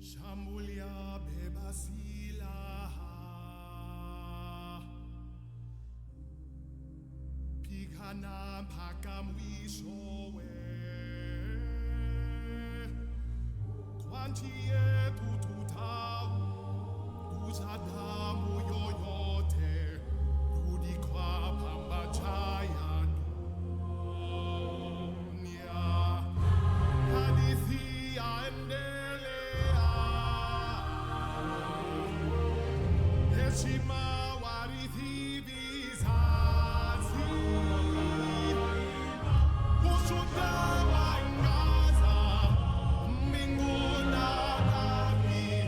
Shambulia bebasila Pikana pakamwishowe Kwantie tututau Utadamu yoyote Rudi kwa pambachaya dunia Hadithi yaendelea Heshima warithi vizazi Ushuda waangaza mbingu na ardhi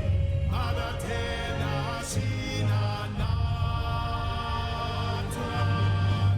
mara tena shina na taa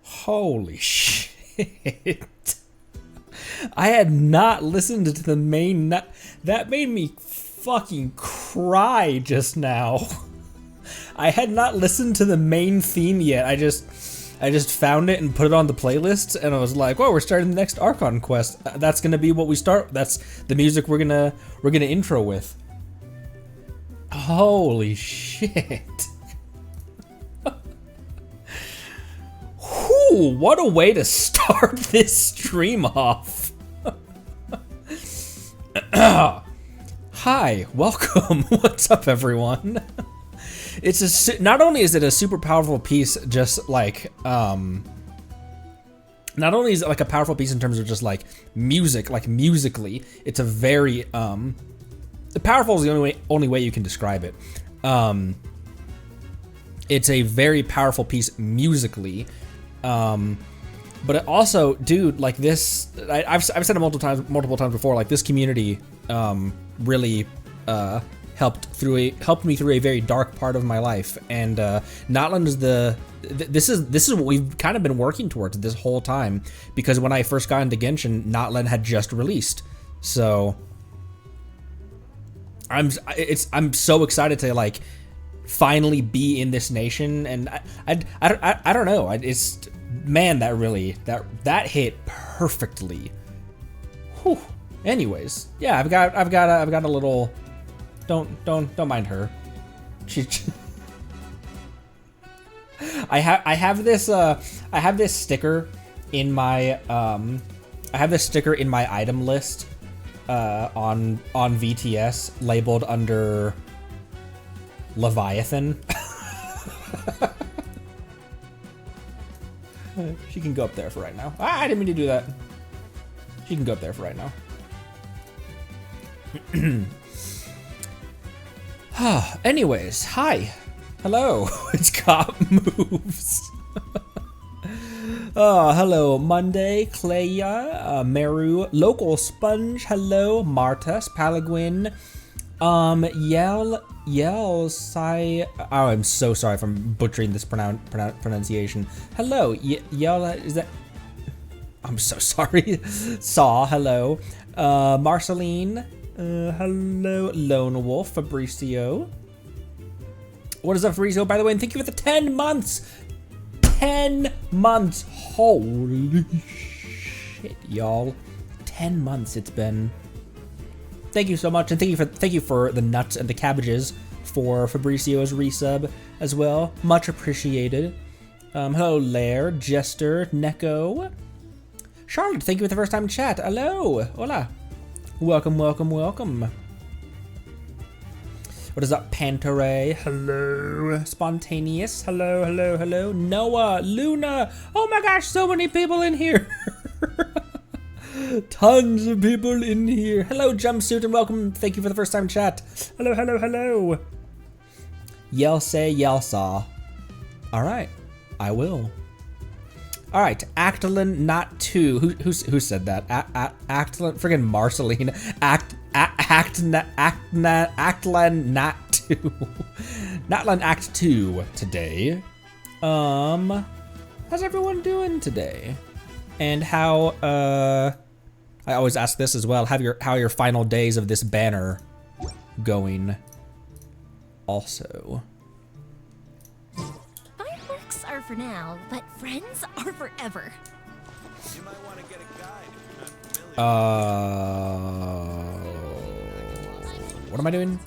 Holy shit. I had not listened to the main... That made me fucking cry just now. I had not listened to the main theme yet. I just found it and put it on the playlist, and I was like, "Whoa, we're starting the next Archon quest. That's gonna be what we start. That's the music we're gonna intro with." Holy shit! Whew, what a way to start this stream off. Hi, welcome. What's up, everyone? It's not only is it a super powerful piece, just like not only is it like a powerful piece in terms of just like music, like musically, it's a very powerful is the only way you can describe it. It's a very powerful piece musically, but it also, dude, like this, I've said it multiple times before. Like this community really helped me through a very dark part of my life, and Notland is this is what we've kind of been working towards this whole time, because when I first got into Genshin, Notland had just released, so I'm so excited to like finally be in this nation, and I don't know, it's, man, that hit perfectly. Whew. Anyways, yeah, I've got a little. Don't mind her. I have this sticker in my item list on VTS labeled under Leviathan. She can go up there for right now. I didn't mean to do that. She can go up there for right now. Anyways, hi. Hello. It's got moves. Hello, Monday, Cleya, Meru, Local Sponge, hello, Martas, Palaguin, Yell, Sai. Oh, I'm so sorry if I'm butchering this pronunciation. Hello, Yell, is that? I'm so sorry. Saw, hello. Marceline. Hello, Lone Wolf, Fabricio. What is up, Fabricio, by the way? And thank you for the 10 months. 10 months. Holy shit, y'all. 10 months it's been. Thank you so much, and thank you for the nuts and the cabbages for Fabricio's resub as well. Much appreciated. Hello, Lair, Jester, Neko. Charlotte, thank you for the first time in chat. Hello. Hola. Welcome, welcome, welcome. What is up, Panteray? Hello. Spontaneous. Hello, hello, hello. Noah, Luna. Oh my gosh, so many people in here. Tons of people in here. Hello, Jumpsuit, and welcome. Thank you for the first time in chat. Hello, hello, hello. Yell say, yell saw. All right, I will. All right, Actolin not two. Who said that? Actolin, friggin' Marceline. Actlan not two. Notland Act 2 today. How's everyone doing today? And how I always ask this as well. How are your final days of this banner going? Also. Are for now, but friends are forever. You might want to get a guide if you're not familiar. What am I doing?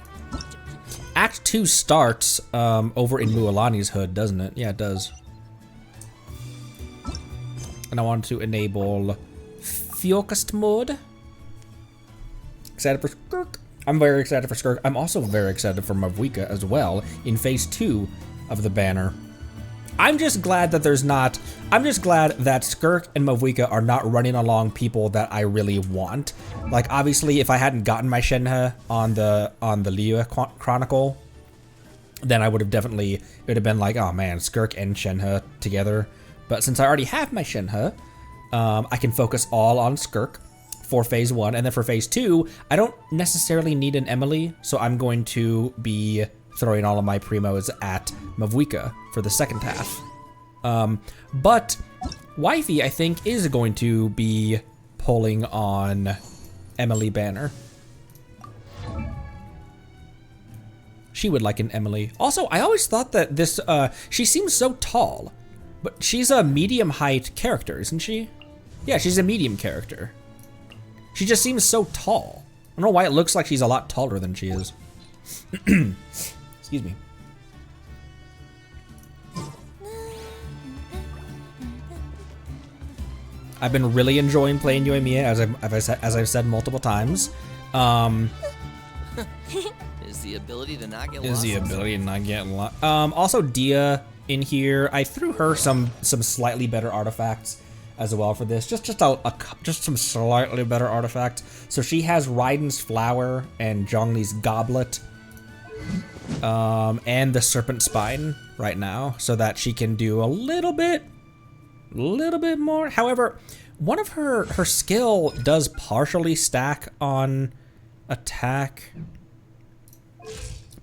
Act 2 starts over in Mualani's hood, doesn't it? Yeah, it does. And I want to enable Focused mode. Excited for Skirk. I'm very excited for Skirk. I'm also very excited for Mavuika as well in phase 2 of the banner. I'm just glad that I'm just glad that Skirk and Mavuika are not running along people that I really want. Like, obviously, if I hadn't gotten my Shenhe on the Liyue Chronicle, then I would have definitely, it would have been like, oh man, Skirk and Shenhe together. But since I already have my Shenhe, I can focus all on Skirk for phase 1, and then for phase 2, I don't necessarily need an Emily, so I'm going to be throwing all of my primos at Mavuika for the second half. But Wifey, I think, is going to be pulling on Emily Banner. She would like an Emily. Also, I always thought that this, she seems so tall. But she's a medium height character, isn't she? Yeah, she's a medium character. She just seems so tall. I don't know why it looks like she's a lot taller than she is. Excuse me. I've been really enjoying playing Yoimiya, as I've said multiple times. Is the ability to not get Is lost? the ability to not get lost. Also Dia in here. I threw her some slightly better artifacts as well for this. Just some slightly better artifacts. So she has Raiden's flower and Zhongli's goblet. And the serpent spine right now, so that she can do a little bit more. However, one of her skill does partially stack on attack.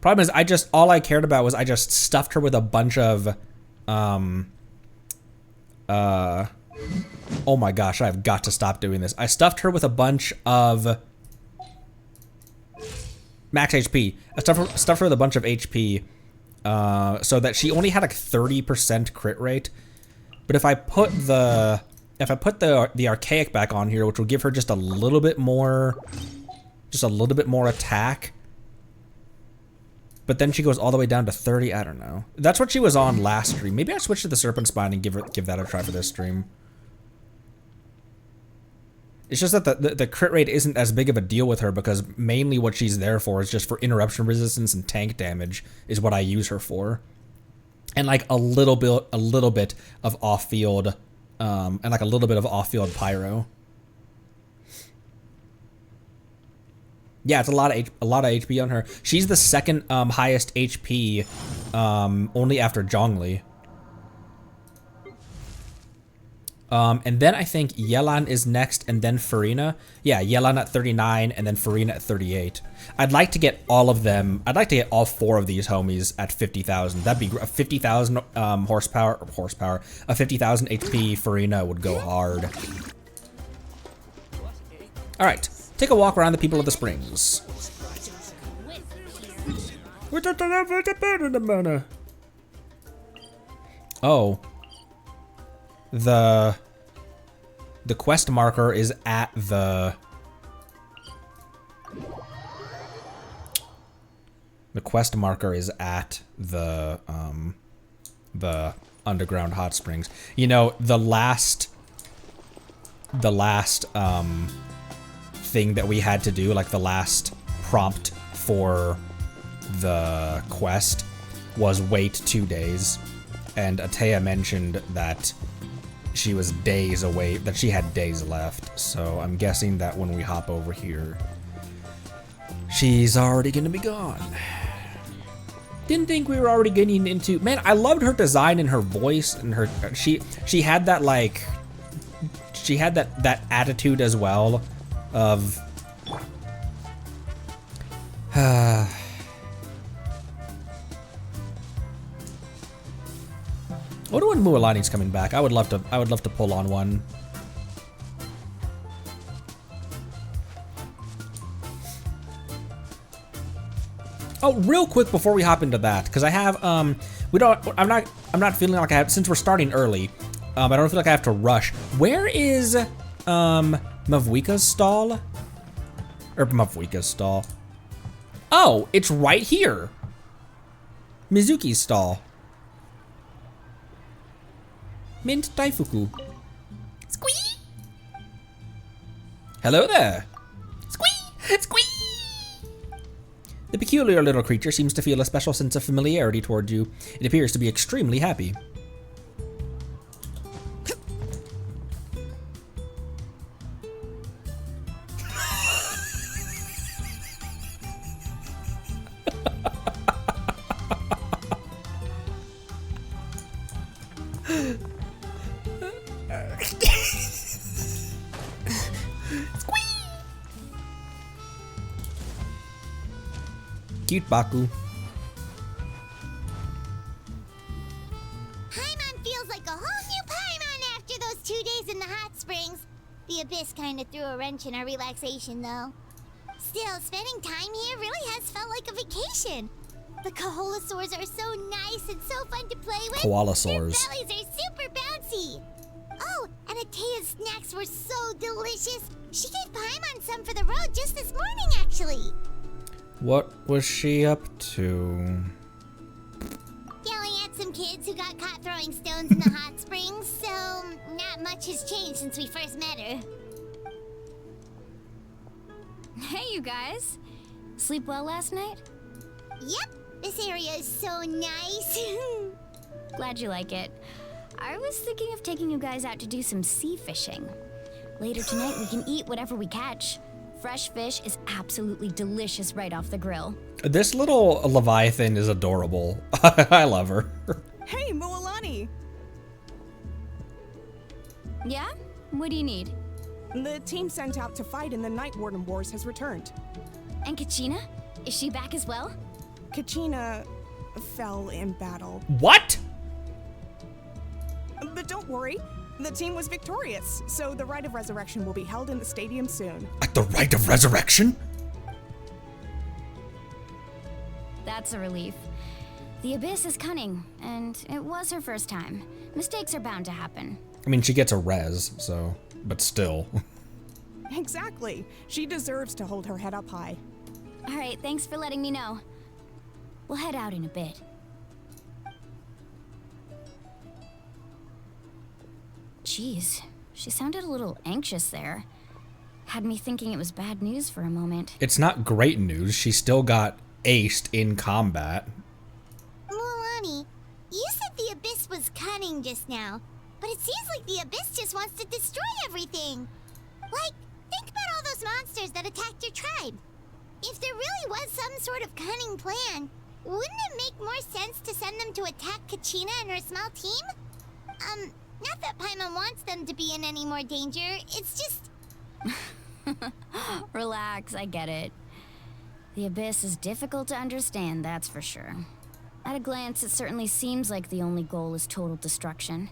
Problem is, all I cared about was I just stuffed her with a bunch of, oh my gosh, I've got to stop doing this. I stuffed her with a bunch of max HP. I stuffed her with a bunch of HP, so that she only had like 30% crit rate. But if I put the archaic back on here, which will give her just a little bit more attack. But then she goes all the way down to 30. I don't know. That's what she was on last stream. Maybe I switch to the serpent spine and give that a try for this stream. It's just that the crit rate isn't as big of a deal with her, because mainly what she's there for is just for interruption resistance and tank damage is what I use her for. And like a little bit of off-field, and like a little bit of off-field pyro. Yeah, it's a lot of HP on her. She's the second highest HP, only after Zhongli. And then I think Yelan is next, and then Farina. Yeah, Yelan at 39, and then Farina at 38. I'd like to get all of them. I'd like to get all 4 of these homies at 50,000. That'd be 50,000 horsepower. A 50,000 HP Farina would go hard. All right, take a walk around the People of the Springs. Oh. The quest marker is at the underground hot springs. You know, the last thing that we had to do, like the last prompt for the quest, was wait 2 days, and Atea mentioned that she was days away, that she had days left. So I'm guessing that when we hop over here, she's already gonna be gone. Didn't think we were already getting into, man, I loved her design and her voice and her, she had that like, she had that attitude as well of, I wonder when Mualani's coming back. I would love to pull on one. Oh, real quick before we hop into that, because I have I'm not feeling like I have, since we're starting early, I don't feel like I have to rush. Where is Mavuika's stall? Or Mavuika's stall. Oh, it's right here. Mizuki's stall. Mint Daifuku. Squee! Hello there. Squee! Squee! The peculiar little creature seems to feel a special sense of familiarity toward you. It appears to be extremely happy. Cute Baku. Paimon feels like a whole new Paimon after those 2 days in the hot springs. The abyss kind of threw a wrench in our relaxation, though. Still, spending time here really has felt like a vacation. The koalasaurs are so nice and so fun to play with. Koalasaurs. Their bellies are super snacks were so delicious. She gave Paimon some for the road just this morning, actually. What was she up to? Yelling at some kids who got caught throwing stones in the hot springs, so not much has changed since we first met her. Hey, you guys. Sleep well last night? Yep, this area is so nice. Glad you like it. I was thinking of taking you guys out to do some sea fishing. Later tonight, we can eat whatever we catch. Fresh fish is absolutely delicious right off the grill. This little Leviathan is adorable. I love her. Hey, Moalani! Yeah? What do you need? The team sent out to fight in the Night Warden Wars has returned. And Kachina? Is she back as well? Kachina fell in battle. What? But don't worry, the team was victorious, so the Rite of Resurrection will be held in the stadium soon. Like the Rite of Resurrection? That's a relief. The Abyss is cunning, and it was her first time. Mistakes are bound to happen. I mean, she gets a res, so, but still. Exactly. She deserves to hold her head up high. All right, thanks for letting me know. We'll head out in a bit. Jeez, she sounded a little anxious there. Had me thinking it was bad news for a moment. It's not great news. She still got aced in combat. Mulani, you said the Abyss was cunning just now, but it seems like the Abyss just wants to destroy everything. Like, think about all those monsters that attacked your tribe. If there really was some sort of cunning plan, wouldn't it make more sense to send them to attack Kachina and her small team? Not that Paimon wants them to be in any more danger, it's just... Relax, I get it. The Abyss is difficult to understand, that's for sure. At a glance, it certainly seems like the only goal is total destruction.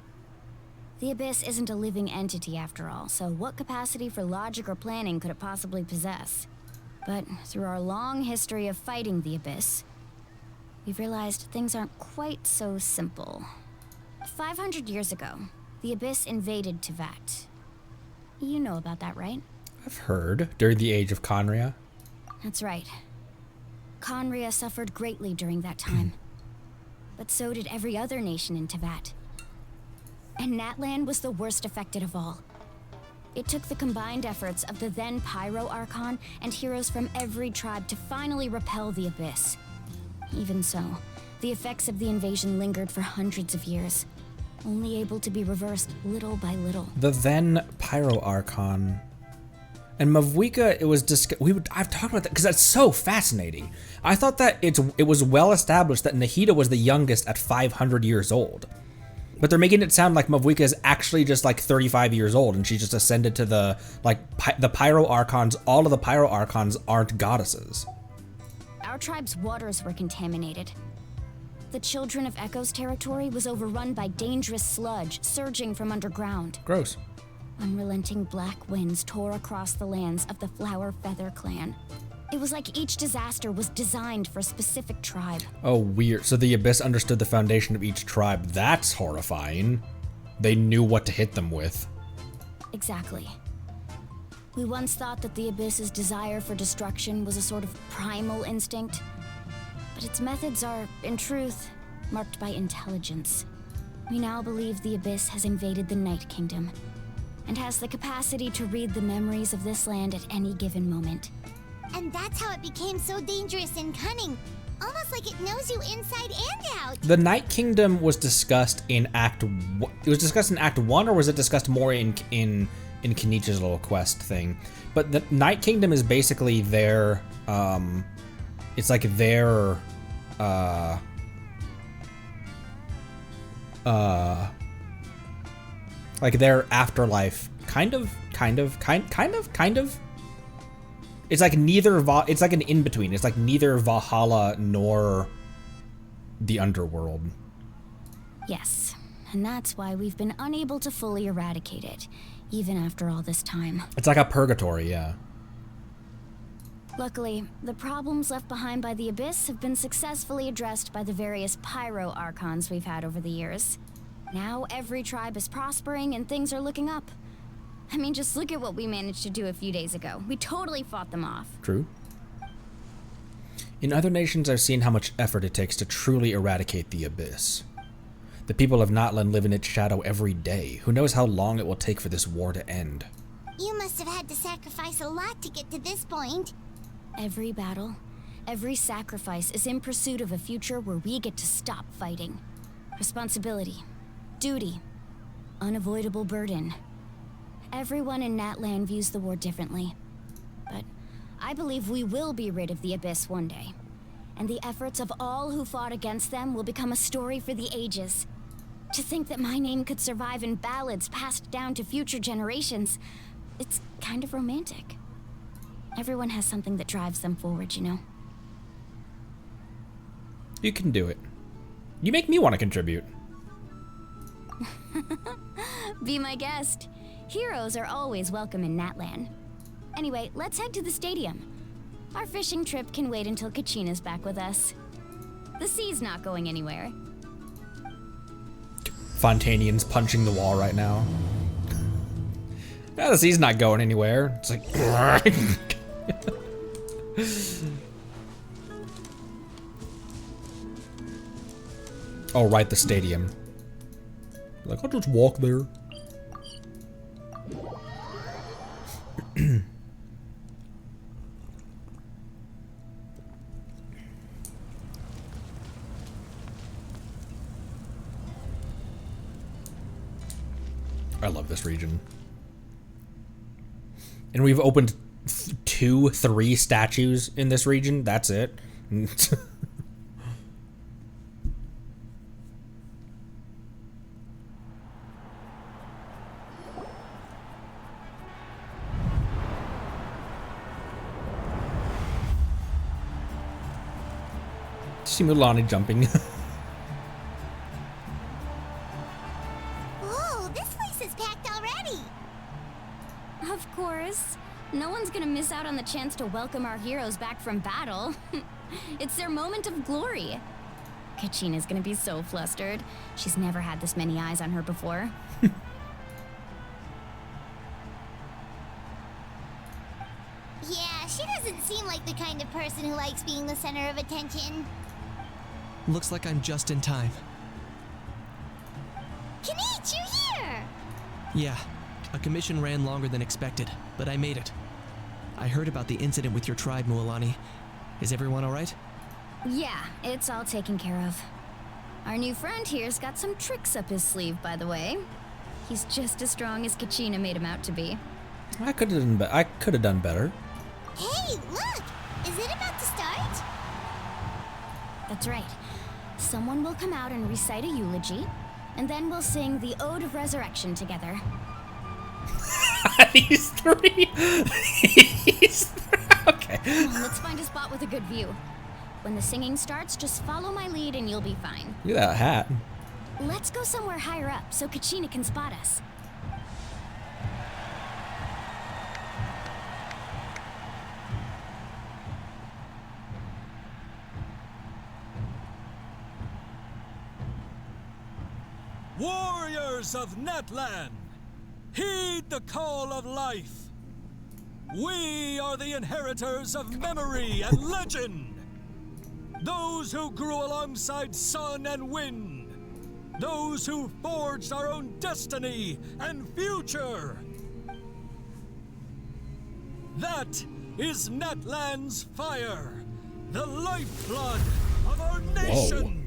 The Abyss isn't a living entity after all, so what capacity for logic or planning could it possibly possess? But through our long history of fighting the Abyss, we've realized things aren't quite so simple. 500 years ago, the Abyss invaded Teyvat. You know about that, right? I've heard. During the age of Conria. That's right. Conria suffered greatly during that time. But so did every other nation in Teyvat. And Natlan was the worst affected of all. It took the combined efforts of the then Pyro Archon and heroes from every tribe to finally repel the Abyss. Even so, the effects of the invasion lingered for hundreds of years, only able to be reversed little by little. The then Pyro Archon. And Mavuika, it was I've talked about that because that's so fascinating. I thought that it was well established that Nahida was the youngest at 500 years old. But they're making it sound like Mavuika is actually just like 35 years old and she just ascended to the Pyro Archons. All of the Pyro Archons aren't goddesses. Our tribe's waters were contaminated. The Children of Echo's territory was overrun by dangerous sludge surging from underground. Gross. Unrelenting black winds tore across the lands of the Flower Feather clan. It was like each disaster was designed for a specific tribe. Oh, weird. So the Abyss understood the foundation of each tribe. That's horrifying. They knew what to hit them with. Exactly. We once thought that the Abyss's desire for destruction was a sort of primal instinct, but its methods are, in truth, marked by intelligence. We now believe the Abyss has invaded the Night Kingdom, and has the capacity to read the memories of this land at any given moment. And that's how it became so dangerous and cunning. Almost like it knows you inside and out. The Night Kingdom was discussed in It was discussed in Act 1, or was it discussed more in Kenichi's little quest thing? But the Night Kingdom is basically their, it's like their, like their afterlife, kind of. It's like it's like an in-between. It's like neither Valhalla nor the underworld. Yes, and that's why we've been unable to fully eradicate it, even after all this time. It's like a purgatory, yeah. Luckily, the problems left behind by the Abyss have been successfully addressed by the various Pyro Archons we've had over the years. Now every tribe is prospering and things are looking up. I mean, just look at what we managed to do a few days ago. We totally fought them off. True. In other nations, I've seen how much effort it takes to truly eradicate the Abyss. The people of Natlan live in its shadow every day. Who knows how long it will take for this war to end? You must have had to sacrifice a lot to get to this point. Every battle, every sacrifice is in pursuit of a future where we get to stop fighting. Responsibility, duty, unavoidable burden. Everyone in Natlan views the war differently. But I believe we will be rid of the Abyss one day. And the efforts of all who fought against them will become a story for the ages. To think that my name could survive in ballads passed down to future generations, it's kind of romantic. Everyone has something that drives them forward, you know? You can do it. You make me want to contribute. Be my guest. Heroes are always welcome in Natlan. Anyway, let's head to the stadium. Our fishing trip can wait until Kachina's back with us. The sea's not going anywhere. Fontanian's punching the wall right now. Yeah, the sea's not going anywhere. It's like... Oh, right, the stadium. Like, I'll just walk there. I love this region. And we've opened 2, 3 statues in this region. That's it. See Mulani jumping. Whoa, this place is packed already. Of course. No one's gonna miss out on the chance to welcome our heroes back from battle. It's their moment of glory. Kachina's gonna be so flustered. She's never had this many eyes on her before. Yeah, she doesn't seem like the kind of person who likes being the center of attention. Looks like I'm just in time. Kanich, you're here! Yeah, a commission ran longer than expected, but I made it. I heard about the incident with your tribe, Mualani. Is everyone alright? Yeah, it's all taken care of. Our new friend here's got some tricks up his sleeve, by the way. He's just as strong as Kachina made him out to be. I could have done better. Hey, look! Is it about to start? That's right. Someone will come out and recite a eulogy, and then we'll sing the Ode of Resurrection together. These 3. Okay. Come on, let's find a spot with a good view. When the singing starts, just follow my lead and you'll be fine. Look at that hat. Let's go somewhere higher up so Kachina can spot us. Warriors of Natlan, heed the call of life. We are the inheritors of memory and legend. Those who grew alongside sun and wind. Those who forged our own destiny and future. That is Natlan's fire, the lifeblood of our nation.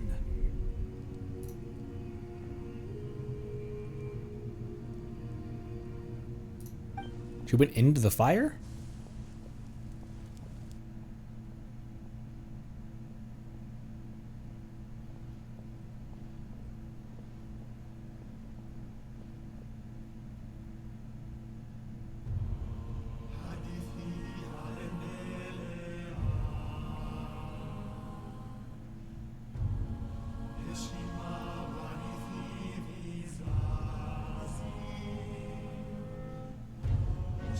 She went into the fire?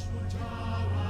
Vichama.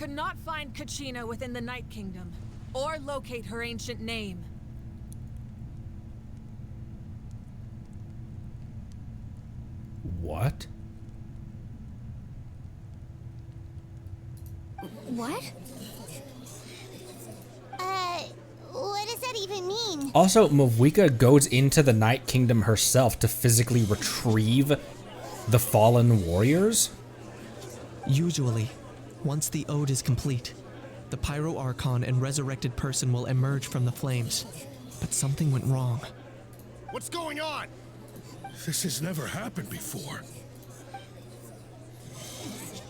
could not find Kachina within the Night Kingdom, or locate her ancient name. What? What? What does that even mean? Also, Mavwika goes into the Night Kingdom herself to physically retrieve the fallen warriors? Usually, once the ode is complete, the Pyro Archon and resurrected person will emerge from the flames. But something went wrong. What's going on? This has never happened before.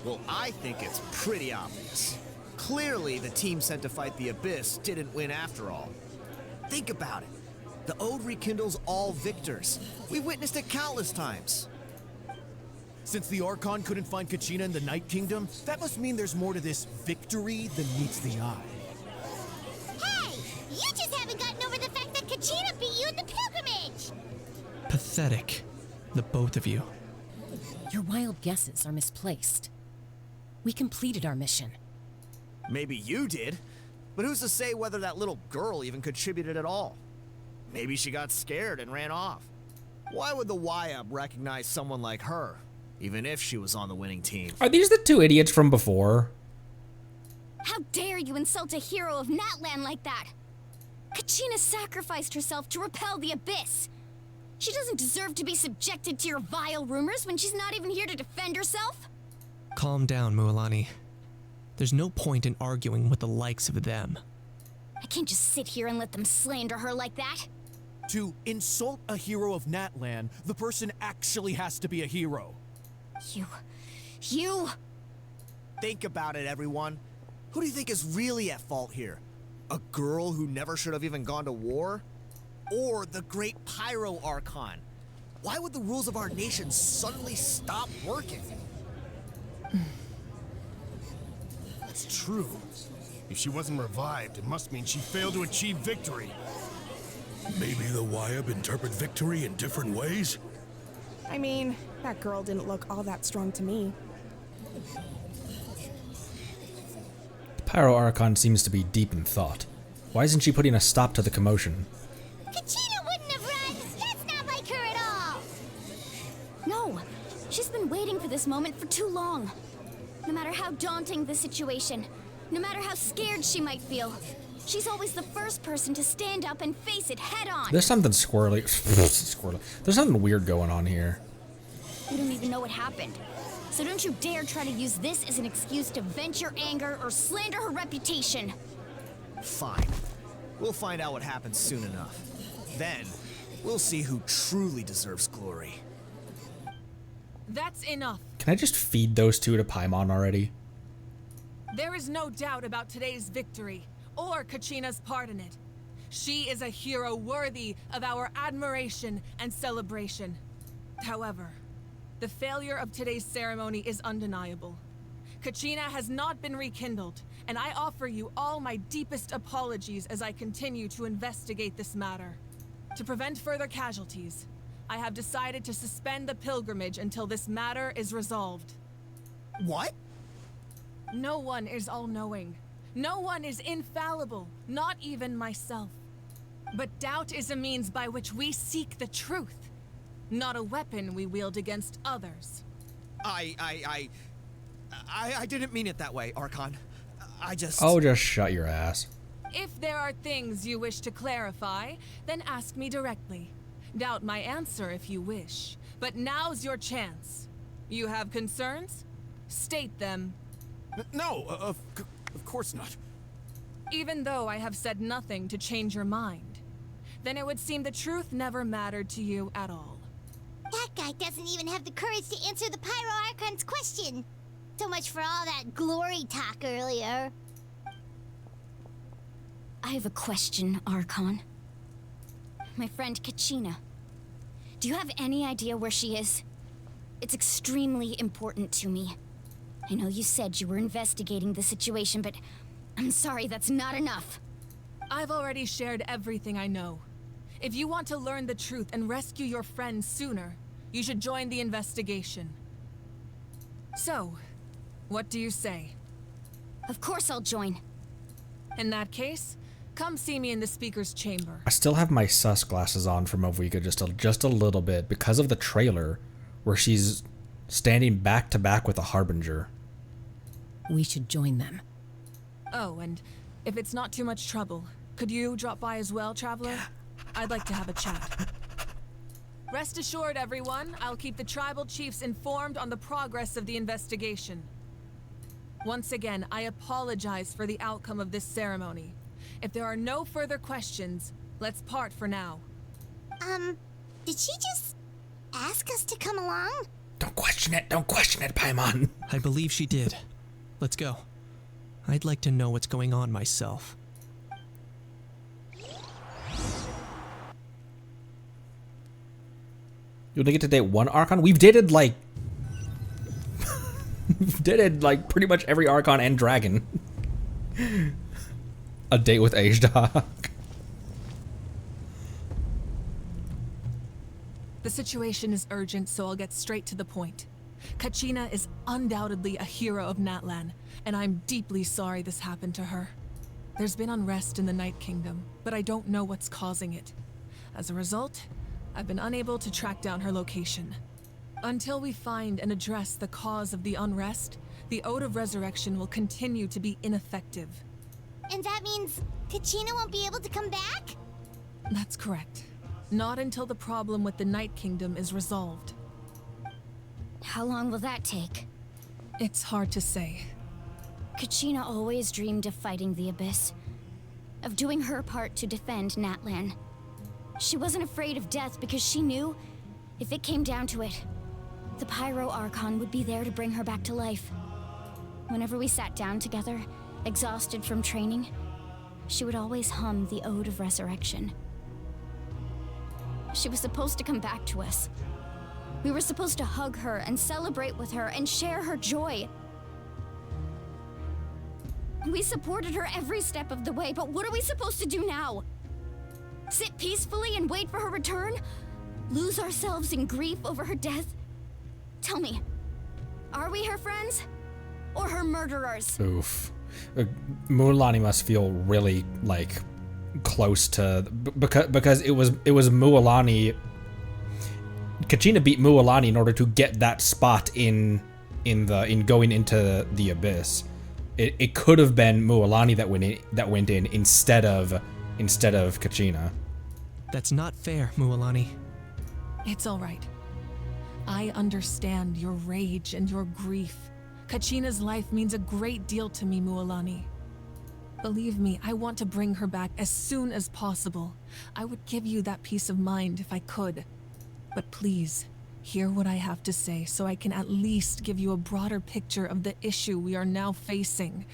Well, I think it's pretty obvious. Clearly, the team sent to fight the Abyss didn't win after all. Think about it. The Ode rekindles all victors. We've witnessed it countless times. Since the Archon couldn't find Kachina in the Night Kingdom, that must mean there's more to this victory than meets the eye. Hey! You just haven't gotten over the fact that Kachina beat you in the pilgrimage! Pathetic, the both of you. Your wild guesses are misplaced. We completed our mission. Maybe you did, but who's to say whether that little girl even contributed at all? Maybe she got scared and ran off. Why would the YUP recognize someone like her, even if she was on the winning team? Are these the two idiots from before? How dare you insult a hero of Natlan like that? Kachina sacrificed herself to repel the Abyss. She doesn't deserve to be subjected to your vile rumors when she's not even here to defend herself. Calm down, Mualani. There's no point in arguing with the likes of them. I can't just sit here and let them slander her like that. To insult a hero of Natlan, the person actually has to be a hero. You... Think about it, everyone. Who do you think is really at fault here? A girl who never should have even gone to war? Or the great Pyro Archon? Why would the rules of our nation suddenly stop working? That's true. If she wasn't revived, it must mean she failed to achieve victory. Maybe the YUP interpret victory in different ways? I mean, that girl didn't look all that strong to me. The Pyro Archon seems to be deep in thought. Why isn't she putting a stop to the commotion? Kachina wouldn't have run! That's not like her at all! No, she's been waiting for this moment for too long. No matter how daunting the situation, no matter how scared she might feel, she's always the first person to stand up and face it head on. There's something squirrely. There's something weird going on here. You don't even know what happened. So don't you dare try to use this as an excuse to vent your anger or slander her reputation. Fine. We'll find out what happens soon enough. Then, we'll see who truly deserves glory. That's enough. Can I just feed those two to Paimon already? There is no doubt about today's victory, or Kachina's part in it. She is a hero worthy of our admiration and celebration. However, the failure of today's ceremony is undeniable. Kachina has not been rekindled, and I offer you all my deepest apologies as I continue to investigate this matter. To prevent further casualties, I have decided to suspend the pilgrimage until this matter is resolved. What? No one is all-knowing. No one is infallible, not even myself. But doubt is a means by which we seek the truth, not a weapon we wield against others. I didn't mean it that way, Archon. Oh, just shut your ass. If there are things you wish to clarify, then ask me directly. Doubt my answer if you wish, but now's your chance. You have concerns? State them. No, of course not. Even though I have said nothing to change your mind, then it would seem the truth never mattered to you at all. That guy doesn't even have the courage to answer the Pyro Archon's question. So much for all that glory talk earlier. I have a question, Archon. My friend Kachina. Do you have any idea where she is? It's extremely important to me. I know you said you were investigating the situation, but I'm sorry, that's not enough. I've already shared everything I know. If you want to learn the truth and rescue your friend sooner, you should join the investigation. So, what do you say? Of course I'll join. In that case, come see me in the speaker's chamber. I still have my sus glasses on for Movuika just a little bit because of the trailer where she's standing back to back with a harbinger. We should join them. Oh, and if it's not too much trouble, could you drop by as well, Traveler? I'd like to have a chat. Rest assured, everyone, I'll keep the tribal chiefs informed on the progress of the investigation. Once again, I apologize for the outcome of this ceremony. If there are no further questions, let's part for now. Did she just ask us to come along? Don't question it, Paimon. I believe she did. Let's go. I'd like to know what's going on myself. You want to get to date one Archon? We've dated like... We've dated like pretty much every Archon and Dragon. A date with Ajdok. The situation is urgent, so I'll get straight to the point. Kachina is undoubtedly a hero of Natlan, and I'm deeply sorry this happened to her. There's been unrest in the Night Kingdom, but I don't know what's causing it. As a result, I've been unable to track down her location. Until we find and address the cause of the unrest, the Ode of Resurrection will continue to be ineffective. And that means Kachina won't be able to come back? That's correct. Not until the problem with the Night Kingdom is resolved. How long will that take? It's hard to say. Kachina always dreamed of fighting the Abyss, of doing her part to defend Natlan. She wasn't afraid of death because she knew, if it came down to it, the Pyro Archon would be there to bring her back to life. Whenever we sat down together, exhausted from training, she would always hum the Ode of Resurrection. She was supposed to come back to us. We were supposed to hug her and celebrate with her and share her joy. We supported her every step of the way, but what are we supposed to do now? Sit peacefully and wait for her return? Lose ourselves in grief over her death? Tell me, are we her friends? Or her murderers? Oof. Mualani must feel really, like, close to... Because it was Mualani... Kachina beat Mualani in order to get that spot in going into the Abyss. It could have been Mualani that went in instead of Kachina. That's not fair, Mualani. It's all right. I understand your rage and your grief. Kachina's life means a great deal to me, Mualani. Believe me, I want to bring her back as soon as possible. I would give you that peace of mind if I could. But please, hear what I have to say so I can at least give you a broader picture of the issue we are now facing.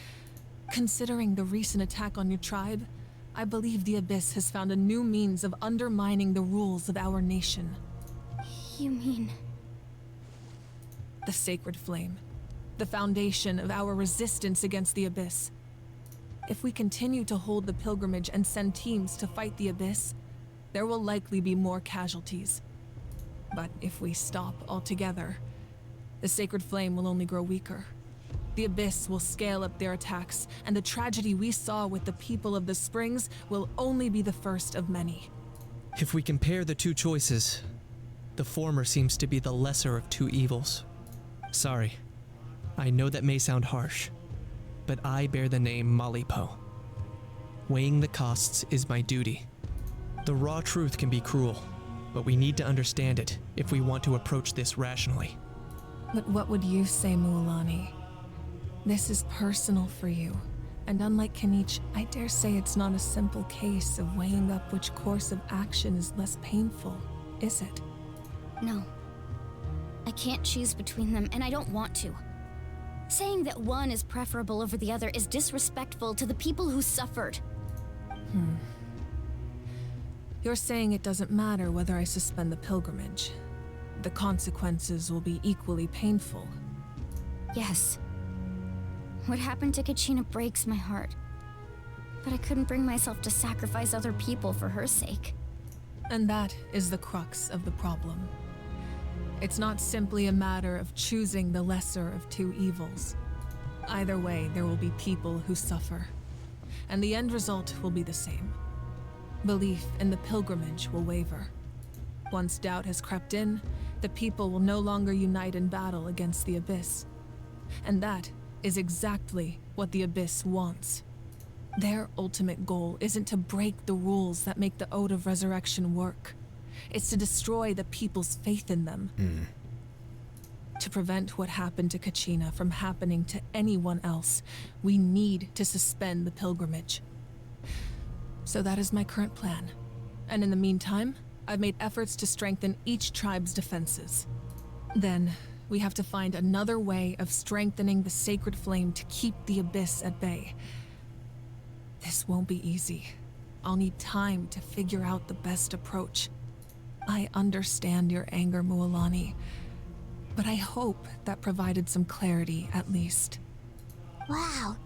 Considering the recent attack on your tribe, I believe the Abyss has found a new means of undermining the rules of our nation. You mean... The Sacred Flame. The foundation of our resistance against the Abyss. If we continue to hold the pilgrimage and send teams to fight the Abyss, there will likely be more casualties. But if we stop altogether, the Sacred Flame will only grow weaker. The Abyss will scale up their attacks, and the tragedy we saw with the people of the Springs will only be the first of many. If we compare the two choices, the former seems to be the lesser of two evils. Sorry, I know that may sound harsh, but I bear the name Malipo. Weighing the costs is my duty. The raw truth can be cruel, but we need to understand it if we want to approach this rationally. But what would you say, Mualani? This is personal for you, and unlike Kanich, I dare say it's not a simple case of weighing up which course of action is less painful, is it? No. I can't choose between them, and I don't want to. Saying that one is preferable over the other is disrespectful to the people who suffered. You're saying it doesn't matter whether I suspend the pilgrimage. The consequences will be equally painful. Yes. What happened to Kachina breaks my heart. But I couldn't bring myself to sacrifice other people for her sake. And that is the crux of the problem. It's not simply a matter of choosing the lesser of two evils. Either way, there will be people who suffer, and the end result will be the same. Belief in the pilgrimage will waver. Once doubt has crept in, the people will no longer unite in battle against the Abyss. And that is exactly what the Abyss wants. Their ultimate goal isn't to break the rules that make the Ode of Resurrection work. It's to destroy the people's faith in them. To prevent what happened to Kachina from happening to anyone else, we need to suspend the pilgrimage. So that is my current plan. And in the meantime, I've made efforts to strengthen each tribe's defenses. Then, we have to find another way of strengthening the sacred flame to keep the Abyss at bay. This won't be easy. I'll need time to figure out the best approach. I understand your anger, Mualani, but I hope that provided some clarity at least. Wow.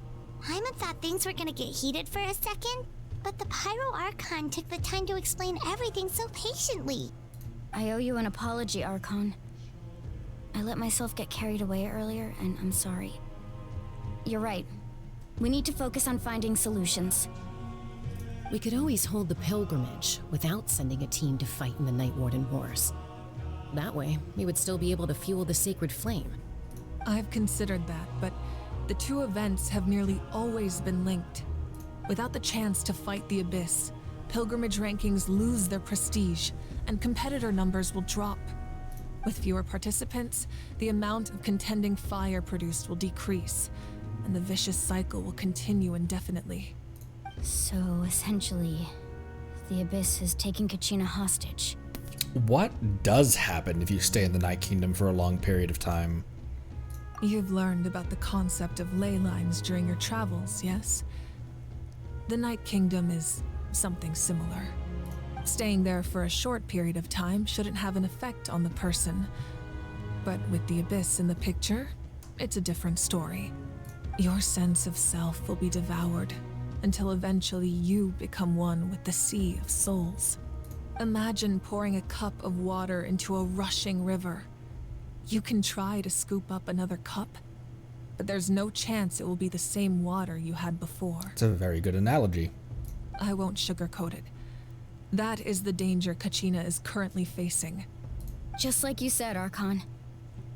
Hyman thought things were gonna get heated for a second, but the Pyro Archon took the time to explain everything so patiently. I owe you an apology, Archon. I let myself get carried away earlier, and I'm sorry. You're right. We need to focus on finding solutions. We could always hold the pilgrimage without sending a team to fight in the Night Warden Wars. That way, we would still be able to fuel the sacred flame. I've considered that, but the two events have nearly always been linked. Without the chance to fight the Abyss, pilgrimage rankings lose their prestige, and competitor numbers will drop. With fewer participants, the amount of contending fire produced will decrease, and the vicious cycle will continue indefinitely. So, essentially, the Abyss is taking Kachina hostage. What does happen if you stay in the Night Kingdom for a long period of time? You've learned about the concept of ley lines during your travels, yes? The Night Kingdom is something similar. Staying there for a short period of time shouldn't have an effect on the person. But with the Abyss in the picture, it's a different story. Your sense of self will be devoured, until eventually you become one with the Sea of Souls. Imagine pouring a cup of water into a rushing river. You can try to scoop up another cup, but there's no chance it will be the same water you had before. It's a very good analogy. I won't sugarcoat it. That is the danger Kachina is currently facing. Just like you said, Archon.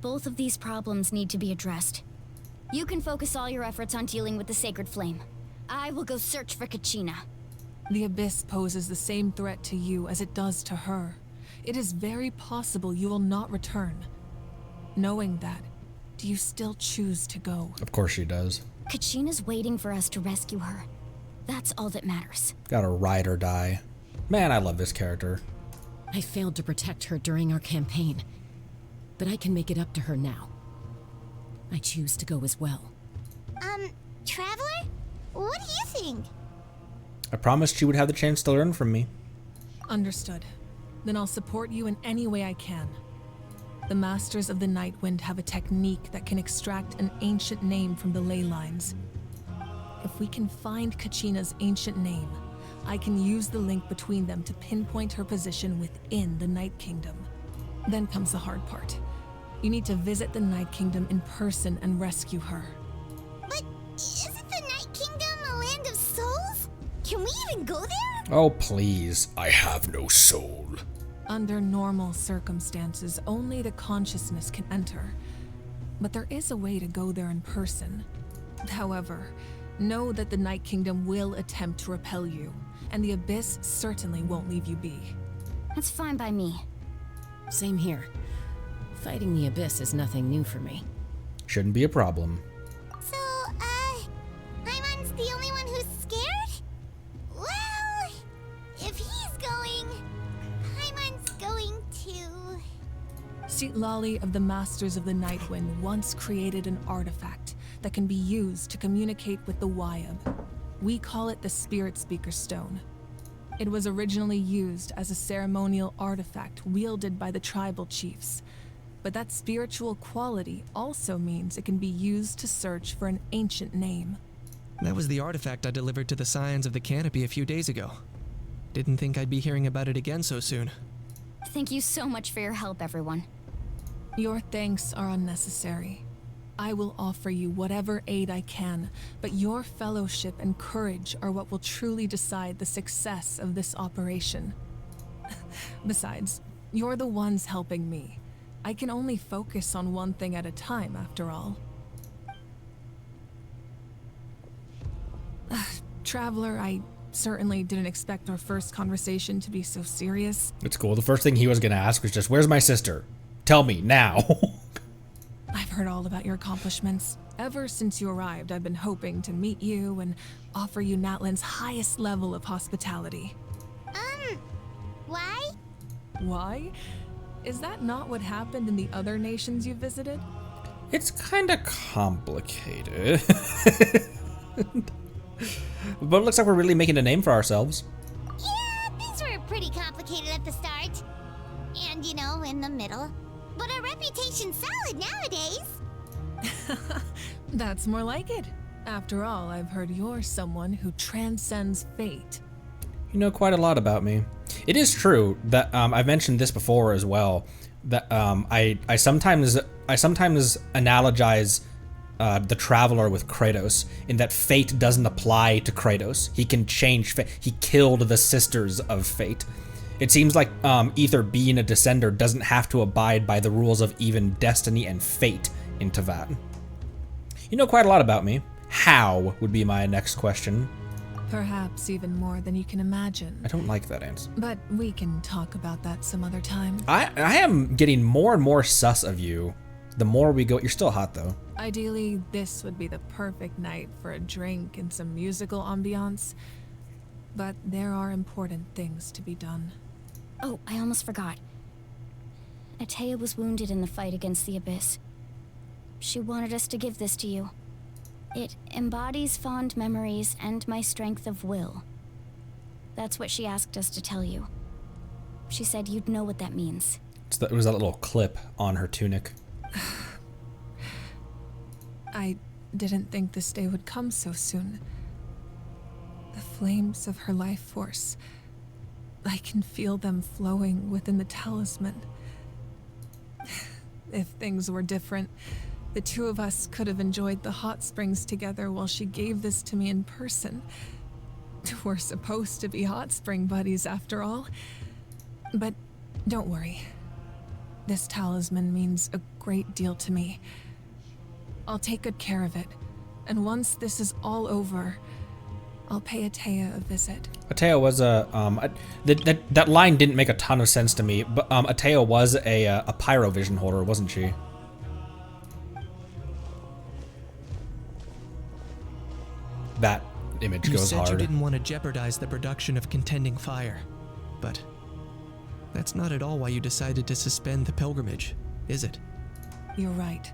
Both of these problems need to be addressed. You can focus all your efforts on dealing with the sacred flame. I will go search for Kachina. The Abyss poses the same threat to you as it does to her. It is very possible you will not return. Knowing that, do you still choose to go? Of course she does. Kachina's waiting for us to rescue her. That's all that matters. Gotta ride or die. Man, I love this character. I failed to protect her during our campaign, but I can make it up to her now. I choose to go as well. Traveler? What do you think? I promised she would have the chance to learn from me. Understood. Then I'll support you in any way I can. The Masters of the Nightwind have a technique that can extract an ancient name from the ley lines. If we can find Kachina's ancient name, I can use the link between them to pinpoint her position within the Night Kingdom. Then comes the hard part. You need to visit the Night Kingdom in person and rescue her. But isn't the Night Kingdom a land of souls? Can we even go there? Oh, please. I have no soul. Under normal circumstances, only the consciousness can enter. But there is a way to go there in person. However, know that the Night Kingdom will attempt to repel you, and the Abyss certainly won't leave you be. That's fine by me. Same here. Fighting the Abyss is nothing new for me. Shouldn't be a problem. So, Hyman's the only one who's scared? Well, if he's going, Hyman's going too. Lali of the Masters of the Nightwind once created an artifact that can be used to communicate with the Wyab. We call it the Spirit Speaker Stone. It was originally used as a ceremonial artifact wielded by the tribal chiefs, but that spiritual quality also means it can be used to search for an ancient name. That was the artifact I delivered to the Scions of the Canopy a few days ago. Didn't think I'd be hearing about it again so soon. Thank you so much for your help, everyone. Your thanks are unnecessary. I will offer you whatever aid I can, but your fellowship and courage are what will truly decide the success of this operation. Besides, you're the ones helping me. I can only focus on one thing at a time, after all. Traveler, I certainly didn't expect our first conversation to be so serious. It's cool. The first thing he was going to ask was just, where's my sister? Tell me now. I've heard all about your accomplishments. Ever since you arrived, I've been hoping to meet you and offer you Natlan's highest level of hospitality. Why? Why? Is that not what happened in the other nations you visited? It's kind of complicated. But it looks like we're really making a name for ourselves. Yeah, things were pretty complicated at the start. And, you know, in the middle. But our reputation's solid nowadays. That's more like it. After all, I've heard you're someone who transcends fate. You know quite a lot about me. It is true that I've mentioned this before as well. That I sometimes analogize the Traveler with Kratos in that fate doesn't apply to Kratos. He can change fate. He killed the sisters of fate. It seems like Ether being a descender doesn't have to abide by the rules of even destiny and fate in Teyvat. You know quite a lot about me. How would be my next question. Perhaps even more than you can imagine. I don't like that answer. But we can talk about that some other time. I am getting more and more sus of you. The more we go, you're still hot though. Ideally, this would be the perfect night for a drink and some musical ambiance. But there are important things to be done. Oh, I almost forgot. Atea was wounded in the fight against the Abyss. She wanted us to give this to you. It embodies fond memories and my strength of will. That's what she asked us to tell you. She said you'd know what that means. It was that little clip on her tunic. I didn't think this day would come so soon. The flames of her life force. I can feel them flowing within the talisman. If things were different, the two of us could have enjoyed the hot springs together while she gave this to me in person. We're supposed to be hot spring buddies after all. But don't worry. This talisman means a great deal to me. I'll take good care of it. And once this is all over, I'll pay Atea a visit. Atea was that line didn't make a ton of sense to me, but Atea was a pyrovision holder, wasn't she? That image goes hard. You said you didn't want to jeopardize the production of contending fire, but that's not at all why you decided to suspend the pilgrimage, is it? You're right.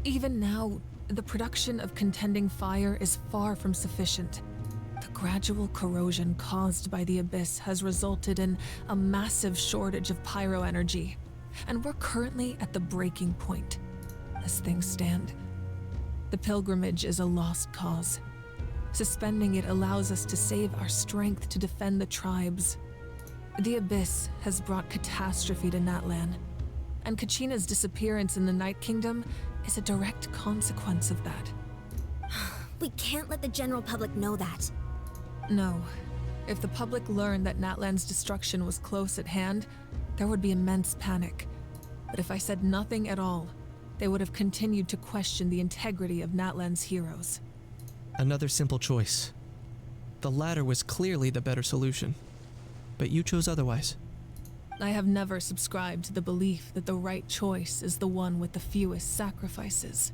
Even now, the production of contending fire is far from sufficient. The gradual corrosion caused by the Abyss has resulted in a massive shortage of pyro energy, and we're currently at the breaking point. As things stand, the pilgrimage is a lost cause. Suspending it allows us to save our strength to defend the tribes. The Abyss has brought catastrophe to Natlan, and Kachina's disappearance in the Night Kingdom is a direct consequence of that. We can't let the general public know that. No. If the public learned that Natlan's destruction was close at hand, there would be immense panic. But if I said nothing at all, they would have continued to question the integrity of Natlan's heroes. Another simple choice. The latter was clearly the better solution, but you chose otherwise. I have never subscribed to the belief that the right choice is the one with the fewest sacrifices.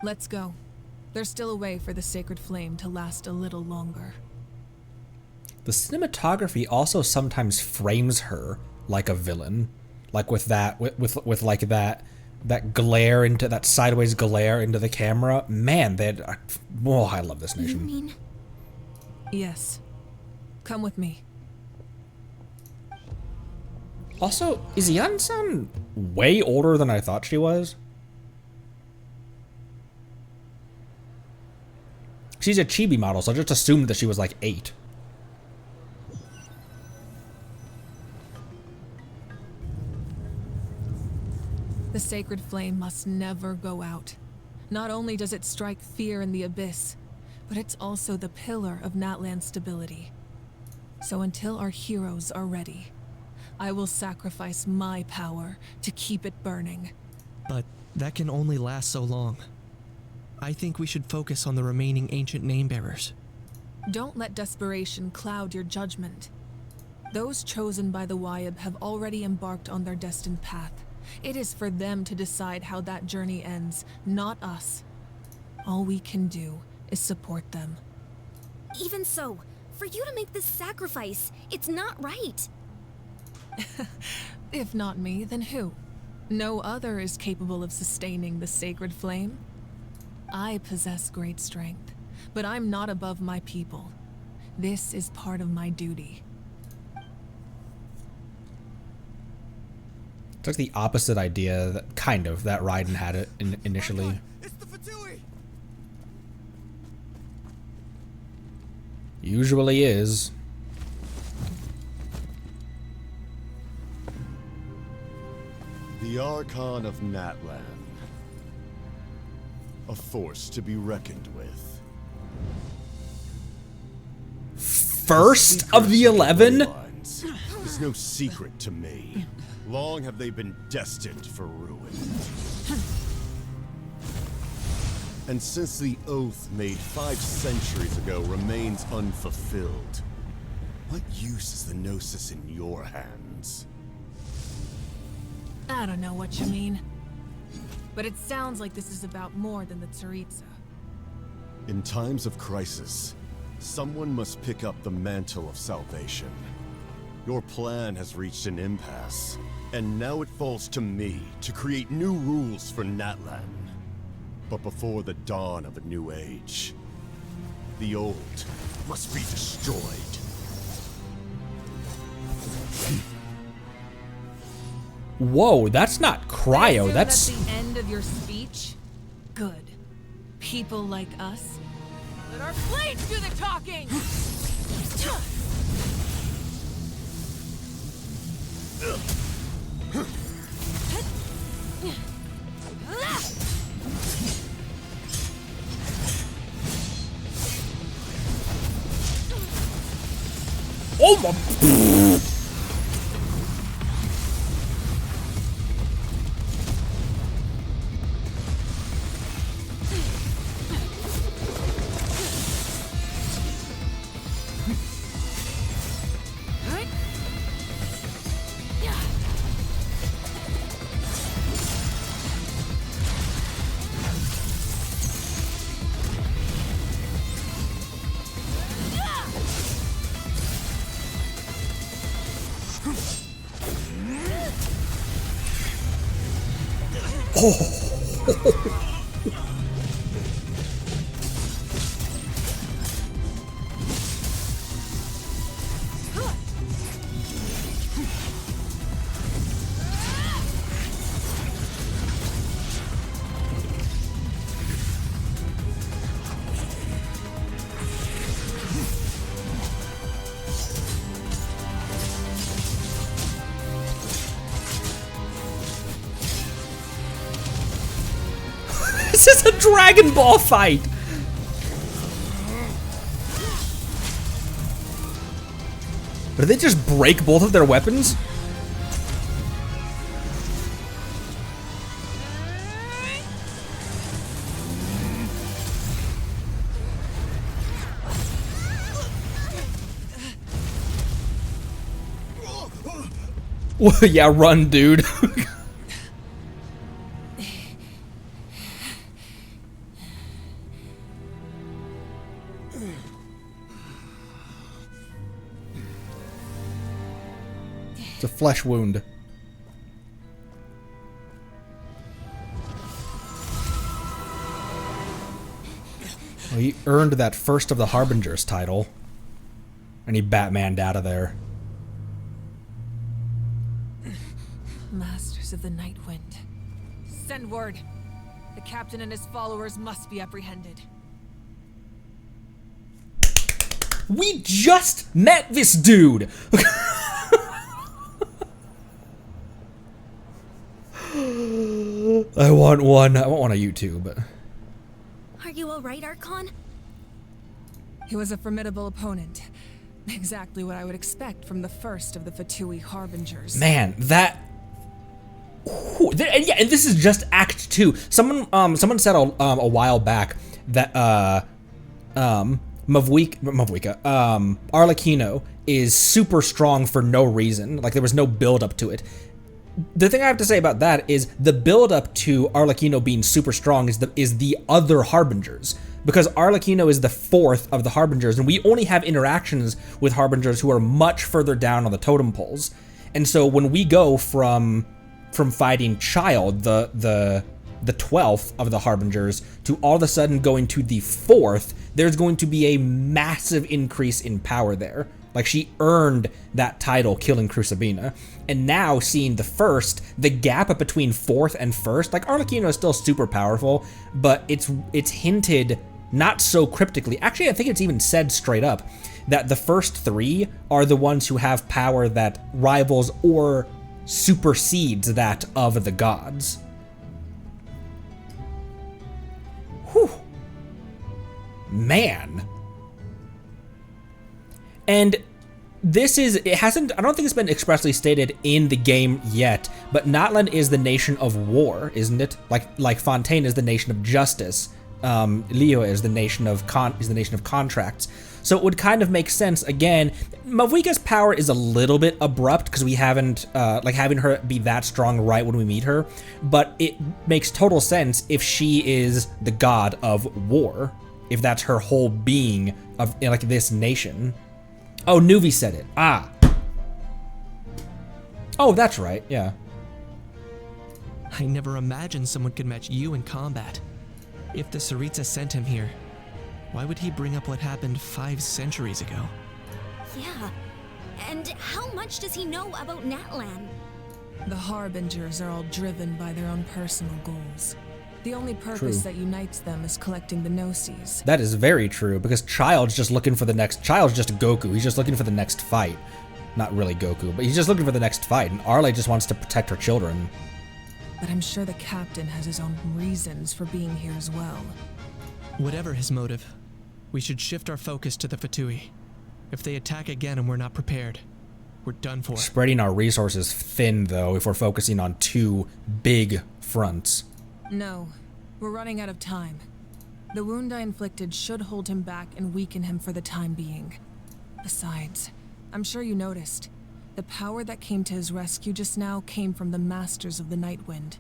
Let's go. There's still a way for the sacred flame to last a little longer. The cinematography also sometimes frames her like a villain, like with that, with like that glare into that sideways glare into the camera. Man, oh, I love this nation. You mean? Yes. Come with me. Also, is Yan-san way older than I thought she was? She's a chibi model, so I just assumed that she was like 8. The The sacred flame must never go out. Not only does it strike fear in the abyss, but it's also the pillar of Natlan's stability. So until our heroes are ready, I will sacrifice my power to keep it burning. But that can only last so long. I think we should focus on the remaining ancient name-bearers. Don't let desperation cloud your judgment. Those chosen by the Wyab have already embarked on their destined path. It is for them to decide how that journey ends, not us. All we can do is support them. Even so, for you to make this sacrifice, it's not right. If not me, then who? No other is capable of sustaining the sacred flame. I possess great strength, but I'm not above my people. This is part of my duty. It's like the opposite idea, that, kind of, that Raiden had it initially. It's the Fatui! Usually is. The Archon of Natlan. A force to be reckoned with. First of the 11? Is no secret to me. Long have they been destined for ruin. And since the oath made 5 centuries ago remains unfulfilled, what use is the Gnosis in your hands? I don't know what you mean. But it sounds like this is about more than the Tsaritsa. In times of crisis, someone must pick up the mantle of salvation. Your plan has reached an impasse, and now it falls to me to create new rules for Natlan. But before the dawn of a new age, the old must be destroyed. Whoa, that's not cryo, that's... That's the end of your speech? Good. People like us. Let our blades do the talking! Oh my... This is a Dragon Ball fight! Did they just break both of their weapons? Well, yeah, run, dude. It's a flesh wound. Well, he earned that first of the Harbingers title. And he Batmaned out of there. Masters of the Night Wind. Send word. The captain and his followers must be apprehended. We just met this dude! I want one on YouTube. Are you alright, Archon? He was a formidable opponent. Exactly what I would expect from the first of the Fatui Harbingers. Man, that... and yeah, and this is just Act 2. Someone said a while back that Arlecchino is super strong for no reason. Like, there was no build up to it. The thing I have to say about that is the build up to Arlecchino being super strong is the other Harbingers. Because Arlecchino is the fourth of the Harbingers, and we only have interactions with Harbingers who are much further down on the totem poles. And so when we go from fighting Child, the 12th of the Harbingers, to all of a sudden going to the 4th, there's going to be a massive increase in power there. Like, she earned that title killing Crucibina. And now seeing the 1st, the gap between 4th and 1st, like, Arlecchino is still super powerful, but it's hinted not so cryptically. Actually, I think it's even said straight up that the first 3 are the ones who have power that rivals or supersedes that of the gods. Whew. Man. And this is, I don't think it's been expressly stated in the game yet, but Natlan is the nation of war, isn't it? Like Fontaine is the nation of justice. Leo is the nation of contracts. So it would kind of make sense. Again, Mavuika's power is a little bit abrupt because we haven't like having her be that strong right when we meet her, but it makes total sense if she is the god of war, if that's her whole being of like this nation. Oh, Nuvi said it. Ah. Oh, that's right. Yeah. I never imagined someone could match you in combat. If the Tsaritsa sent him here, why would he bring up what happened 5 centuries ago? Yeah. And how much does he know about Natlan? The Harbingers are all driven by their own personal goals. The only purpose that unites them is collecting the Gnosis. That is very true, because Child's just looking for the next... Child's just Goku. He's just looking for the next fight. Not really Goku, but he's just looking for the next fight, and Arle just wants to protect her children. But I'm sure the captain has his own reasons for being here as well. Whatever his motive, we should shift our focus to the Fatui. If they attack again and we're not prepared, we're done for. Spreading our resources thin, though, if we're focusing on 2 big fronts. No, we're running out of time. The wound I inflicted should hold him back and weaken him for the time being. Besides, I'm sure you noticed, the power that came to his rescue just now came from the Masters of the Nightwind.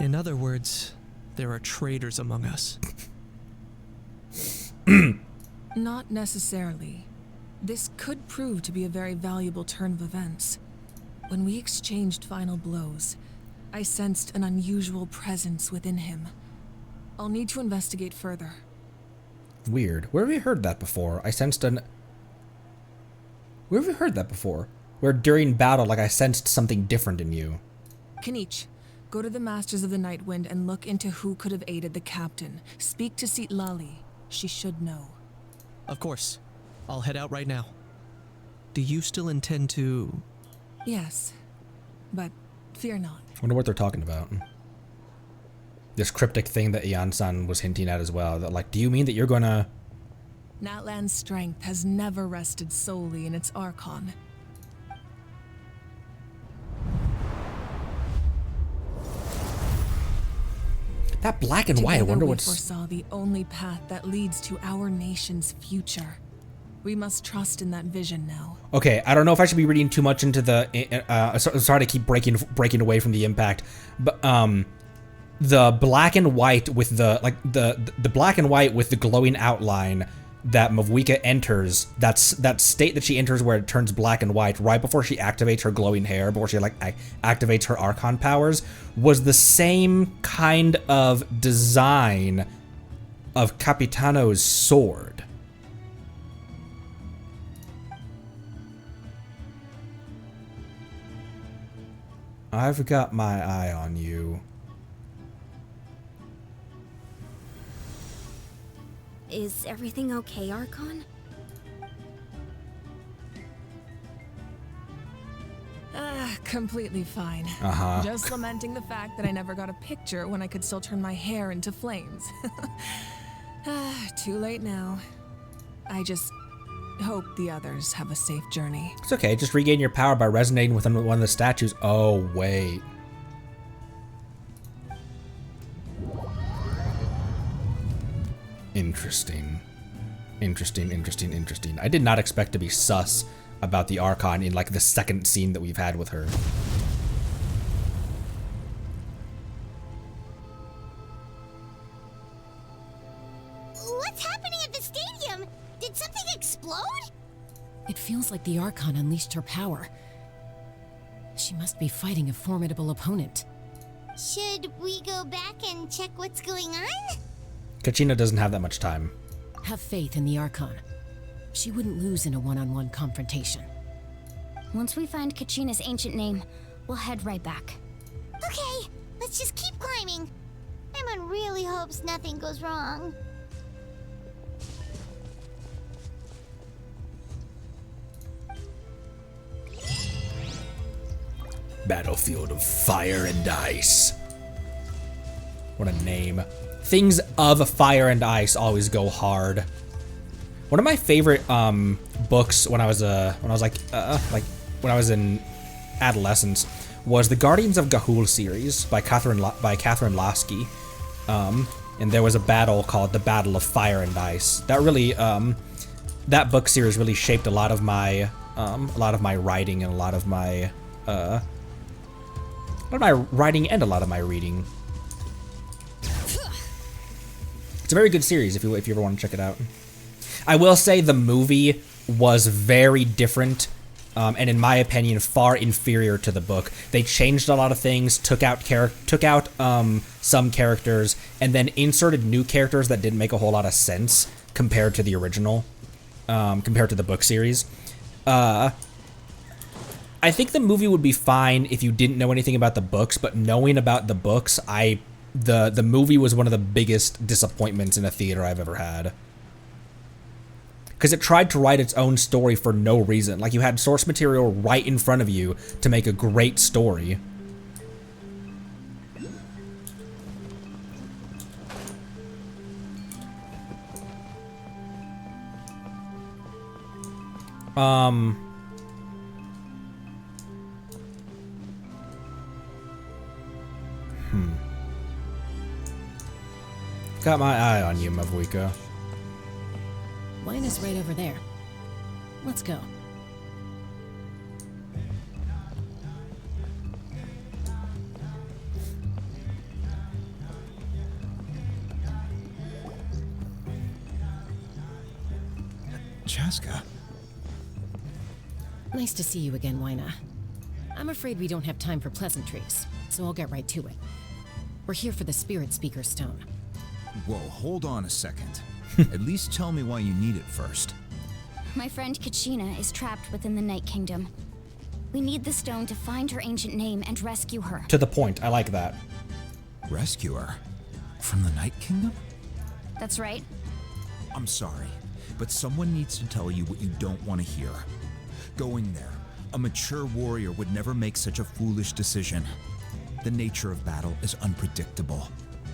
In other words, there are traitors among us. Not necessarily. This could prove to be a very valuable turn of events. When we exchanged final blows, I sensed an unusual presence within him. I'll need to investigate further. Weird. Where have we heard that before? I sensed an... Where have we heard that before? Where during battle, like, I sensed something different in you. Kinich, go to the Masters of the Nightwind and look into who could have aided the captain. Speak to Sitlali. She should know. Of course. I'll head out right now. Do you still intend to... Yes, but fear not. I wonder what they're talking about. This cryptic thing that Ian-san was hinting at as well. That, like, do you mean that you're gonna... Natlan's strength has never rested solely in its Archon. That black and white, I wonder what's... We foresaw the only path that leads to our nation's future. We must trust in that vision now. Okay, I don't know if I should be reading too much into the... sorry to keep breaking away from the impact, but the black and white with the... Like, the black and white with the glowing outline that Mavuika enters, that state that she enters where it turns black and white right before she activates her glowing hair, before she like activates her Archon powers, was the same kind of design of Capitano's sword. I've got my eye on you. Is everything okay, Archon? Completely fine. Just lamenting the fact that I never got a picture when I could still turn my hair into flames. Too late now. I just hope the others have a safe journey. It's okay, just regain your power by resonating with one of the statues. Oh, wait. Interesting. Interesting. I did not expect to be sus about the Archon in like the second scene that we've had with her. What's happening at the stadium? Did something explode? It feels like the Archon unleashed her power. She must be fighting a formidable opponent. Should we go back and check what's going on? Kachina doesn't have that much time. Have faith in the Archon. She wouldn't lose in a one-on-one confrontation. Once we find Kachina's ancient name, we'll head right back. Okay, let's just keep climbing. Emon really hopes nothing goes wrong. Battlefield of Fire and Ice. What a name. Things of fire and ice always go hard. One of my favorite books when I was in adolescence was the Guardians of Ga'Hoole series by Catherine Lasky. And there was a battle called the Battle of Fire and Ice. That really that book series really shaped a lot of my writing and a lot of my writing and a lot of my reading. It's a very good series if you ever want to check it out. I will say the movie was very different, and in my opinion, far inferior to the book. They changed a lot of things, took out some characters, and then inserted new characters that didn't make a whole lot of sense compared to the original, compared to the book series. I think the movie would be fine if you didn't know anything about the books, but knowing about the books, the movie was one of the biggest disappointments in a theater I've ever had. Because it tried to write its own story for no reason. Like, you had source material right in front of you to make a great story. Got my eye on you, Mavuika. Wine is right over there. Let's go. Chaska. Nice to see you again, Wyna. I'm afraid we don't have time for pleasantries, so I'll get right to it. We're here for the Spirit Speaker Stone. Whoa, hold on a second. At least tell me why you need it first. My friend Kachina is trapped within the Night Kingdom. We need the stone to find her ancient name and rescue her. To the point, I like that. Rescue her? From the Night Kingdom? That's right. I'm sorry, but someone needs to tell you what you don't want to hear. Going there, a mature warrior would never make such a foolish decision. The nature of battle is unpredictable.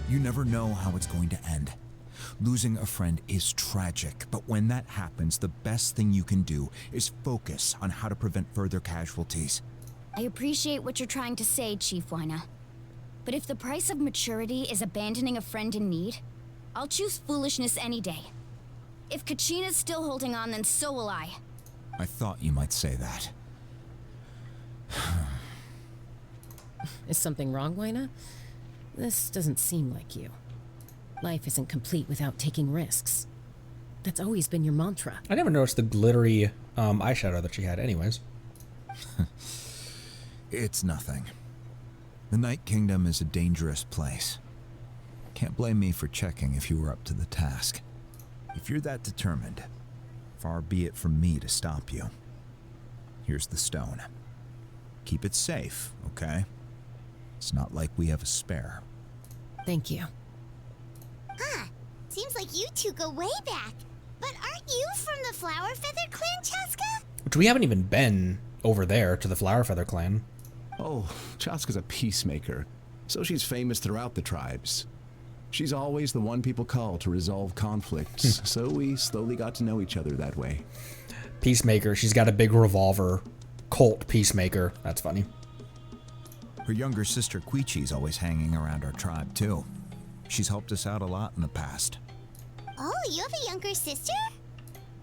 You never know how it's going to end. Losing a friend is tragic, but when that happens, the best thing you can do is focus on how to prevent further casualties. I appreciate what you're trying to say, Chief Wyna. But if the price of maturity is abandoning a friend in need, I'll choose foolishness any day. If Kachina's still holding on, then so will I. I thought you might say that. Is something wrong, Wyna? This doesn't seem like you. Life isn't complete without taking risks. That's always been your mantra. I never noticed the glittery eyeshadow that she had anyways. It's nothing. The Night Kingdom is a dangerous place. Can't blame me for checking if you were up to the task. If you're that determined, far be it from me to stop you. Here's the stone. Keep it safe, okay? It's not like we have a spare. Thank you. Huh. Seems like you two go way back. But aren't you from the Flower Feather Clan, Chaska? Which we haven't even been over there to the Flower Feather Clan. Oh, Chaska's a peacemaker, so she's famous throughout the tribes. She's always the one people call to resolve conflicts, so we slowly got to know each other that way. Peacemaker, she's got a big revolver. Colt Peacemaker, that's funny. Her younger sister Quichi's always hanging around our tribe, too. She's helped us out a lot in the past. Oh, you have a younger sister?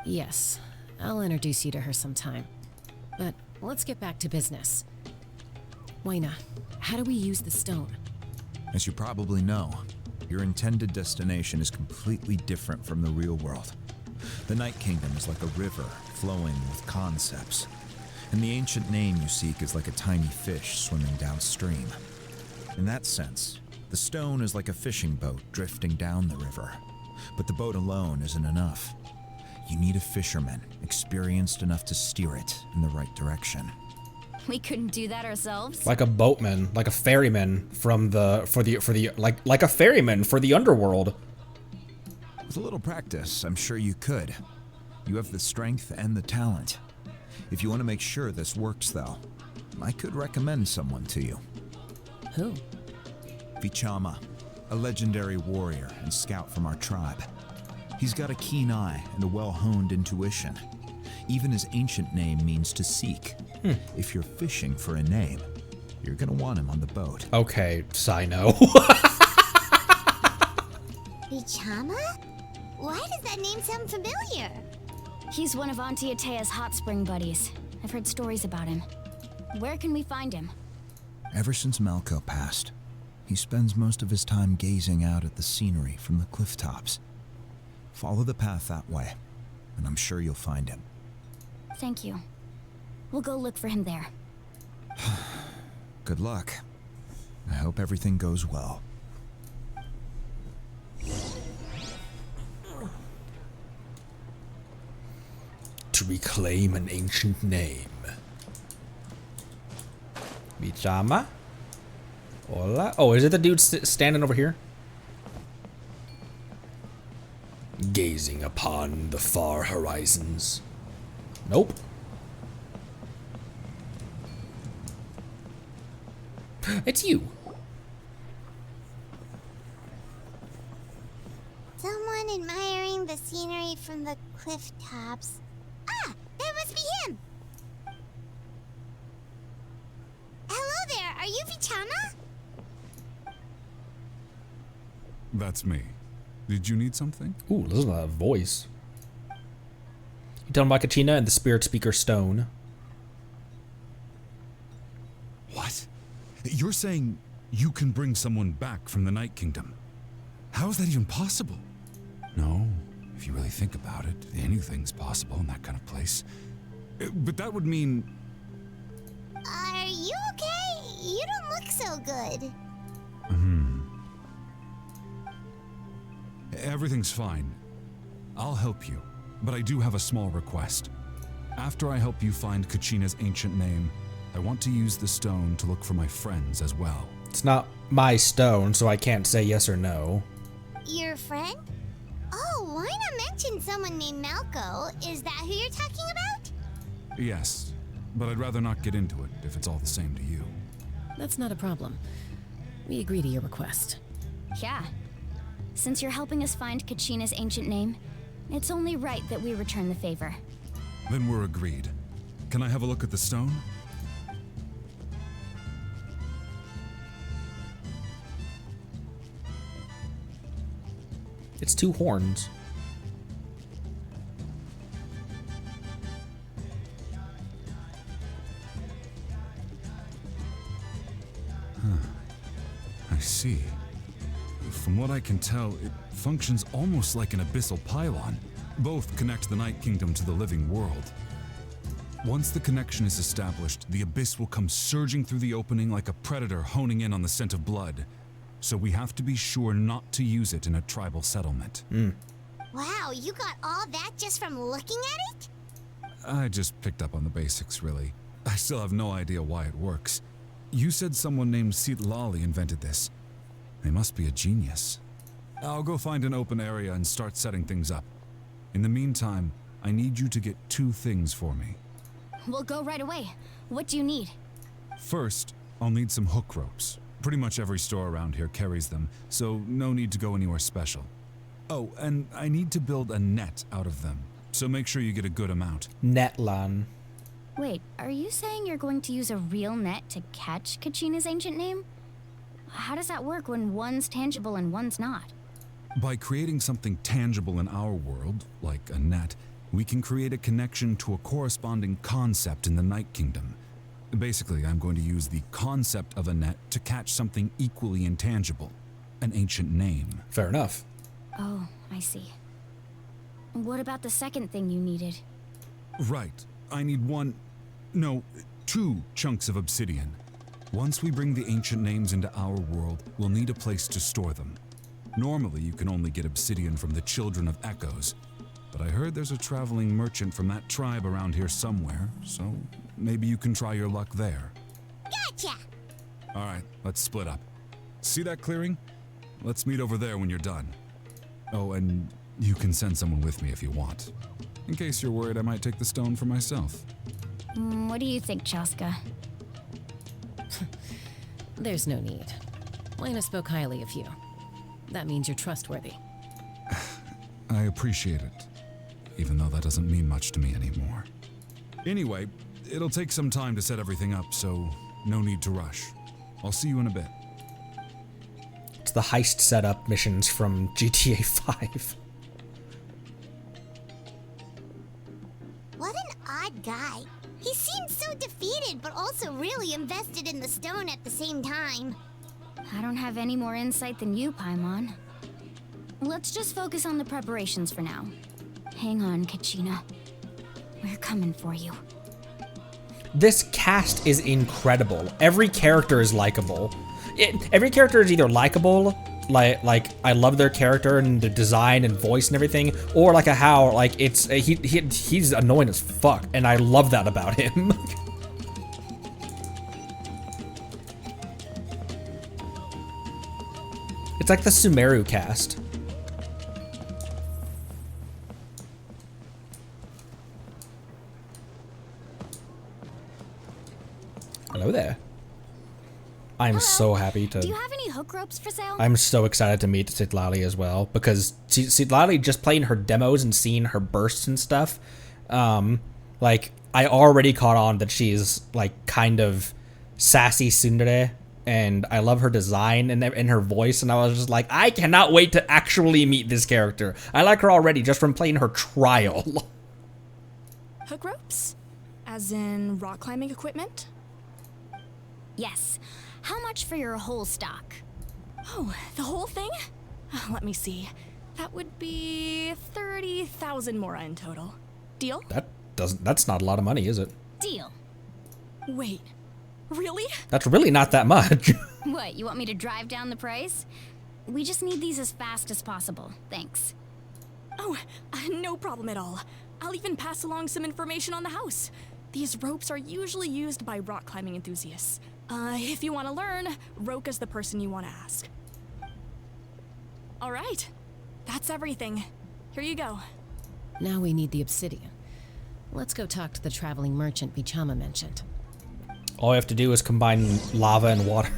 Yes, I'll introduce you to her sometime. But let's get back to business. Waina, how do we use the stone? As you probably know, your intended destination is completely different from the real world. The Night Kingdom is like a river flowing with concepts, and the ancient name you seek is like a tiny fish swimming downstream. In that sense, the stone is like a fishing boat drifting down the river, but the boat alone isn't enough. You need a fisherman experienced enough to steer it in the right direction. We couldn't do that ourselves. Like a boatman, like a ferryman from like a ferryman for the underworld. With a little practice, I'm sure you could. You have the strength and the talent. If you want to make sure this works, though, I could recommend someone to you. Who? Vichama, a legendary warrior and scout from our tribe. He's got a keen eye and a well-honed intuition. Even his ancient name means to seek. If you're fishing for a name, you're gonna want him on the boat. Okay, Sino. Vichama? Why does that name sound familiar? He's one of Auntie Atea's hot spring buddies. I've heard stories about him. Where can we find him? Ever since Malco passed, he spends most of his time gazing out at the scenery from the cliff tops. Follow the path that way, and I'm sure you'll find him. Thank you. We'll go look for him there. Good luck. I hope everything goes well. To reclaim an ancient name. Vichama? Hola. Oh, is it the dude standing over here? Gazing upon the far horizons. Nope. It's you. Someone admiring the scenery from the cliff tops. Ah, that must be him. Hello there, are you Vichama? That's me. Did you need something? Ooh, listen to that voice. You tell him about Kachina and the Spirit Speaker Stone. What? You're saying you can bring someone back from the Night Kingdom? How is that even possible? No, if you really think about it, anything's possible in that kind of place. But that would mean... Are you okay? You don't look so good. Everything's fine. I'll help you, but I do have a small request. After I help you find Kachina's ancient name, I want to use the stone to look for my friends as well. It's not my stone, so I can't say yes or no. Your friend? Oh, why not mention someone named Malco? Is that who you're talking about? Yes, but I'd rather not get into it if it's all the same to you. That's not a problem. We agree to your request. Yeah. Since you're helping us find Kachina's ancient name, it's only right that we return the favor. Then we're agreed. Can I have a look at the stone? It's two horns. I see. From what I can tell, it functions almost like an abyssal pylon. Both connect the Night Kingdom to the living world. Once the connection is established, the abyss will come surging through the opening like a predator honing in on the scent of blood. So we have to be sure not to use it in a tribal settlement. Wow, you got all that just from looking at it? I just picked up on the basics, really. I still have no idea why it works. You said someone named Sitlali invented this. They must be a genius. I'll go find an open area and start setting things up. In the meantime, I need you to get 2 things for me. We'll go right away. What do you need? First, I'll need some hook ropes. Pretty much every store around here carries them, so no need to go anywhere special. Oh, and I need to build a net out of them, so make sure you get a good amount. Netlan. Wait, are you saying you're going to use a real net to catch Kachina's ancient name? How does that work when one's tangible and one's not? By creating something tangible in our world, like a net, we can create a connection to a corresponding concept in the Night Kingdom. Basically, I'm going to use the concept of a net to catch something equally intangible, an ancient name. Fair enough. Oh, I see. What about the second thing you needed? Right. I need two chunks of obsidian. Once we bring the ancient names into our world, we'll need a place to store them. Normally, you can only get obsidian from the Children of Echoes, but I heard there's a traveling merchant from that tribe around here somewhere, so maybe you can try your luck there. Gotcha! Alright, let's split up. See that clearing? Let's meet over there when you're done. Oh, and you can send someone with me if you want. In case you're worried I might take the stone for myself. What do you think, Chaska? There's no need. Lena spoke highly of you. That means you're trustworthy. I appreciate it, even though that doesn't mean much to me anymore. Anyway, it'll take some time to set everything up, so no need to rush. I'll see you in a bit. It's the heist setup missions from GTA 5. What an odd guy. He seems so defeated, but also really invested in the stone at the same time. I don't have any more insight than you, Paimon. Let's just focus on the preparations for now. Hang on, Kachina. We're coming for you. This cast is incredible. Every character is likable. Every character is either likable, like I love their character and the design and voice and everything, or like a how, like it's he's annoying as fuck, and I love that about him. It's like the Sumeru cast. Hello there. I'm so happy to... Do you have any hook ropes for sale? I'm so excited to meet Citlali as well, because Citlali, just playing her demos and seeing her bursts and stuff, like, I already caught on that she's, like, kind of sassy tsundere, and I love her design and her voice, and I was just like, I cannot wait to actually meet this character. I like her already just from playing her trial. Hook ropes? As in rock climbing equipment? Yes. How much for your whole stock? Oh, the whole thing? Let me see. That would be 30,000 mora in total. Deal? That's not a lot of money, is it? Deal. Wait, really? That's really not that much. What, you want me to drive down the price? We just need these as fast as possible. Thanks. Oh, no problem at all. I'll even pass along some information on the house. These ropes are usually used by rock climbing enthusiasts. If you want to learn, Roka's the person you want to ask. All right, that's everything. Here you go. Now we need the obsidian. Let's go talk to the traveling merchant Vichama mentioned. All we have to do is combine lava and water.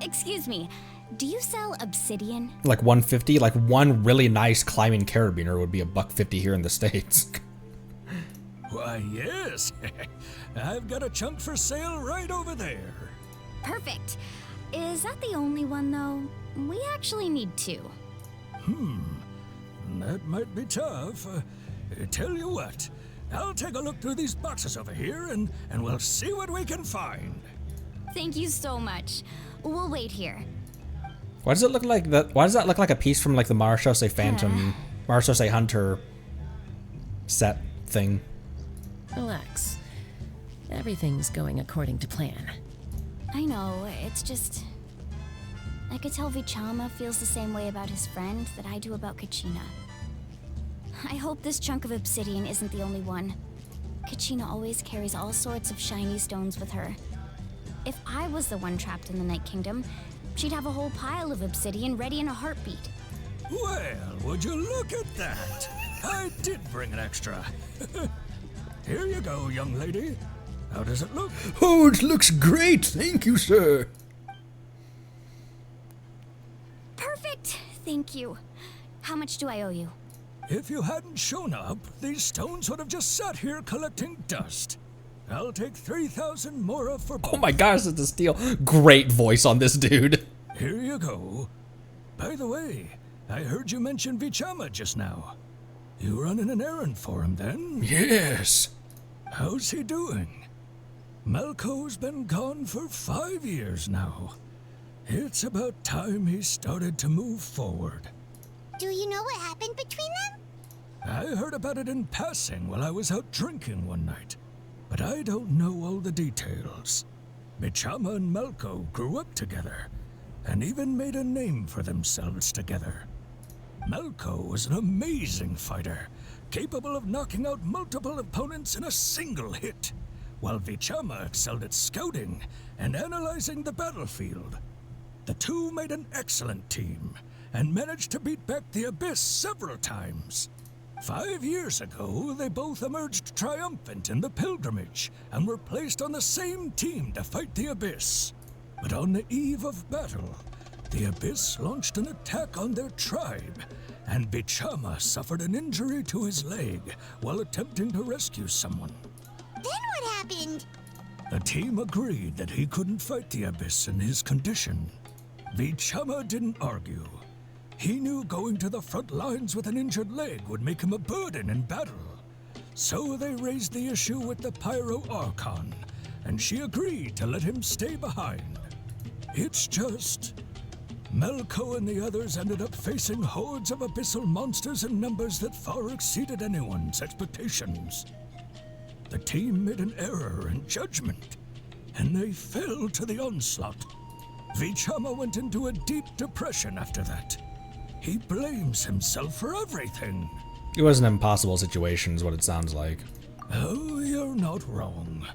Excuse me, do you sell obsidian? Like 150, like one really nice climbing carabiner would be $150 here in the States. Why, yes. I've got a chunk for sale right over there. Perfect. Is that the only one, though? We actually need two. That might be tough. Tell you what, I'll take a look through these boxes over here, and we'll see what we can find. Thank you so much. We'll wait here. Why does it look like that? Why does that look like a piece from like the Marshose Phantom, Marshose Hunter set thing? Relax. Everything's going according to plan. I know, it's just... I could tell Vichama feels the same way about his friend that I do about Kachina. I hope this chunk of obsidian isn't the only one. Kachina always carries all sorts of shiny stones with her. If I was the one trapped in the Night Kingdom, she'd have a whole pile of obsidian ready in a heartbeat. Well, would you look at that? I did bring an extra. Here you go, young lady. How does it look? Oh, it looks great. Thank you, sir. Perfect. Thank you. How much do I owe you? If you hadn't shown up, these stones would have just sat here collecting dust. I'll take 3,000 mora for both. Oh my gosh, it's a steal. Great voice on this dude. Here you go. By the way, I heard you mention Vichama just now. You running an errand for him then? Yes. How's he doing? Malco's been gone for 5 years now. It's about time he started to move forward. Do you know what happened between them? I heard about it in passing while I was out drinking one night, but I don't know all the details. Vichama and Malco grew up together, and even made a name for themselves together. Malco was an amazing fighter, capable of knocking out multiple opponents in a single hit, while Vichama excelled at scouting and analyzing the battlefield. The two made an excellent team, and managed to beat back the Abyss several times. 5 years ago, they both emerged triumphant in the pilgrimage, and were placed on the same team to fight the Abyss. But on the eve of battle, the Abyss launched an attack on their tribe, and Vichama suffered an injury to his leg while attempting to rescue someone. Then what happened? The team agreed that he couldn't fight the Abyss in his condition. Vichama didn't argue. He knew going to the front lines with an injured leg would make him a burden in battle. So they raised the issue with the Pyro Archon, and she agreed to let him stay behind. It's just... Malco and the others ended up facing hordes of abyssal monsters in numbers that far exceeded anyone's expectations. The team made an error in judgment, and they fell to the onslaught. Vichama went into a deep depression after that. He blames himself for everything. It was an impossible situation, is what it sounds like. Oh, you're not wrong.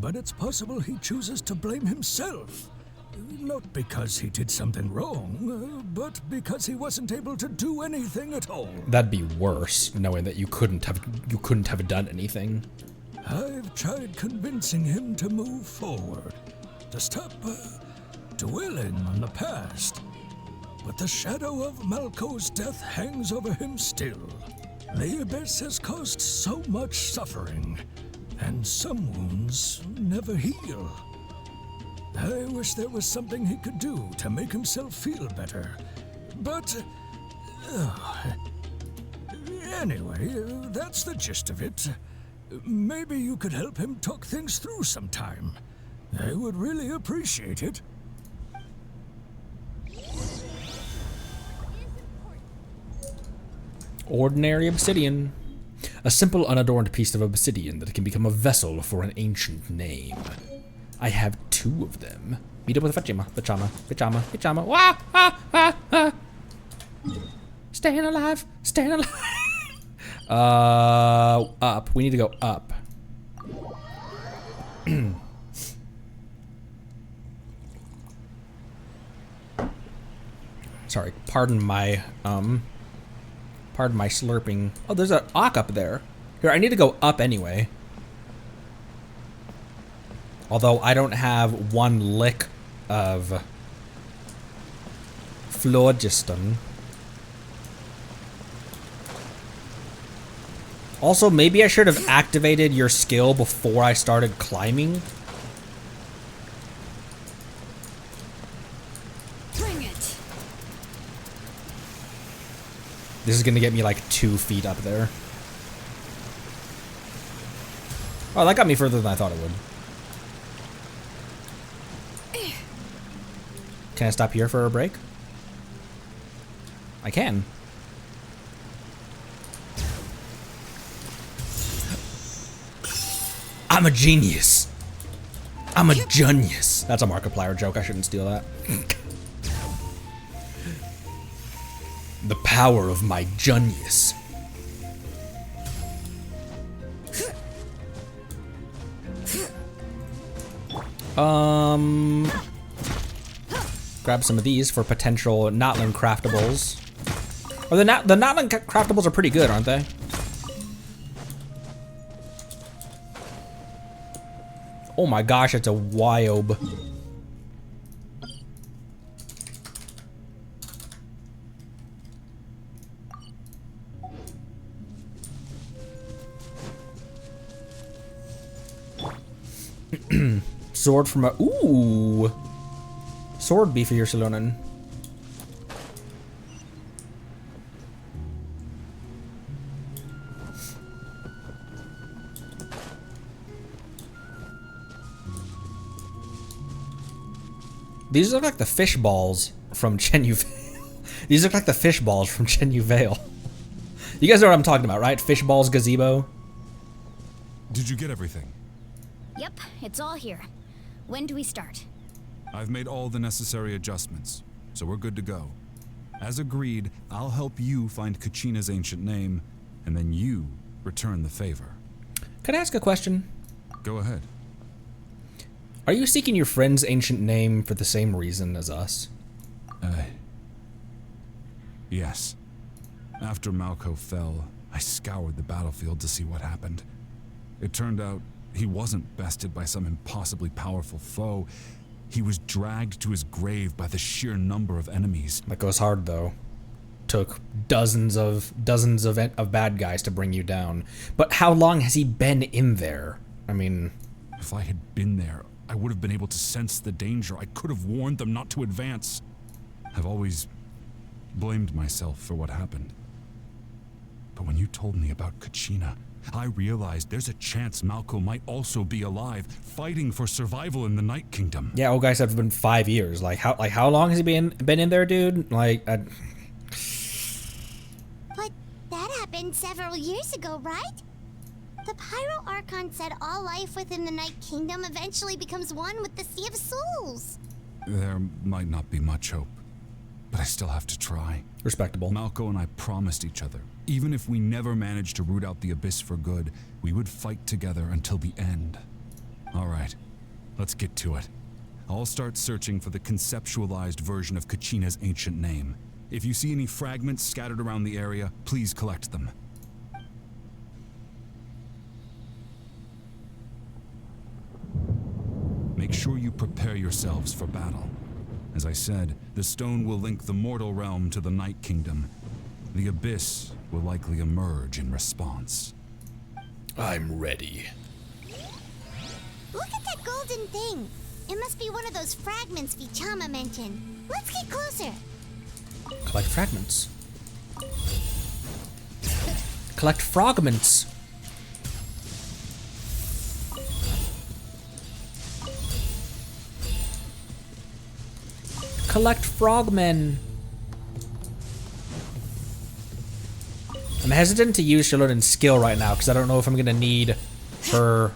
But it's possible he chooses to blame himself. Not because he did something wrong, but because he wasn't able to do anything at all. That'd be worse, knowing that you couldn't have done anything. I've tried convincing him to move forward, to stop dwelling on the past. But the shadow of Malco's death hangs over him still. The Abyss has caused so much suffering, and some wounds never heal. I wish there was something he could do to make himself feel better. But... anyway, that's the gist of it. Maybe you could help him talk things through sometime. I would really appreciate it. Ordinary obsidian. A simple, unadorned piece of obsidian that can become a vessel for an ancient name. I have 2 of them. Meet up with Vichama. Wah! Ah! Ah! Ah! Staying alive! Up. We need to go up. Sorry, pardon my slurping. Oh, there's an Auk up there. Here, I need to go up anyway. Although I don't have 1 lick of phlogiston. Also, maybe I should have activated your skill before I started climbing. Bring it. This is gonna get me like 2 feet up there. Oh, that got me further than I thought it would. Can I stop here for a break? I can. I'm a genius. I'm a genius. That's a Markiplier joke. I shouldn't steal that. The power of my genius. Grab some of these for potential Notling craftables. Or the Natlan craftables are pretty good, aren't they? Oh my gosh, it's a Wyob. Sword from a... Ooh! Sword beef for your Salonen. These look like the fish balls from Chenyu Vale. These look like the fish balls from Chenyu Vale. You guys know what I'm talking about, right? Fish balls gazebo. Did you get everything? Yep, it's all here. When do we start? I've made all the necessary adjustments, so we're good to go. As agreed, I'll help you find Kachina's ancient name, and then you return the favor. Can I ask a question? Go ahead. Are you seeking your friend's ancient name for the same reason as us? Yes. After Malko fell, I scoured the battlefield to see what happened. It turned out he wasn't bested by some impossibly powerful foe. He was dragged to his grave by the sheer number of enemies. That goes hard, though. Took dozens of bad guys to bring you down. But how long has he been in there? I mean... If I had been there, I would have been able to sense the danger. I could have warned them not to advance. I've always blamed myself for what happened. But when you told me about Kachina, I realized there's a chance Malko might also be alive, fighting for survival in the Night Kingdom. Yeah, old guy said it's been 5 years. Like how long has he been in there, dude? Like, But that happened several years ago, right? The Pyro Archon said all life within the Night Kingdom eventually becomes one with the Sea of Souls. There might not be much hope, but I still have to try. Respectable. Malko and I promised each other, even if we never managed to root out the Abyss for good, we would fight together until the end. All right, let's get to it. I'll start searching for the conceptualized version of Kachina's ancient name. If you see any fragments scattered around the area, please collect them. Make sure you prepare yourselves for battle. As I said, the stone will link the mortal realm to the Night Kingdom. The Abyss will likely emerge in response. I'm ready. Look at that golden thing. It must be one of those fragments Vichama mentioned. Let's get closer. Collect fragments. Collect fragments. Collect frogmen. I'm hesitant to use Shalonen's skill right now because I don't know if I'm gonna need her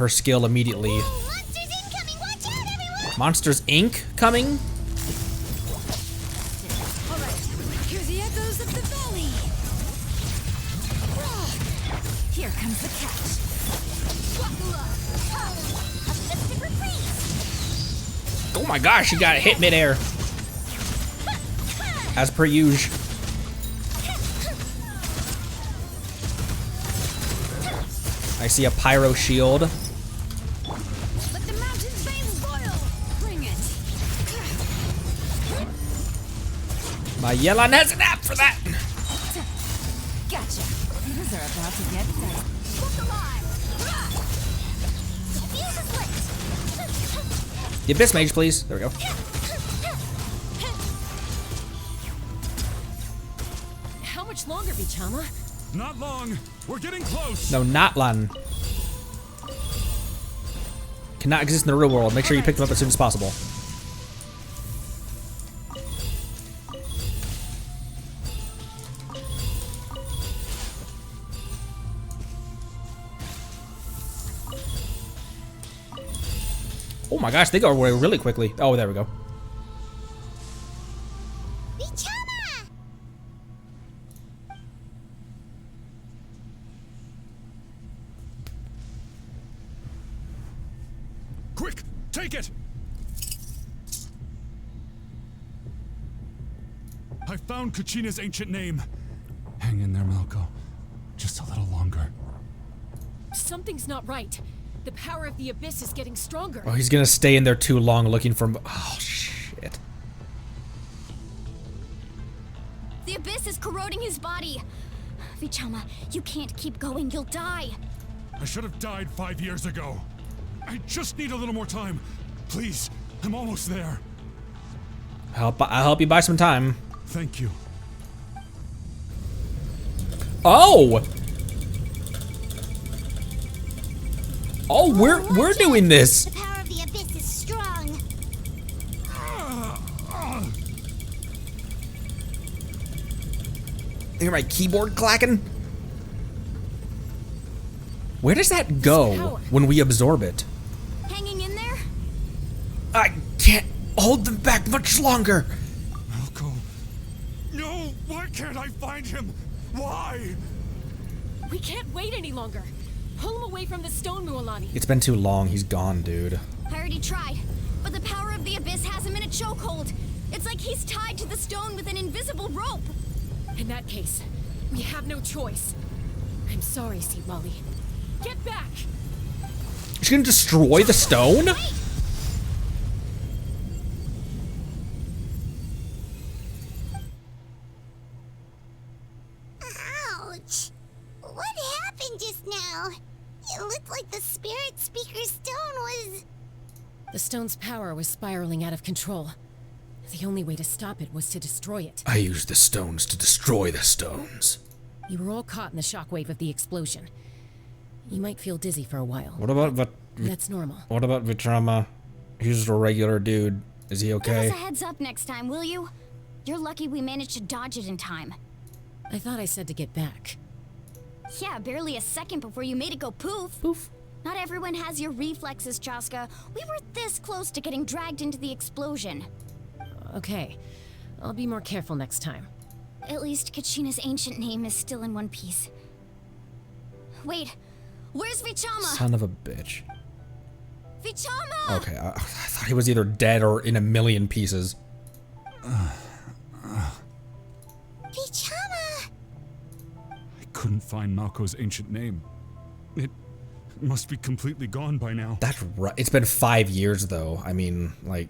skill immediately. Whoa, Monsters incoming! Watch out, everyone! Monsters Inc. coming? Alright, hear the echoes of the valley. Here comes the catch. Oh my gosh, she got hit midair. As per usual. I see a pyro shield. Let the mountain's veins boil. Bring it. My Yelon has an app for that. Gotcha. These are about to get set. Look alive. Fuse is lit. The Abyss Mage, please. There we go. How much longer, Vichama? Not long. We're getting close. No, Natlan. Cannot exist in the real world. Make sure you pick them up as soon as possible. Oh my gosh, they go away really quickly. Oh, there we go. Vichama! Quick, take it. I found Kachina's ancient name. Hang in there, Malco. Just a little longer. Something's not right. The power of the Abyss is getting stronger. Oh, he's gonna stay in there too long looking for... Oh, shit. The Abyss is corroding his body. Vichama, you can't keep going. You'll die. I should have died 5 years ago. I just need a little more time. Please, I'm almost there. I'll help you buy some time. Thank you. Oh! Oh, we're doing this. The power of the Abyss is strong. Hear my keyboard clacking? Where does that go when we absorb it? Hanging in there? I can't hold them back much longer. Malco. No, why can't I find him? Why? We can't wait any longer. Pull him away from the stone, Mualani. It's been too long. He's gone, dude. I already tried, but the power of the Abyss has him in a chokehold. It's like he's tied to the stone with an invisible rope. In that case, we have no choice. I'm sorry, St. Molly. Get back! She's gonna destroy the stone? Wait. Ouch! What happened just now? It looked like the spirit speaker's stone was... The stone's power was spiraling out of control. The only way to stop it was to destroy it. I used the stones to destroy the stones. You were all caught in the shockwave of the explosion. You might feel dizzy for a while. What about That's normal. What about Vichama? He's just a regular dude. Is he okay? Give us a heads up next time, will you? You're lucky we managed to dodge it in time. I thought I said to get back. Yeah, barely a second before you made it go poof. Poof. Not everyone has your reflexes, Chaska. We were this close to getting dragged into the explosion. Okay. I'll be more careful next time. At least Kachina's ancient name is still in one piece. Wait, where's Vichama? Son of a bitch. Vichama! Okay, I thought he was either dead or in a million pieces. Vichama! I couldn't find Malco's ancient name. It must be completely gone by now. That's right. It's been 5 years though. I mean, like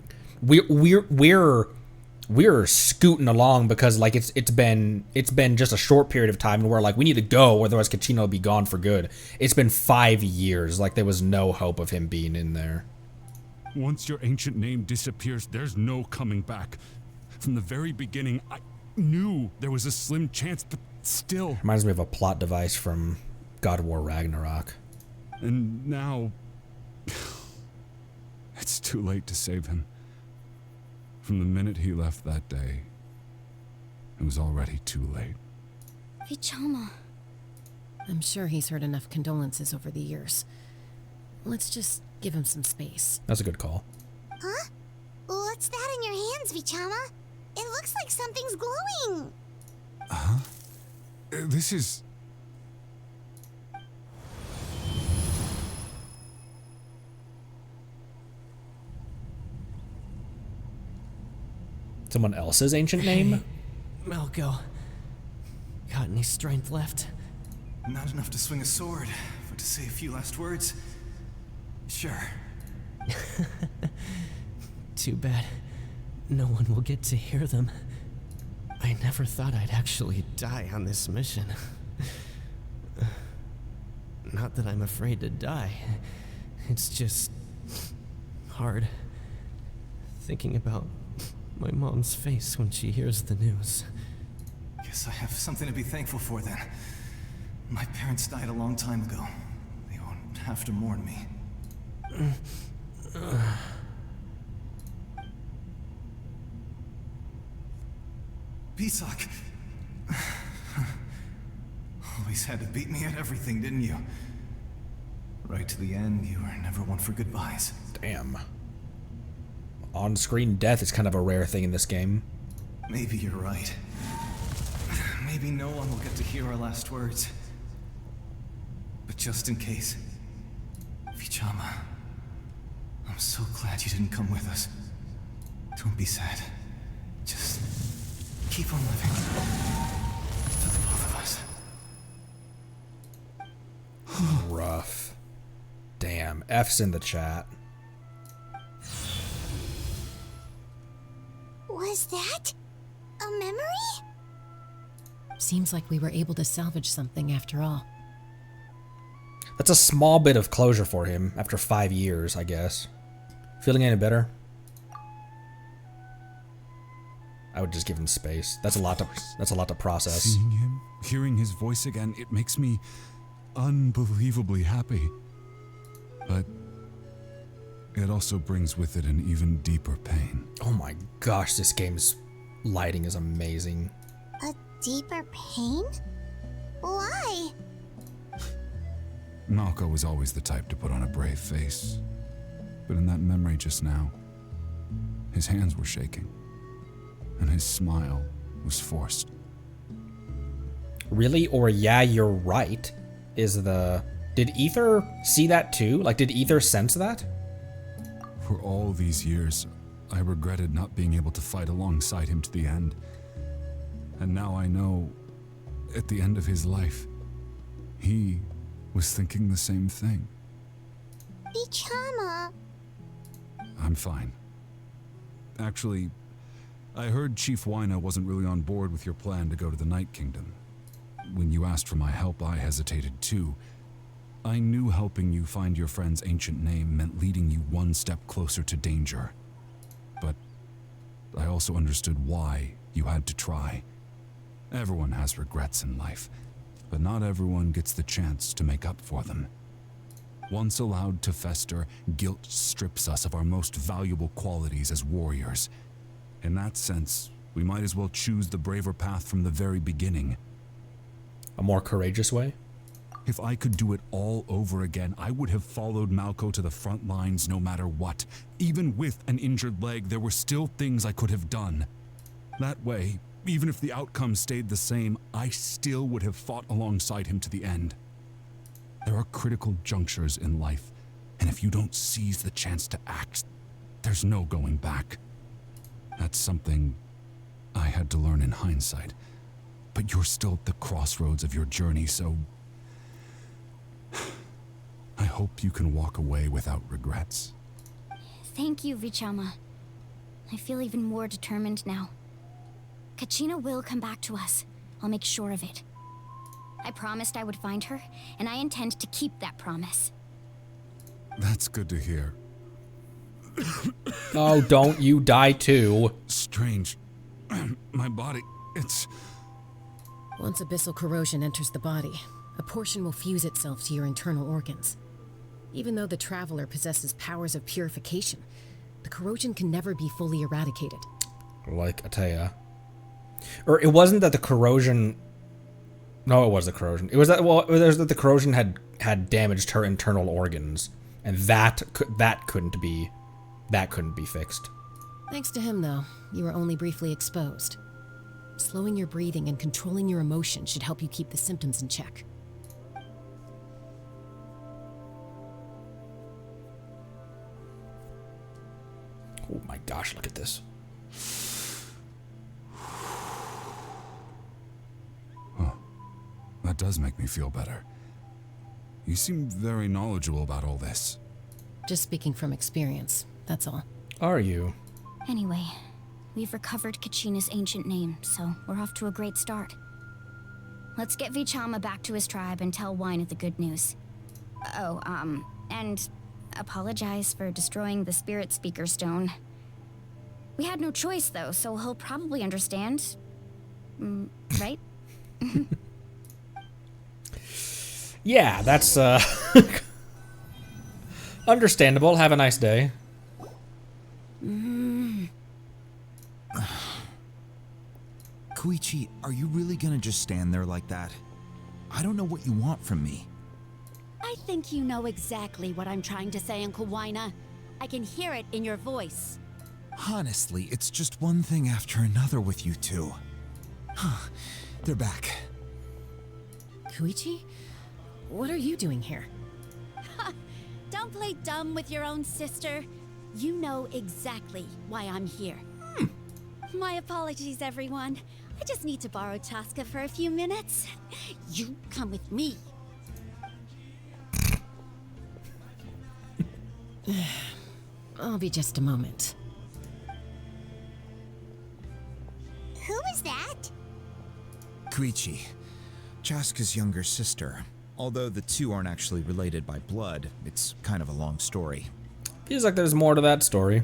we're scooting along because like it's been just a short period of time and we're like we need to go otherwise Kachina will be gone for good. It's been 5 years. Like there was no hope of him being in there. Once your ancient name disappears, there's no coming back. From the very beginning, I knew there was a slim chance, but still. Reminds me of a plot device from God of War Ragnarok. And now, it's too late to save him. From the minute he left that day, it was already too late. Vichama. I'm sure he's heard enough condolences over the years. Let's just give him some space. That's a good call. Huh? What's that in your hands, Vichama? It looks like something's glowing. Huh? This is... Someone else's ancient name? Malco. Got any strength left? Not enough to swing a sword, but to say a few last words? Sure. Too bad. No one will get to hear them. I never thought I'd actually die on this mission. Not that I'm afraid to die. It's just... hard. Thinking about my mom's face when she hears the news. Guess I have something to be thankful for then. My parents died a long time ago. They won't have to mourn me. Pisak! Always had to beat me at everything, didn't you? Right to the end, you were never one for goodbyes. Damn. On-screen death is kind of a rare thing in this game. Maybe you're right. Maybe no one will get to hear our last words. But just in case, Vichama, I'm so glad you didn't come with us. Don't be sad. Just keep on living. For the both of us. Rough. Damn. F's in the chat. Was that a memory? Seems like we were able to salvage something after all. That's a small bit of closure for him after 5 years, I guess. Feeling any better? I would just give him space. That's a lot to process. Seeing him, hearing his voice again, it makes me unbelievably happy. But it also brings with it an even deeper pain. Oh my gosh, this game's lighting is amazing. A deeper pain? Why? Malco was always the type to put on a brave face. But in that memory just now, his hands were shaking, and his smile was forced. Really? Or yeah, you're right, is the... Did Ether see that too? Like, did Ether sense that? For all these years, I regretted not being able to fight alongside him to the end. And now I know, at the end of his life, he was thinking the same thing. Vichama. I'm fine. Actually, I heard Chief Wyna wasn't really on board with your plan to go to the Night Kingdom. When you asked for my help, I hesitated too. I knew helping you find your friend's ancient name meant leading you one step closer to danger. But I also understood why you had to try. Everyone has regrets in life, but not everyone gets the chance to make up for them. Once allowed to fester, guilt strips us of our most valuable qualities as warriors. In that sense, we might as well choose the braver path from the very beginning. A more courageous way? If I could do it all over again, I would have followed Malco to the front lines no matter what. Even with an injured leg, there were still things I could have done. That way, even if the outcome stayed the same, I still would have fought alongside him to the end. There are critical junctures in life, and if you don't seize the chance to act, there's no going back. That's something I had to learn in hindsight. But you're still at the crossroads of your journey, so I hope you can walk away without regrets. Thank you, Vichama. I feel even more determined now. Kachina will come back to us. I'll make sure of it. I promised I would find her, and I intend to keep that promise. That's good to hear. Oh, don't you die too. Strange. My body, it's... Once abyssal corrosion enters the body, a portion will fuse itself to your internal organs. Even though the Traveler possesses powers of purification, the corrosion can never be fully eradicated. Like Atea. Or it wasn't that the corrosion... No, it was the corrosion. It was that, well, it was that the corrosion had damaged her internal organs, and that couldn't be fixed. Thanks to him, though, you were only briefly exposed. Slowing your breathing and controlling your emotions should help you keep the symptoms in check. Oh my gosh, look at this. That does make me feel better. You seem very knowledgeable about all this. Just speaking from experience, that's all. Are you? Anyway, we've recovered Kachina's ancient name, so we're off to a great start. Let's get Vichama back to his tribe and tell Wyna the good news. Oh, and apologize for destroying the Spirit Speaker Stone. We had no choice, though, so he'll probably understand. Right? Yeah, that's, understandable. Have a nice day. Koichi, are you really gonna just stand there like that? I don't know what you want from me. I think you know exactly what I'm trying to say, Uncle Wyna. I can hear it in your voice. Honestly, it's just one thing after another with you two. They're back. Koichi? What are you doing here? Don't play dumb with your own sister. You know exactly why I'm here. My apologies, everyone. I just need to borrow Chaska for a few minutes. You come with me. I'll be just a moment. Who is that? Koichi, Chaska's younger sister. Although the two aren't actually related by blood, it's kind of a long story. Feels like there's more to that story.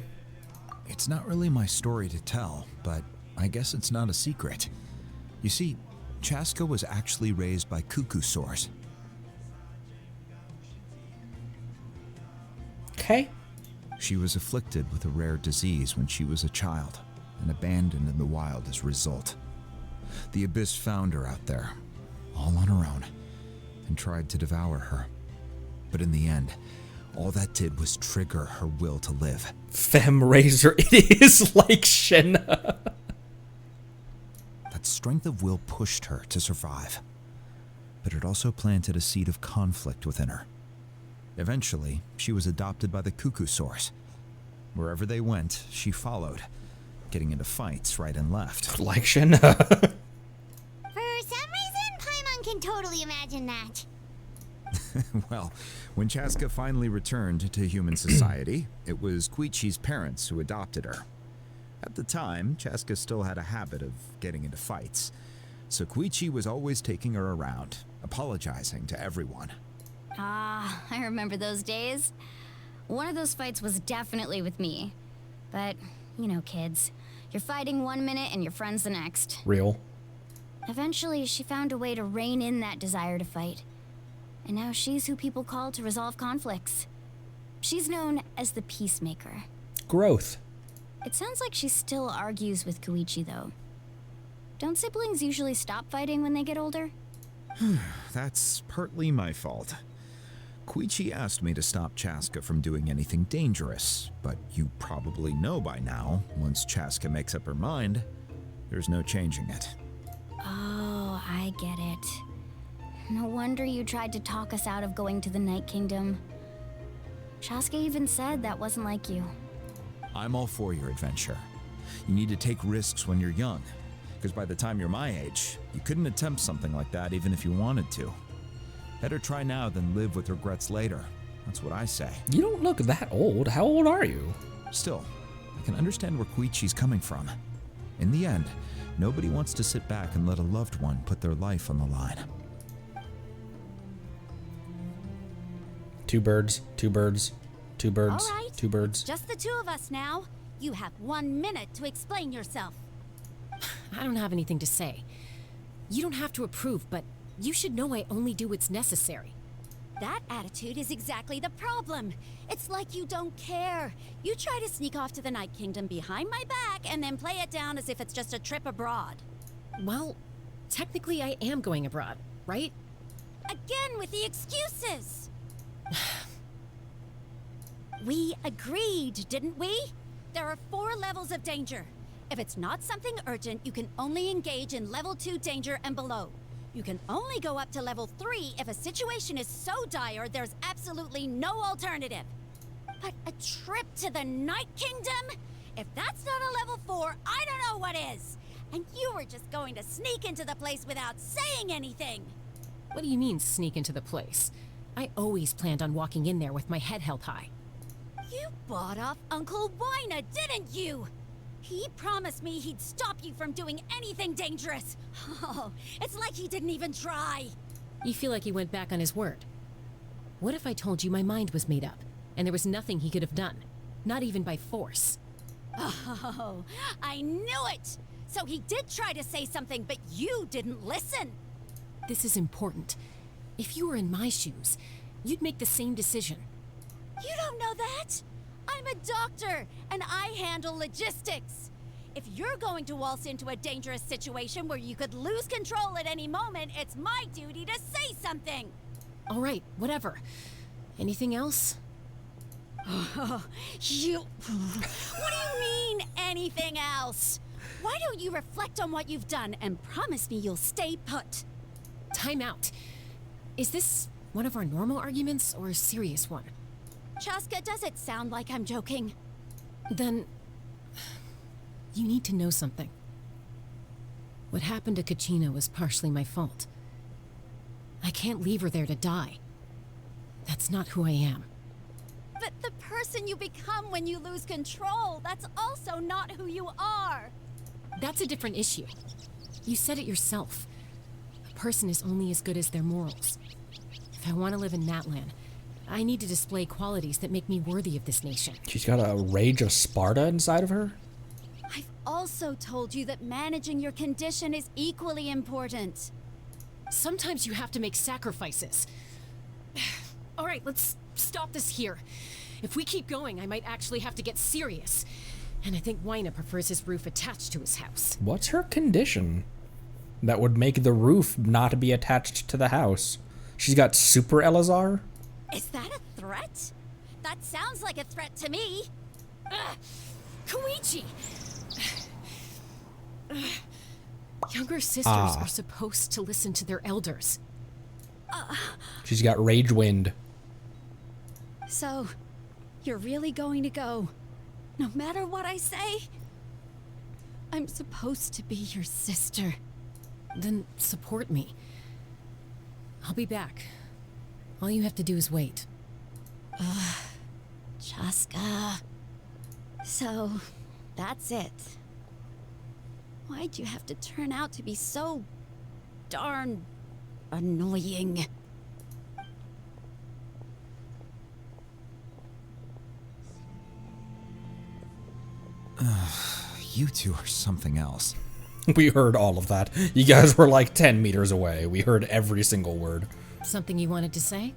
It's not really my story to tell, but I guess it's not a secret. You see, Chaska was actually raised by cuckoo sores. Okay. She was afflicted with a rare disease when she was a child and abandoned in the wild as a result. The Abyss found her out there, all on her own, and tried to devour her. But in the end, all that did was trigger her will to live. Femraiser, it is like Shenna. That strength of will pushed her to survive, but it also planted a seed of conflict within her. Eventually, she was adopted by the cuckoo source. Wherever they went, she followed, getting into fights right and left. Like Shenna. For some reason, Paimon can totally imagine that. Well, when Chaska finally returned to human society, it was Koichi's parents who adopted her. At the time, Chaska still had a habit of getting into fights, so Koichi was always taking her around, apologizing to everyone. Ah, I remember those days. One of those fights was definitely with me. But, you know, kids. You're fighting one minute and your friend's the next. Real. Eventually, she found a way to rein in that desire to fight. And now she's who people call to resolve conflicts. She's known as the Peacemaker. Growth. It sounds like she still argues with Koichi, though. Don't siblings usually stop fighting when they get older? That's partly my fault. Koichi asked me to stop Chaska from doing anything dangerous, but you probably know by now, once Chaska makes up her mind, there's no changing it. Oh, I get it. No wonder you tried to talk us out of going to the Night Kingdom. Chaska even said that wasn't like you. I'm all for your adventure. You need to take risks when you're young, because by the time you're my age, you couldn't attempt something like that even if you wanted to. Better try now than live with regrets later. That's what I say. You don't look that old. How old are you? Still, I can understand where Koichi's coming from. In the end, nobody wants to sit back and let a loved one put their life on the line. Two birds, two birds, two birds, All right. two birds. Just the two of us now. You have 1 minute to explain yourself. I don't have anything to say. You don't have to approve, but you should know I only do what's necessary. That attitude is exactly the problem. It's like you don't care. You try to sneak off to the Night Kingdom behind my back and then play it down as if it's just a trip abroad. Well, technically I am going abroad, right? Again with the excuses! We agreed, didn't we? There are 4 levels of danger. If it's not something urgent, you can only engage in level 2 danger and below. You can only go up to level 3 if a situation is so dire there's absolutely no alternative. But a trip to the Night Kingdom? If that's not a level 4, I don't know what is. And you were just going to sneak into the place without saying anything. What do you mean, sneak into the place? I always planned on walking in there with my head held high. You bought off Uncle Wina, didn't you? He promised me he'd stop you from doing anything dangerous. Oh, it's like he didn't even try. You feel like he went back on his word. What if I told you my mind was made up, and there was nothing he could have done? Not even by force. Oh, I knew it! So he did try to say something, but you didn't listen. This is important. If you were in my shoes, you'd make the same decision. You don't know that? I'm a doctor, and I handle logistics. If you're going to waltz into a dangerous situation where you could lose control at any moment, it's my duty to say something. All right, whatever. Anything else? Oh, you... What do you mean, anything else? Why don't you reflect on what you've done and promise me you'll stay put? Time out. Is this one of our normal arguments or a serious one? Chaska, does it sound like I'm joking? Then... you need to know something. What happened to Kachina was partially my fault. I can't leave her there to die. That's not who I am. But the person you become when you lose control, that's also not who you are. That's a different issue. You said it yourself. A person is only as good as their morals. If I want to live in Natlan, I need to display qualities that make me worthy of this nation. She's got a rage of Sparta inside of her? I've also told you that managing your condition is equally important. Sometimes you have to make sacrifices. All right, let's stop this here. If we keep going, I might actually have to get serious. And I think Wyna prefers his roof attached to his house. What's her condition that would make the roof not be attached to the house? She's got super Elazar? Is that a threat? That sounds like a threat to me. Koichi! Younger sisters are supposed to listen to their elders. She's got rage wind. So, you're really going to go, no matter what I say? I'm supposed to be your sister. Then support me. I'll be back. All you have to do is wait. Chaska. So, that's it. Why'd you have to turn out to be so darn annoying? You two are something else. We heard all of that. You guys were like 10 meters away. We heard every single word. Something you wanted to say?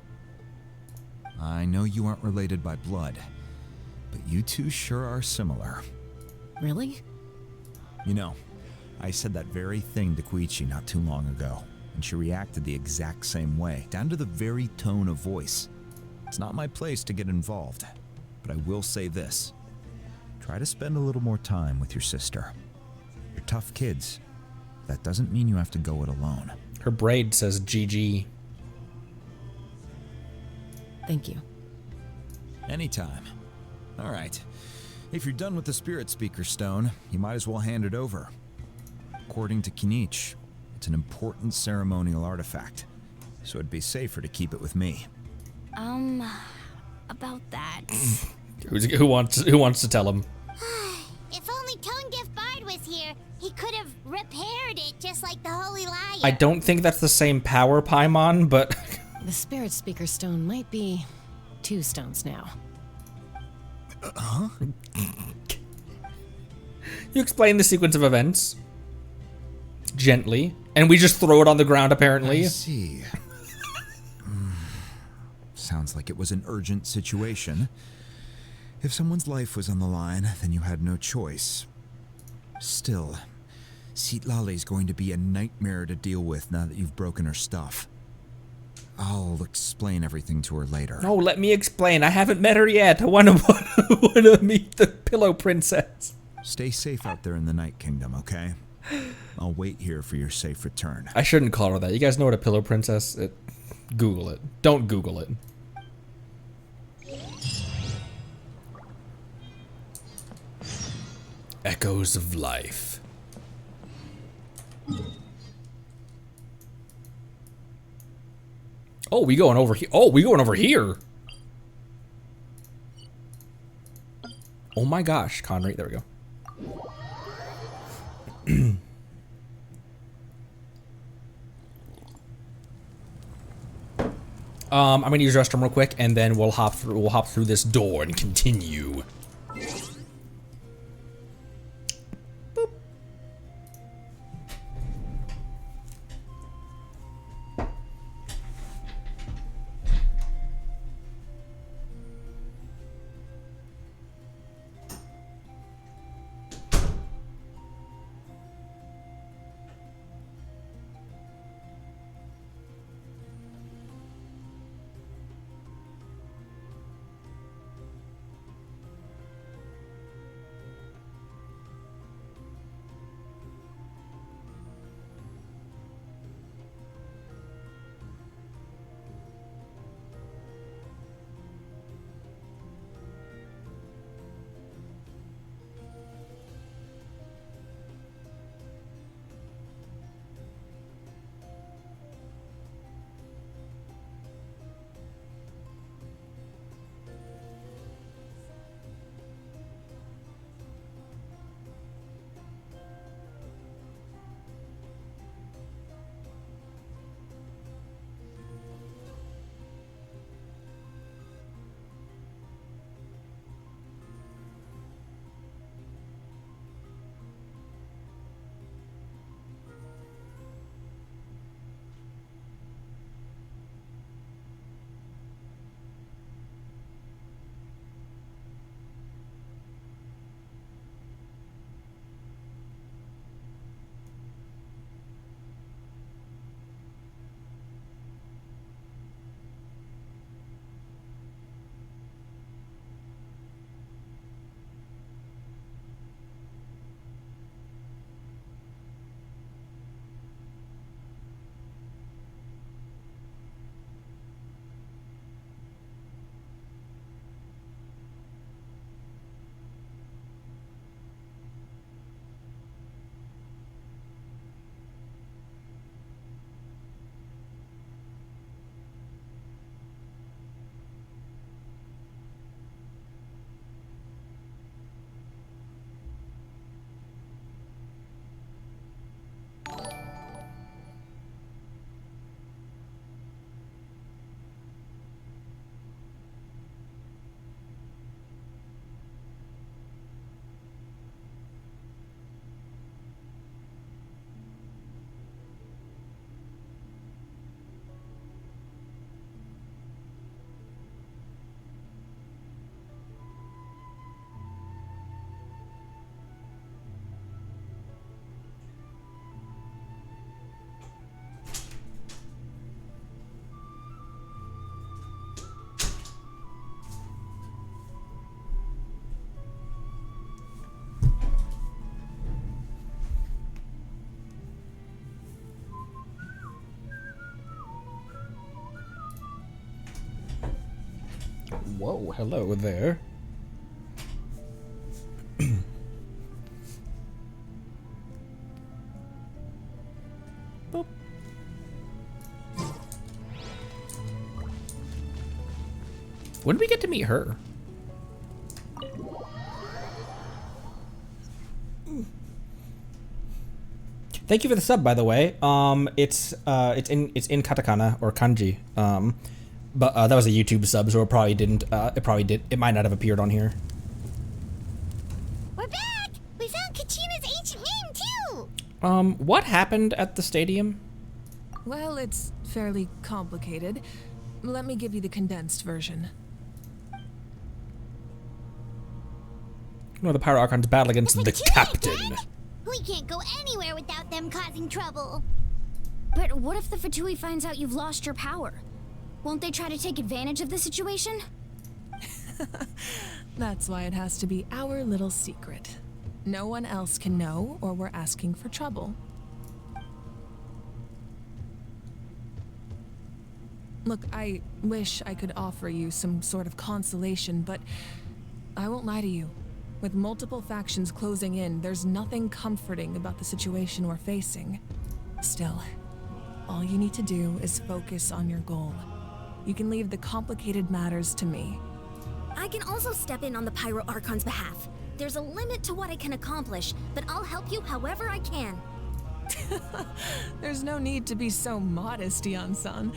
I know you aren't related by blood, but you two sure are similar. Really? You know, I said that very thing to Koichi not too long ago, and she reacted the exact same way, down to the very tone of voice. It's not my place to get involved, but I will say this. Try to spend a little more time with your sister. You're tough kids. That doesn't mean you have to go it alone. Her braid says GG. Thank you. Anytime. All right. If you're done with the Spirit Speaker Stone, you might as well hand it over. According to Kinich, it's an important ceremonial artifact, so it'd be safer to keep it with me. About that. Who wants to tell him? If only Tonegif Bard was here, he could have repaired it just like the Holy Liar. I don't think that's the same power, Paimon, but... The Spirit Speaker Stone might be 2 stones now. Huh? You explain the sequence of events. Gently. And we just throw it on the ground, apparently. I see. Sounds like it was an urgent situation. If someone's life was on the line, then you had no choice. Still, Sitlali's going to be a nightmare to deal with now that you've broken her stuff. I'll explain everything to her later. No, let me explain. I haven't met her yet. I want to meet the Pillow Princess. Stay safe out there in the Night Kingdom, okay? I'll wait here for your safe return. I shouldn't call her that. You guys know what a Pillow Princess is? Google it. Don't Google it. Echoes of life. Oh, we going over here. Oh, we going over here. Oh my gosh, Connery. There we go. I'm gonna use the restroom real quick, and then we'll hop through this door and continue. Whoa, hello there. Boop. When did we get to meet her? Thank you for the sub, by the way. It's in katakana or kanji. But that was a YouTube sub, so it probably didn't. It might not have appeared on here. We're back! We found Kachina's ancient name, too! What happened at the stadium? Well, it's fairly complicated. Let me give you the condensed version. No, the Pyro Archon's battle against the captain. Again? We can't go anywhere without them causing trouble. But what if the Fatui finds out you've lost your power? Won't they try to take advantage of the situation? That's why it has to be our little secret. No one else can know, or we're asking for trouble. Look, I wish I could offer you some sort of consolation, but I won't lie to you. With multiple factions closing in, there's nothing comforting about the situation we're facing. Still, all you need to do is focus on your goal. You can leave the complicated matters to me. I can also step in on the Pyro Archon's behalf. There's a limit to what I can accomplish, but I'll help you however I can. There's no need to be so modest, Yan-san.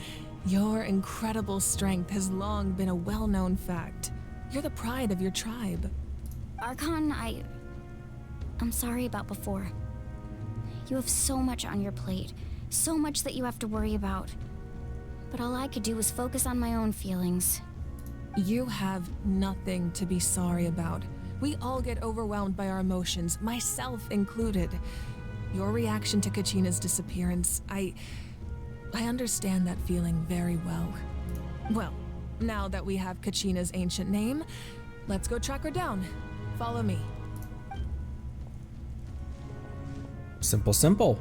Your incredible strength has long been a well-known fact. You're the pride of your tribe. Archon, I'm sorry about before. You have so much on your plate, so much that you have to worry about. But all I could do was focus on my own feelings. You have nothing to be sorry about. We all get overwhelmed by our emotions, myself included. Your reaction to Kachina's disappearance, I understand that feeling very well. Well, now that we have Kachina's ancient name, let's go track her down. Follow me. Simple, simple.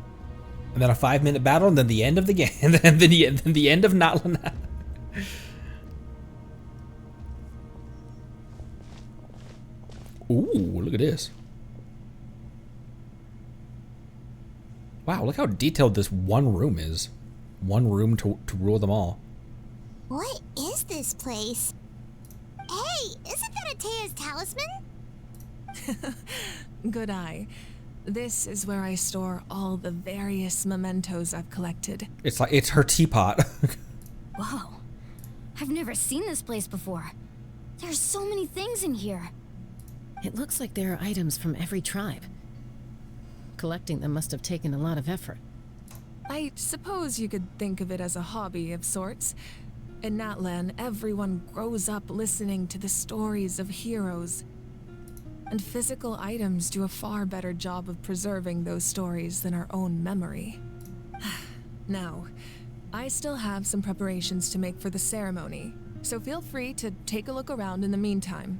And then a 5-minute battle, and then the end of the game, and then the end of Natlana. Ooh, look at this. Wow, look how detailed this one room is. One room to rule them all. What is this place? Hey, isn't that Atea's talisman? Good eye. This is where I store all the various mementos I've collected. It's her teapot. Whoa. I've never seen this place before. There's so many things in here. It looks like there are items from every tribe. Collecting them must have taken a lot of effort. I suppose you could think of it as a hobby of sorts. In Natlan, everyone grows up listening to the stories of heroes. And physical items do a far better job of preserving those stories than our own memory. Now, I still have some preparations to make for the ceremony, so feel free to take a look around in the meantime.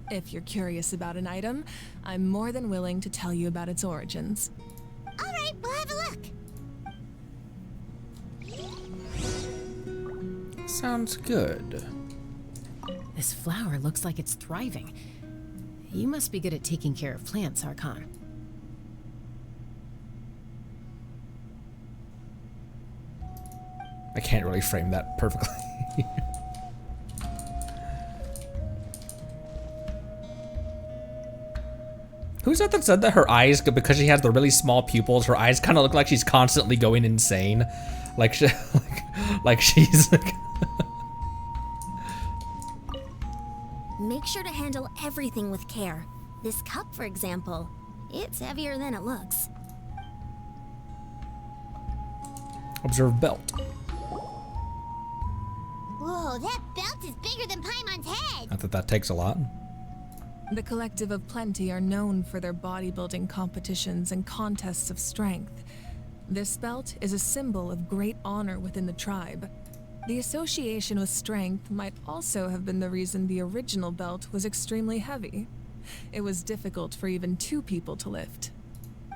If you're curious about an item, I'm more than willing to tell you about its origins. All right, we'll have a look. Sounds good. This flower looks like it's thriving. You must be good at taking care of plants, Archon. I can't really frame that perfectly. Who's that said that her eyes, because she has the really small pupils, her eyes kind of look like she's constantly going insane? Like she's... Make sure to handle everything with care. This cup, for example, it's heavier than it looks. Observe belt. Whoa, that belt is bigger than Paimon's head. Not that that takes a lot. The Collective of Plenty are known for their bodybuilding competitions and contests of strength. This belt is a symbol of great honor within the tribe. The association with strength might also have been the reason the original belt was extremely heavy. It was difficult for even 2 people to lift.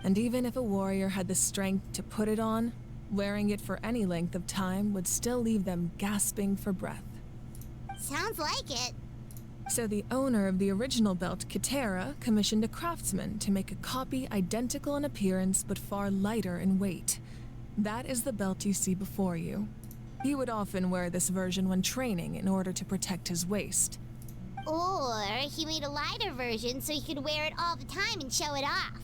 And even if a warrior had the strength to put it on, wearing it for any length of time would still leave them gasping for breath. Sounds like it. So the owner of the original belt, Kitera, commissioned a craftsman to make a copy identical in appearance but far lighter in weight. That is the belt you see before you. He would often wear this version when training in order to protect his waist. Or he made a lighter version so he could wear it all the time and show it off.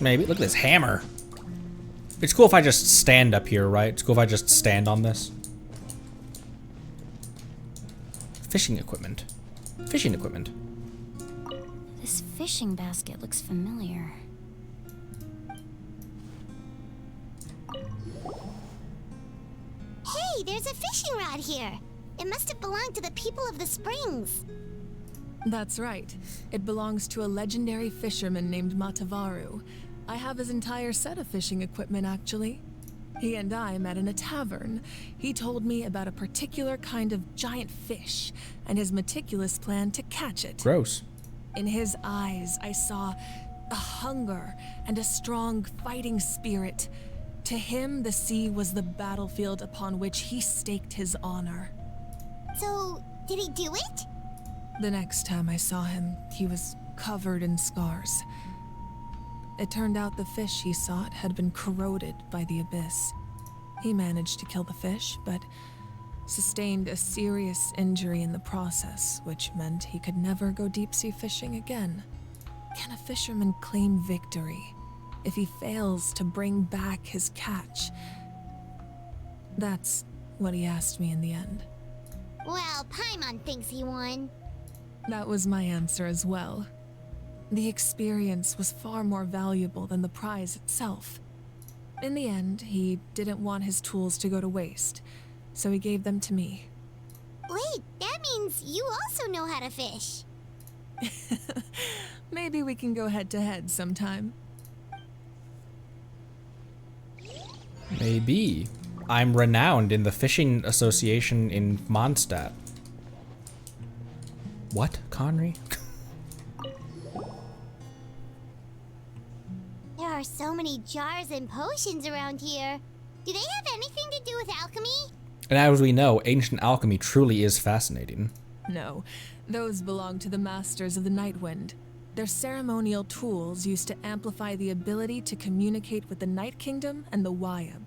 Maybe. Look at this hammer. It's cool if I just stand up here, right? It's cool if I just stand on this. Fishing equipment. Fishing equipment. This fishing basket looks familiar. Hey, there's a fishing rod here. It must have belonged to the people of the springs. That's right. It belongs to a legendary fisherman named Matavaru. I have his entire set of fishing equipment, actually. He and I met in a tavern. He told me about a particular kind of giant fish and his meticulous plan to catch it. Gross. In his eyes, I saw a hunger and a strong fighting spirit. To him, the sea was the battlefield upon which he staked his honor. So, did he do it? The next time I saw him, he was covered in scars. It turned out the fish he sought had been corroded by the abyss. He managed to kill the fish, but sustained a serious injury in the process, which meant he could never go deep-sea fishing again. Can a fisherman claim victory if he fails to bring back his catch? That's what he asked me in the end. Well, Paimon thinks he won. That was my answer as well. The experience was far more valuable than the prize itself. In the end, he didn't want his tools to go to waste, so he gave them to me. Wait, that means you also know how to fish. Maybe we can go head-to-head sometime. Maybe. I'm renowned in the Fishing Association in Mondstadt. What, Conry? There are so many jars and potions around here. Do they have anything to do with alchemy? And as we know, ancient alchemy truly is fascinating. No, those belong to the Masters of the Nightwind. They're ceremonial tools used to amplify the ability to communicate with the Night Kingdom and the Wyab.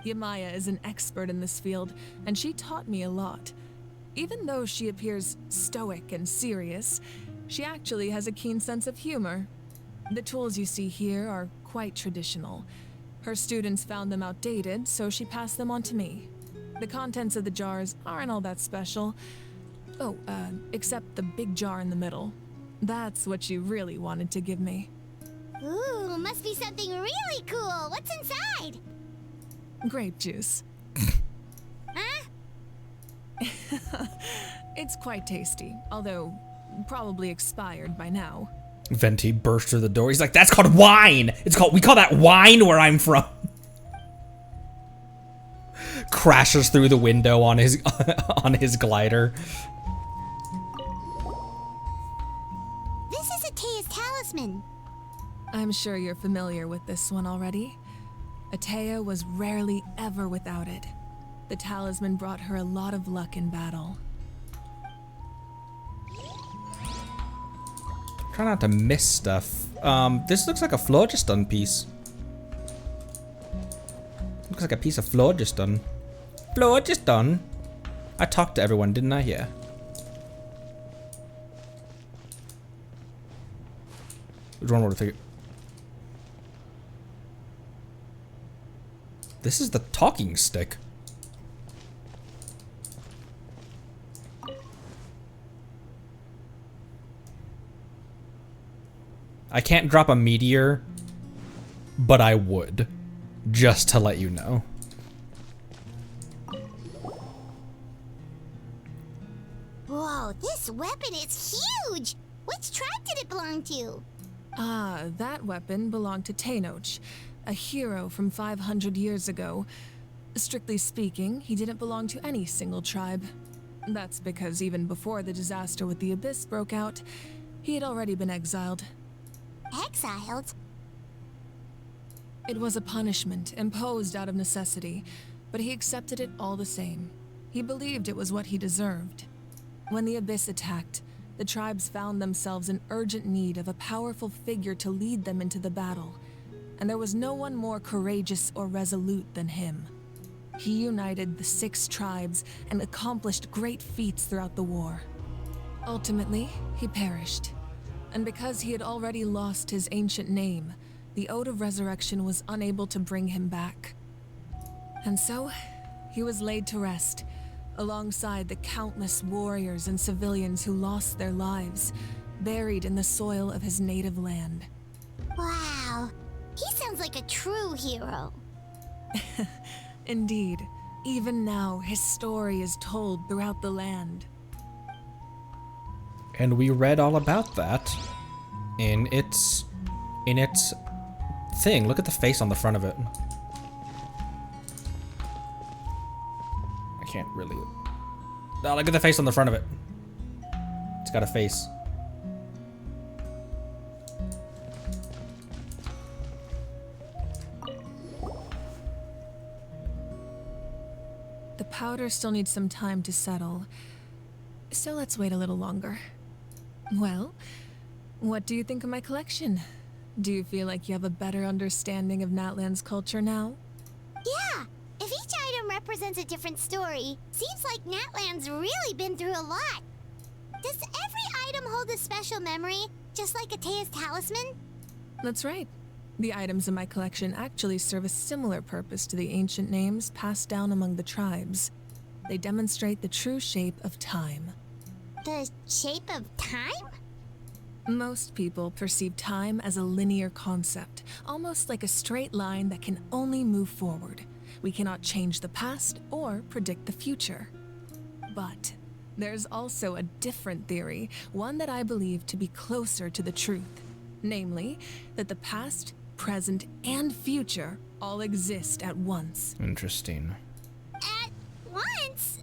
Yamaya is an expert in this field, and she taught me a lot. Even though she appears stoic and serious, she actually has a keen sense of humor. The tools you see here are quite traditional. Her students found them outdated, so she passed them on to me. The contents of the jars aren't all that special. Oh, except the big jar in the middle. That's what she really wanted to give me. Ooh, must be something really cool. What's inside? Grape juice. Huh? It's quite tasty, although probably expired by now. Venti burst through the door. He's like, that's called wine! We call that wine where I'm from. Crashes through the window on his on his glider. This is Atea's talisman. I'm sure you're familiar with this one already. Atea was rarely ever without it. The talisman brought her a lot of luck in battle. Try not to miss stuff. This looks like a phlogiston piece. Looks like a piece of phlogiston. Phlogiston? I talked to everyone, didn't I? Yeah. There's one more to figure. This is the talking stick. I can't drop a meteor, but I would, just to let you know. Whoa, this weapon is huge! Which tribe did it belong to? Ah, that weapon belonged to Tenoch, a hero from 500 years ago. Strictly speaking, he didn't belong to any single tribe. That's because even before the disaster with the Abyss broke out, he had already been exiled. Exiled? It was a punishment imposed out of necessity. but he accepted it all the same. He believed it was what he deserved. When the Abyss attacked, the tribes found themselves in urgent need of a powerful figure to lead them into the battle, and there was no one more courageous or resolute than him. He united the 6 tribes and accomplished great feats throughout the war. Ultimately, he perished, and because he had already lost his ancient name, the Ode of Resurrection was unable to bring him back. And so, he was laid to rest, alongside the countless warriors and civilians who lost their lives, buried in the soil of his native land. Wow, he sounds like a true hero. Indeed, even now his story is told throughout the land. And we read all about that in its thing. Look at the face on the front of it. I can't really. Oh, look at the face on the front of it. It's got a face. The powder still needs some time to settle, so let's wait a little longer. Well, what do you think of my collection? Do you feel like you have a better understanding of Natlan's culture now? Yeah, if each item represents a different story, seems like Natlan's really been through a lot. Does every item hold a special memory, just like Atea's talisman? That's right. The items in my collection actually serve a similar purpose to the ancient names passed down among the tribes. They demonstrate the true shape of time. The shape of time? Most people perceive time as a linear concept, almost like a straight line that can only move forward. We cannot change the past or predict the future. But there's also a different theory, one that I believe to be closer to the truth. Namely, that the past, present, and future all exist at once. Interesting. At once?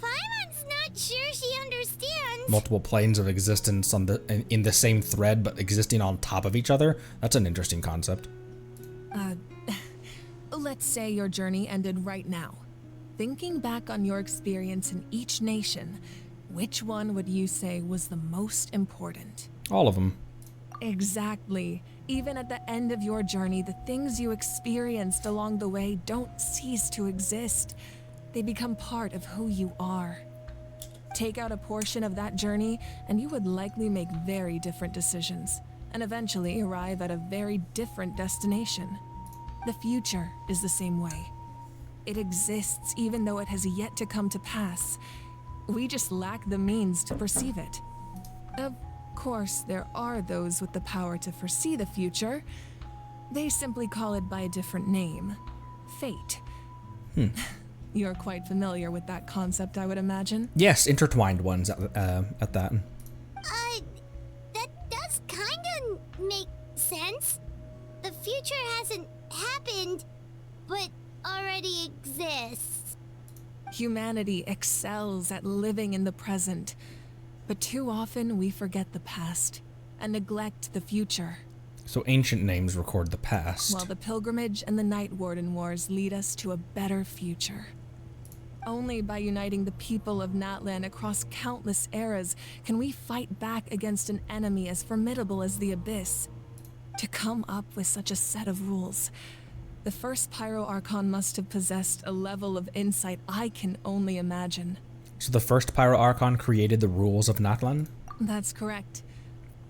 Paimon's not sure she understands. Multiple planes of existence in the same thread, but existing on top of each other. That's an interesting concept. Let's say your journey ended right now. Thinking back on your experience in each nation, which one would you say was the most important? All of them. Exactly. Even at the end of your journey, the things you experienced along the way don't cease to exist. They become part of who you are. Take out a portion of that journey, and you would likely make very different decisions, and eventually arrive at a very different destination. The future is the same way. It exists even though it has yet to come to pass. We just lack the means to perceive it. Of course, there are those with the power to foresee the future. They simply call it by a different name. Fate. You're quite familiar with that concept, I would imagine. Yes, intertwined ones at that. That does kinda make sense. The future hasn't happened, but already exists. Humanity excels at living in the present, but too often we forget the past and neglect the future. So ancient names record the past. While the pilgrimage and the Night Warden Wars lead us to a better future. Only by uniting the people of Natlan across countless eras can we fight back against an enemy as formidable as the Abyss. To come up with such a set of rules, the first Pyro Archon must have possessed a level of insight I can only imagine. So the first Pyro Archon created the rules of Natlan? That's correct.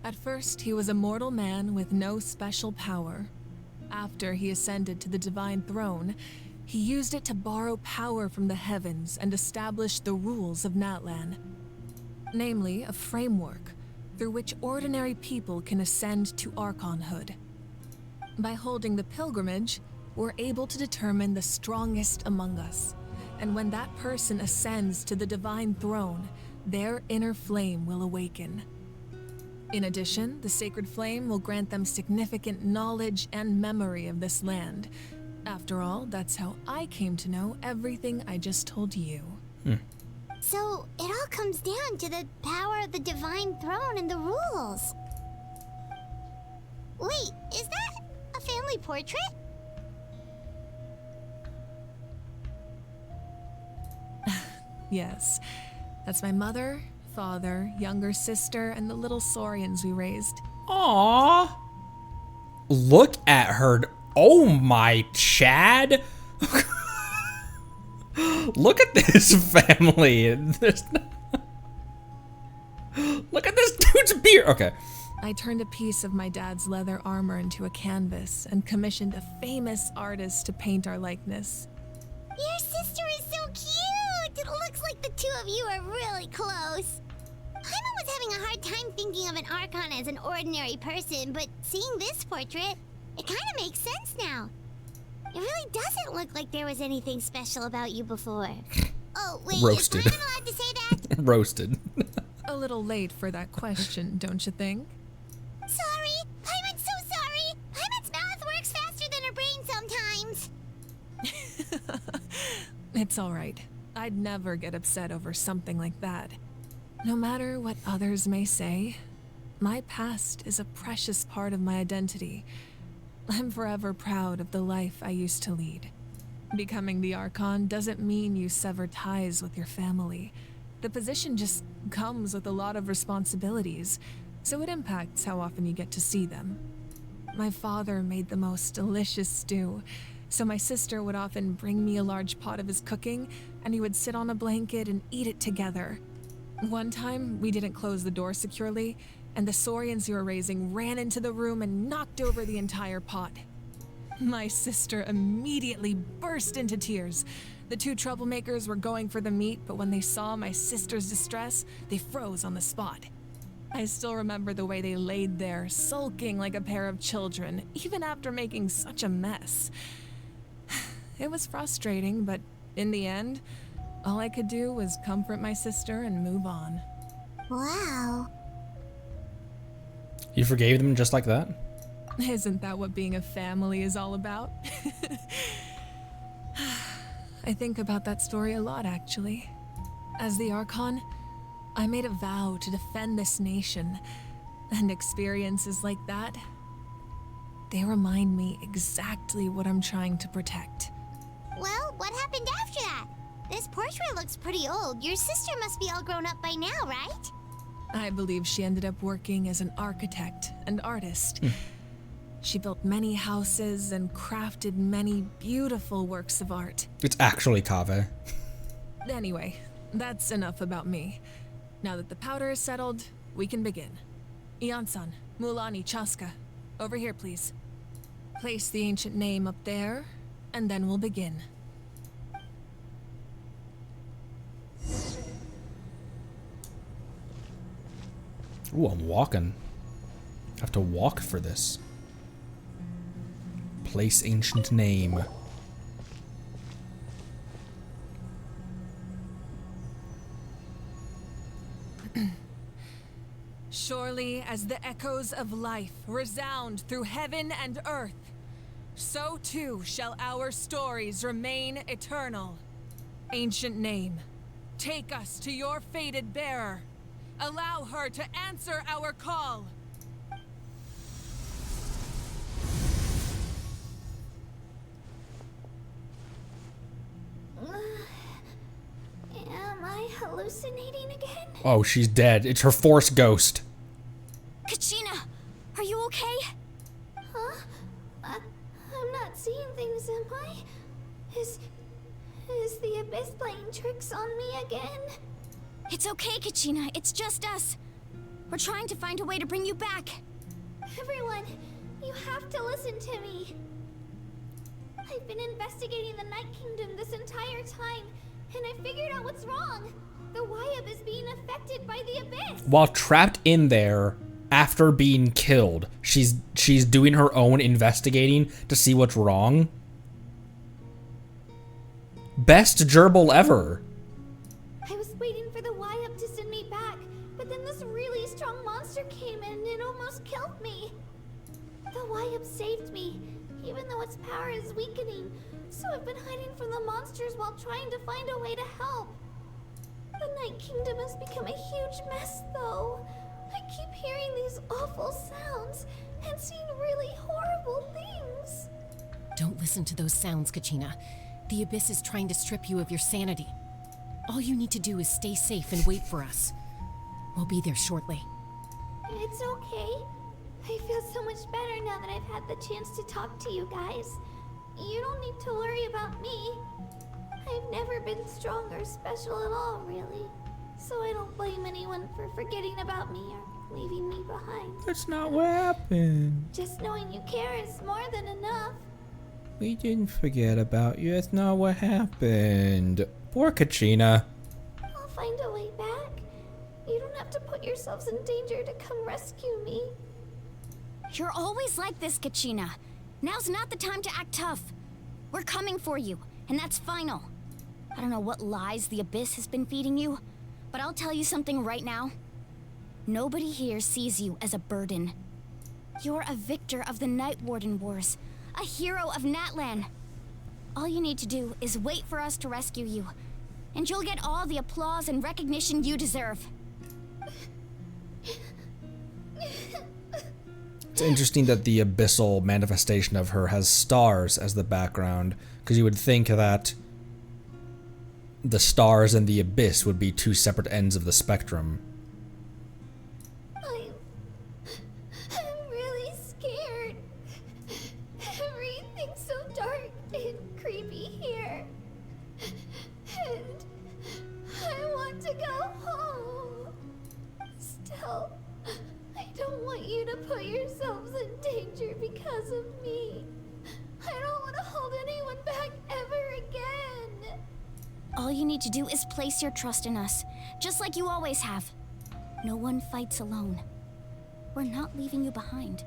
At first, he was a mortal man with no special power. After he ascended to the Divine Throne, he used it to borrow power from the heavens and establish the rules of Natlan. Namely, a framework through which ordinary people can ascend to Archonhood. By holding the pilgrimage, we're able to determine the strongest among us, and when that person ascends to the Divine Throne, their inner flame will awaken. In addition, the sacred flame will grant them significant knowledge and memory of this land. After all, that's how I came to know everything I just told you. So, it all comes down to the power of the Divine Throne and the rules. Wait, is that a family portrait? Yes. That's my mother, father, younger sister, and the little saurians we raised. Aww. Look at her. Oh my Chad. Look at this family. Look at this dude's beard. Okay. I turned a piece of my dad's leather armor into a canvas and commissioned a famous artist to paint our likeness. Your sister is so cute! It looks like the two of you are really close. Paimon was having a hard time thinking of an Archon as an ordinary person, but seeing this portrait, it kind of makes sense now. It really doesn't look like there was anything special about you before. Oh, wait, Roasted. is Paimon allowed to say that? Roasted. A little late for that question, don't you think? Sorry! Paimon's so sorry! Paimon's mouth works faster than her brain sometimes. It's alright. I'd never get upset over something like that. No matter what others may say, my past is a precious part of my identity. I'm forever proud of the life I used to lead. Becoming the Archon doesn't mean you sever ties with your family. The position just comes with a lot of responsibilities, so it impacts how often you get to see them. My father made the most delicious stew, so my sister would often bring me a large pot of his cooking, and we would sit on a blanket and eat it together. One time, we didn't close the door securely, and the saurians we were raising ran into the room and knocked over the entire pot. My sister immediately burst into tears. The two troublemakers were going for the meat, but when they saw my sister's distress, they froze on the spot. I still remember the way they laid there, sulking like a pair of children, even after making such a mess. It was frustrating, but in the end, all I could do was comfort my sister and move on. Wow. You forgave them just like that? Isn't that what being a family is all about? I think about that story a lot, actually. As the Archon, I made a vow to defend this nation, and experiences like that, they remind me exactly what I'm trying to protect. Well, what happened after that? This portrait looks pretty old. Your sister must be all grown up by now, right? I believe she ended up working as an architect and artist. She built many houses and crafted many beautiful works of art. It's actually Kaveh. Anyway, that's enough about me. Now that the powder is settled, we can begin. Ian-san, Mulani, Chaska, over here, please. Place the ancient name up there, and then we'll begin. Ooh, I'm walking. I have to walk for this. Place ancient name. Surely as the echoes of life resound through heaven and earth, so too shall our stories remain eternal. Ancient name, take us to your fated bearer. Allow her to answer our call. Am I hallucinating again? Oh, she's dead. It's her force ghost. Kachina, are you okay? Huh? I'm not seeing things, am I? Is the Abyss playing tricks on me again? It's okay, Kachina. It's just us. We're trying to find a way to bring you back. Everyone, you have to listen to me. I've been investigating the Night Kingdom this entire time, and I figured out what's wrong. The Wyab is being affected by the Abyss. While trapped in there after being killed, she's doing her own investigating to see what's wrong. Best gerbil ever. I was waiting for the Wyab to send me back, but then this really strong monster came in and it almost killed me. The Wyab saved me, even though its power is weakening, so I've been hiding from the monsters while trying to find a way to help. The Night Kingdom has become a huge mess, though. I keep hearing these awful sounds and seeing really horrible things. Don't listen to those sounds, Kachina. The Abyss is trying to strip you of your sanity. All you need to do is stay safe and wait for us. We'll be there shortly. It's okay. I feel so much better now that I've had the chance to talk to you guys. You don't need to worry about me. I've never been strong or special at all, really. So I don't blame anyone for forgetting about me or leaving me behind. That's not what happened. Just knowing you care is more than enough. We didn't forget about you. That's not what happened. Poor Kachina. I'll find a way back. You don't have to put yourselves in danger to come rescue me. You're always like this, Kachina. Now's not the time to act tough. We're coming for you, and that's final. I don't know what lies the Abyss has been feeding you, but I'll tell you something right now. Nobody here sees you as a burden. You're a victor of the Night Warden Wars, a hero of Natlan. All you need to do is wait for us to rescue you, and you'll get all the applause and recognition you deserve. It's interesting that the abyssal manifestation of her has stars as the background, because you would think that the stars and the abyss would be two separate ends of the spectrum. I'm really scared. Everything's so dark and creepy here. And I want to go home. Still, I don't want you to put yourselves in danger because of me. I don't want to hold anyone back ever again. All you need to do is place your trust in us, just like you always have. No one fights alone. We're not leaving you behind.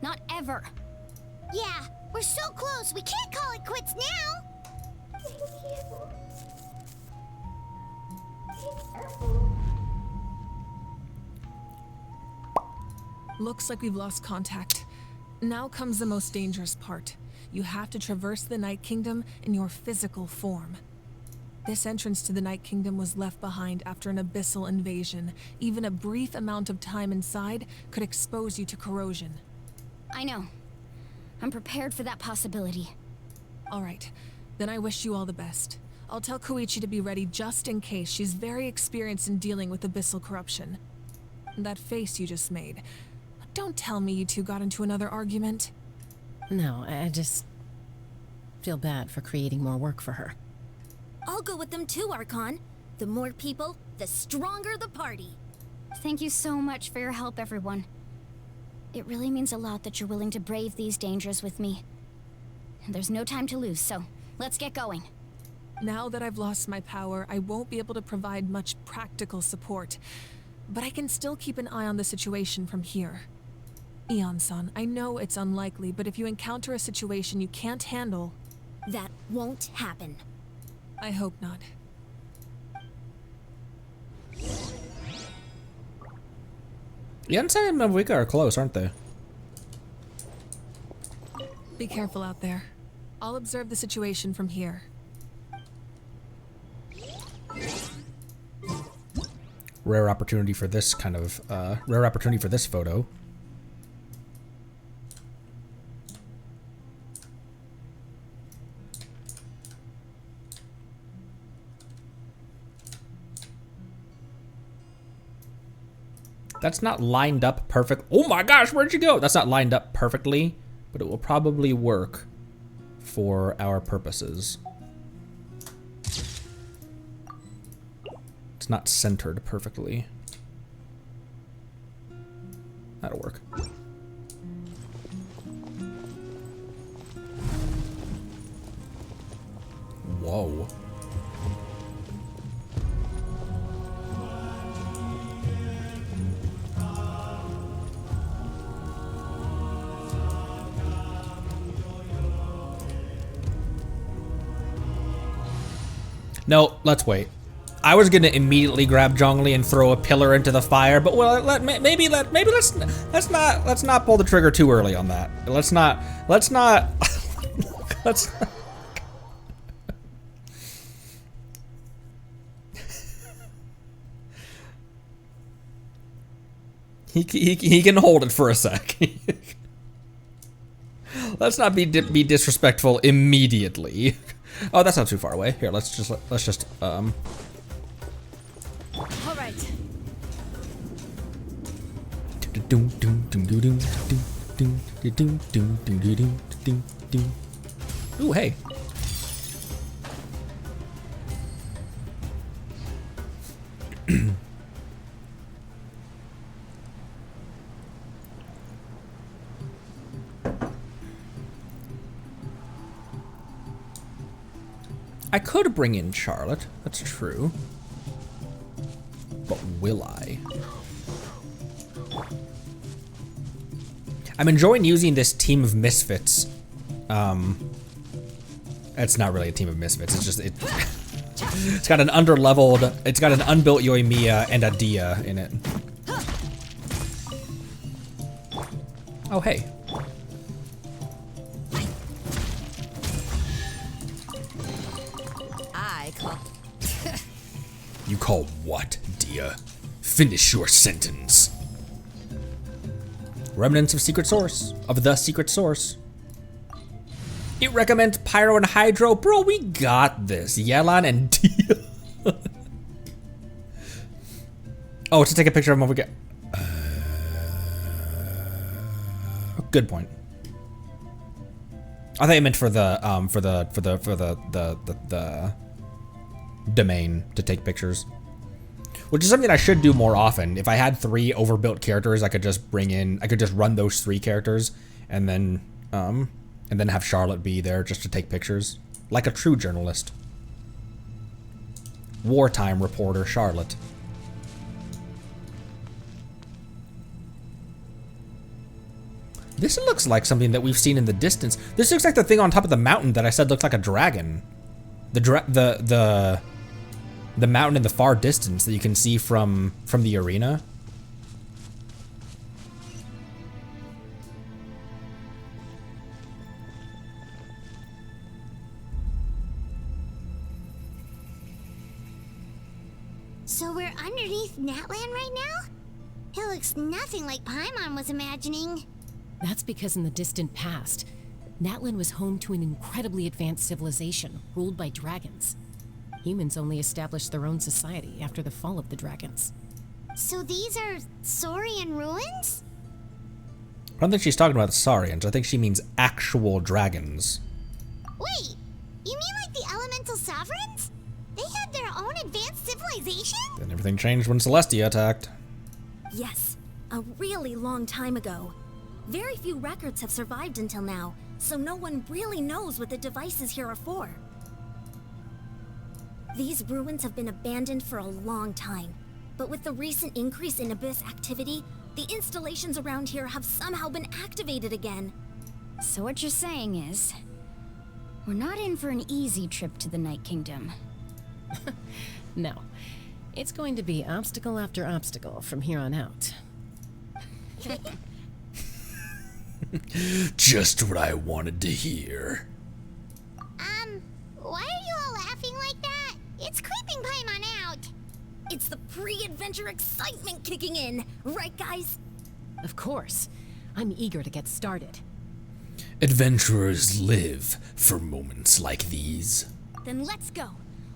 Not ever. Yeah, we're so close. We can't call it quits now. Thank you. Be careful. Looks like we've lost contact. Now comes the most dangerous part. You have to traverse the Night Kingdom in your physical form. This entrance to the Night Kingdom was left behind after an abyssal invasion. Even a brief amount of time inside could expose you to corrosion. I know. I'm prepared for that possibility. All right, then I wish you all the best. I'll tell Koichi to be ready just in case. She's very experienced in dealing with abyssal corruption. That face you just made. Don't tell me you two got into another argument. No, I just feel bad for creating more work for her. I'll go with them too, Archon. The more people, the stronger the party. Thank you so much for your help, everyone. It really means a lot that you're willing to brave these dangers with me. And there's no time to lose, so let's get going. Now that I've lost my power, I won't be able to provide much practical support. But I can still keep an eye on the situation from here. Eon-san, I know it's unlikely, but if you encounter a situation you can't handle... That won't happen. I hope not. Yensei and Mavuika are close, aren't they? Be careful out there. I'll observe the situation from here. Rare opportunity for this kind of, rare opportunity for this photo. That's not lined up perfect. Oh my gosh, where'd you go? That's not lined up perfectly, but it will probably work for our purposes. It's not centered perfectly. That'll work. Whoa. No, let's wait. I was gonna immediately grab Zhongli and throw a pillar into the fire, but well, let's not pull the trigger too early on that. Let's not. He can hold it for a sec. Let's not be disrespectful immediately. Oh, that's not too far away. Here, let's just All right. Ooh, hey. I could bring in Charlotte, that's true. But will I? I'm enjoying using this team of misfits. It's not really a team of misfits, it's just, it's got an underleveled, it's got an unbuilt Yoimiya and a Dia in it. Oh, hey. You call what, Dia? Finish your sentence. Remnants of secret source. Of the secret source. It recommends Pyro and Hydro. Bro, we got this. Yelan and Dia. Oh, to take a picture of him over again. Good point. I thought you meant for the domain to take pictures, which is something I should do more often. If I had 3 overbuilt characters, I could just bring in, I could just run those 3 characters and then have Charlotte be there just to take pictures, like a true journalist. Wartime reporter Charlotte. This looks like something that we've seen in the distance. This looks like the thing on top of the mountain that I said looked like a dragon. The mountain in the far distance that you can see from the arena. So we're underneath Natland right now? It looks nothing like Paimon was imagining. That's because in the distant past, Natlan was home to an incredibly advanced civilization ruled by dragons. Humans only established their own society after the fall of the dragons. So these are Saurian ruins? I don't think she's talking about the Saurians. I think she means actual dragons. Wait, you mean like the elemental sovereigns? They had their own advanced civilization? Then everything changed when Celestia attacked. Yes, a really long time ago. Very few records have survived until now, so no one really knows what the devices here are for. These ruins have been abandoned for a long time, but with the recent increase in Abyss activity, the installations around here have somehow been activated again. So what you're saying is, we're not in for an easy trip to the Night Kingdom. No. It's going to be obstacle after obstacle from here on out. Just what I wanted to hear. Why are you all laughing like that? It's creeping Paimon out. It's the pre-adventure excitement kicking in, right guys? Of course. I'm eager to get started. Adventurers live for moments like these. Then let's go.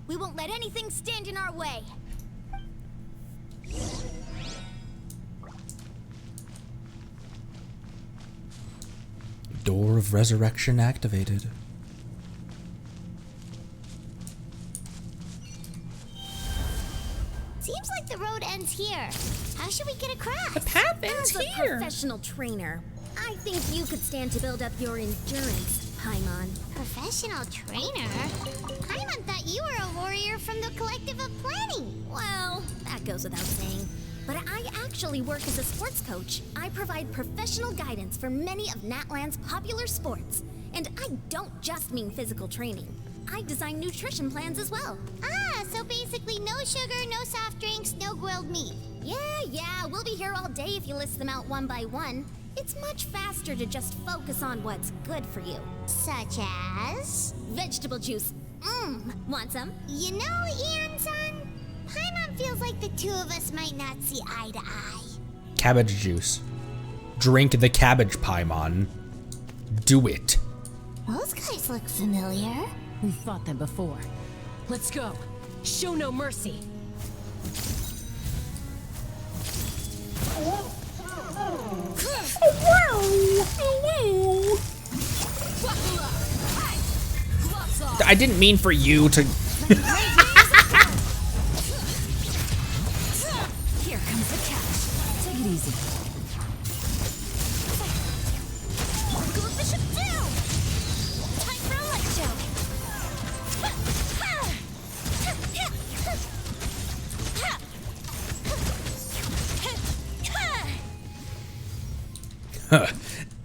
We won't let anything stand in our way. Door of Resurrection activated. Seems like the road ends here. How should we get across? The path ends here. As a professional trainer, I think you could stand to build up your endurance, Paimon. Professional trainer? Paimon thought you were a warrior from the Collective of Planning. Well, that goes without saying. But I actually work as a sports coach. I provide professional guidance for many of Natland's popular sports. And I don't just mean physical training. I design nutrition plans as well. Ah, so basically no sugar, no soft drinks, no grilled meat. Yeah, we'll be here all day if you list them out one by one. It's much faster to just focus on what's good for you. Such as? Vegetable juice. Want some? You know, Ian-san, Paimon feels like the two of us might not see eye to eye. Cabbage juice. Drink the cabbage, Paimon. Do it. Those guys look familiar. We've fought them before. Let's go. Show no mercy. I didn't mean for you to. Here comes the catch. Take it easy. Go up the ship too! Time for a light show!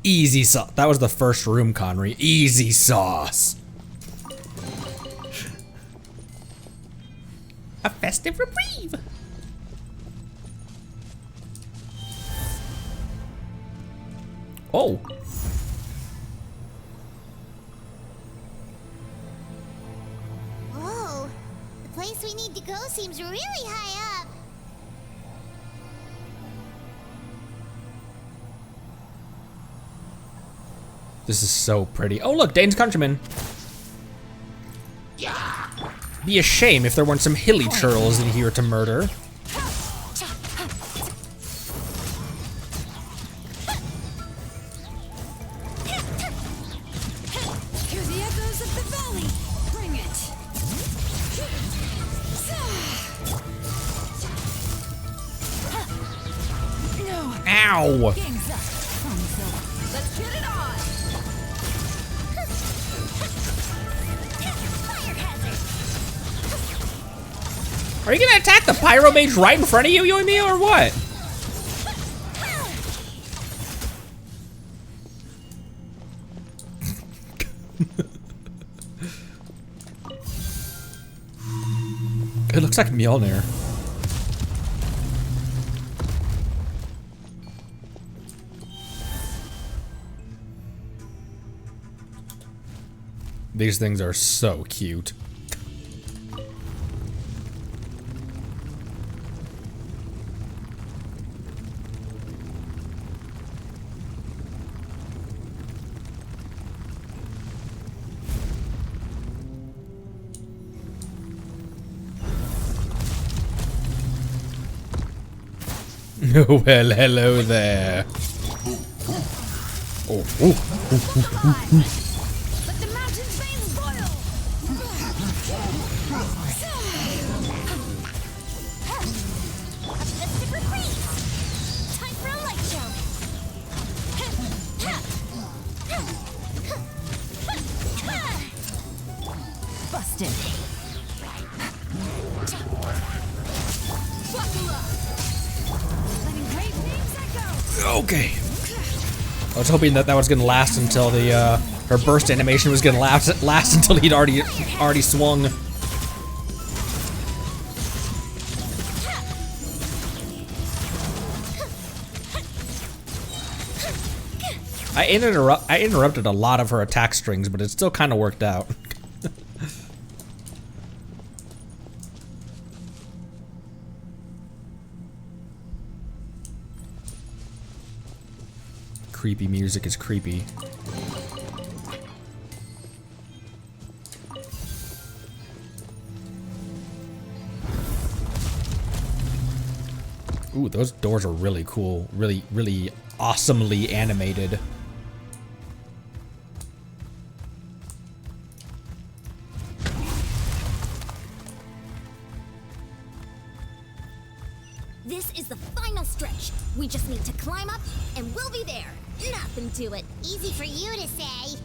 Easy sauce. That was the first room, Connery. Easy sauce. A festive reprieve. Oh. Whoa, the place we need to go seems really high up. This is so pretty. Oh, look, Dane's countryman. Be a shame if there weren't some hilly churls in here to murder. Hear the echoes of the valley. Bring it. No. Ow! Game's up. Fun's over. Let's get it on. Are you gonna attack the pyro mage right in front of you, Yoimiya, or what? It looks like Mjolnir. These things are so cute. Well, hello there. Oh, Let the mountain's veins boil. Time for a light show. Busted. Letting great names echo. okay. I was hoping that was gonna last until the her burst animation was gonna last until he'd already swung. I interrupted a lot of her attack strings, but it still kind of worked out. Creepy music is creepy. Ooh, those doors are really cool. Really awesomely animated. This is the final stretch. We just need to climb up, and we'll be there. Nothing to it. Easy for you to say.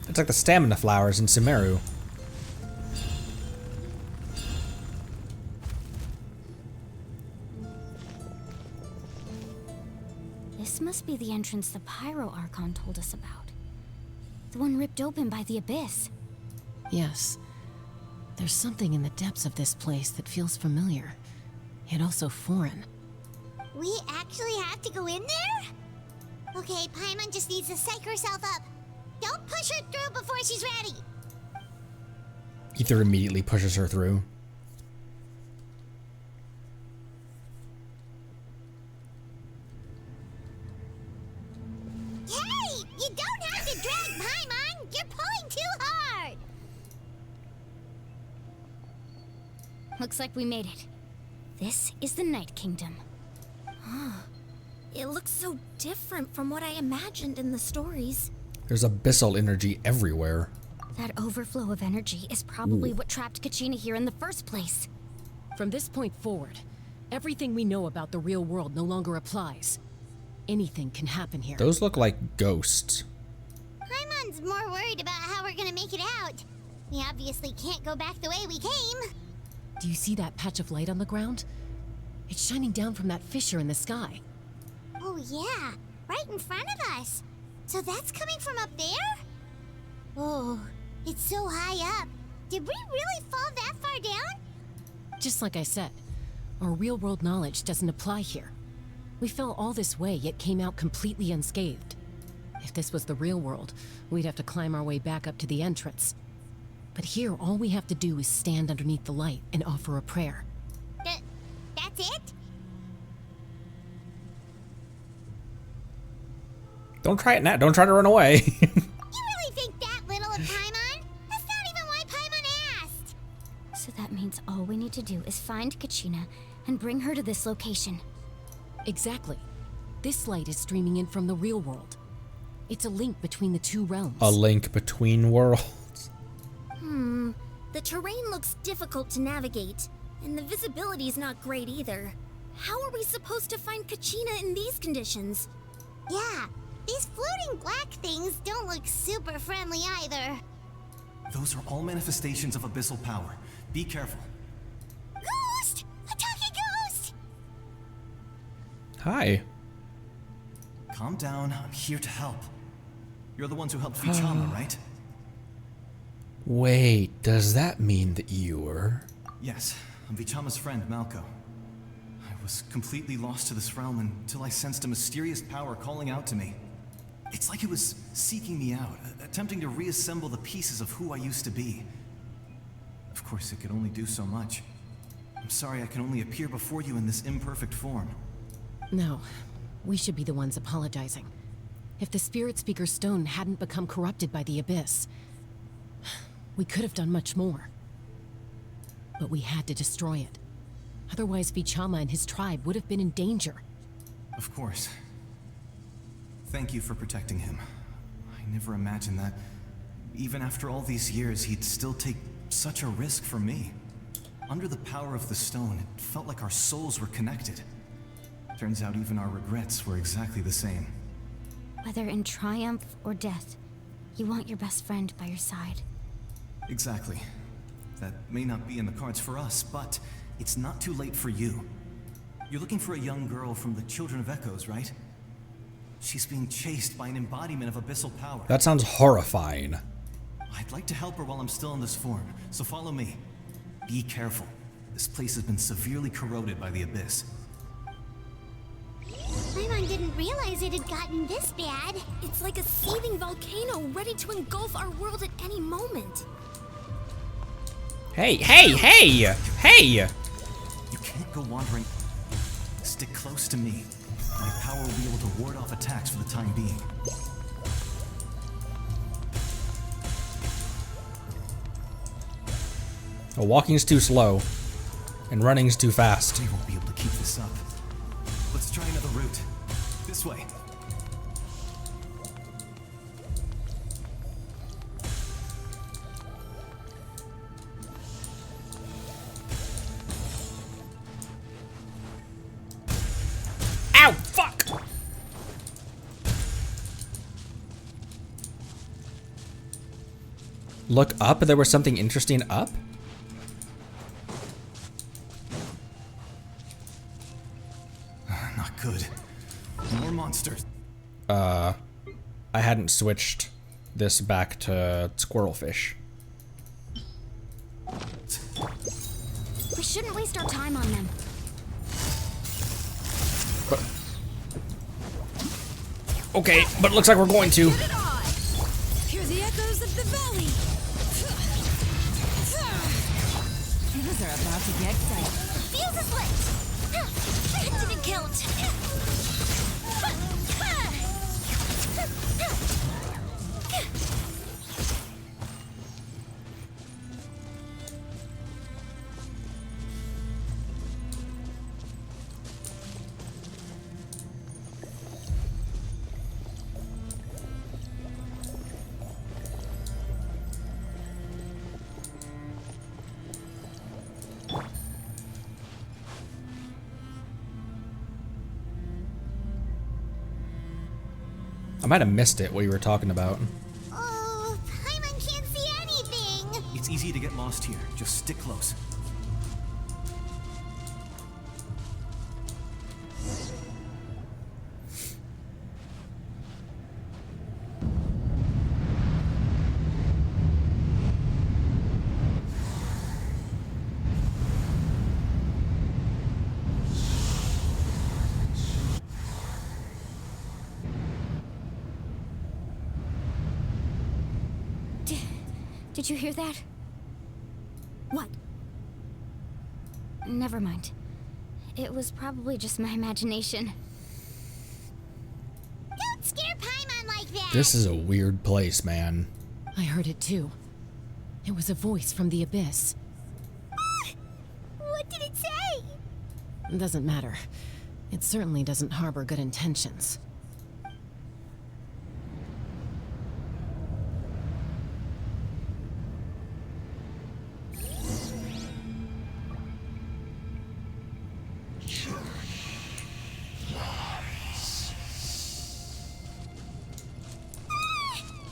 It's like the stamina flowers in Sumeru. This must be the entrance the Pyro Archon told us about. The one ripped open by the Abyss. Yes. There's something in the depths of this place that feels familiar, yet also foreign. We actually have to go in there? Okay, Paimon just needs to psych herself up. Don't push her through before she's ready. Ether immediately pushes her through. to drag Paimon! You're pulling too hard! Looks like we made it. This is the Night Kingdom. It looks so different from what I imagined in the stories. There's abyssal energy everywhere. That overflow of energy is probably what trapped Kachina here in the first place. From this point forward, everything we know about the real world no longer applies. Anything can happen here. Those look like ghosts. Paimon's more worried about how we're gonna make it out. We obviously can't go back the way we came. Do you see that patch of light on the ground? It's shining down from that fissure in the sky. Oh yeah, right in front of us. So that's coming from up there? Oh, it's so high up. Did we really fall that far down? Just like I said, our real-world knowledge doesn't apply here. We fell all this way, yet came out completely unscathed. If this was the real world, we'd have to climb our way back up to the entrance. But here, all we have to do is stand underneath the light and offer a prayer. That's it? Don't try it now. Don't try to run away. You really think that little of Paimon? That's not even why Paimon asked! So that means all we need to do is find Kachina and bring her to this location. Exactly. This light is streaming in from the real world. It's a link between the two realms. A link between worlds. The terrain looks difficult to navigate, and the visibility's not great either. How are we supposed to find Kachina in these conditions? Yeah, these floating black things don't look super friendly either. Those are all manifestations of abyssal power. Be careful. Ghost! A talking ghost! Hi. Calm down, I'm here to help. You're the ones who helped Vichama, right? Wait, does that mean that you were? Yes, I'm Vichama's friend, Malco. I was completely lost to this realm until I sensed a mysterious power calling out to me. It's like it was seeking me out, attempting to reassemble the pieces of who I used to be. Of course, it could only do so much. I'm sorry I can only appear before you in this imperfect form. No, we should be the ones apologizing. If the Spirit Speaker's stone hadn't become corrupted by the Abyss, we could have done much more. But we had to destroy it. Otherwise, Vichama and his tribe would have been in danger. Of course. Thank you for protecting him. I never imagined that, even after all these years, he'd still take such a risk for me. Under the power of the stone, it felt like our souls were connected. Turns out even our regrets were exactly the same. Whether in triumph or death, you want your best friend by your side. Exactly. That may not be in the cards for us, but it's not too late for you. You're looking for a young girl from the Children of Echoes, right? She's being chased by an embodiment of abyssal power. That sounds horrifying. I'd like to help her while I'm still in this form, so follow me. Be careful. This place has been severely corroded by the Abyss. Paimon didn't realize it had gotten this bad. It's like a seething volcano ready to engulf our world at any moment. Hey, hey, hey! Hey! You can't go wandering. Stick close to me. My power will be able to ward off attacks for the time being. Well, walking's too slow, and running's too fast. We won't be able to keep this up. Let's try another route. This way. Ow! Fuck! Look up? There was something interesting up? Not good. More monsters. I hadn't switched this back to squirrelfish. We shouldn't waste our time on them. Okay, but it looks like we're going to. Hear the echoes of the valley. Things are about to get exciting. Fuse is lit! It didn't count! might have missed it, what you were talking about. Oh, Paimon can't see anything. It's easy to get lost here. Just stick close. Did you hear that? What? Never mind. It was probably just my imagination. Don't scare Paimon like that. This is a weird place, man. I heard it too. It was a voice from the abyss. What did it say? Doesn't matter. It certainly doesn't harbor good intentions.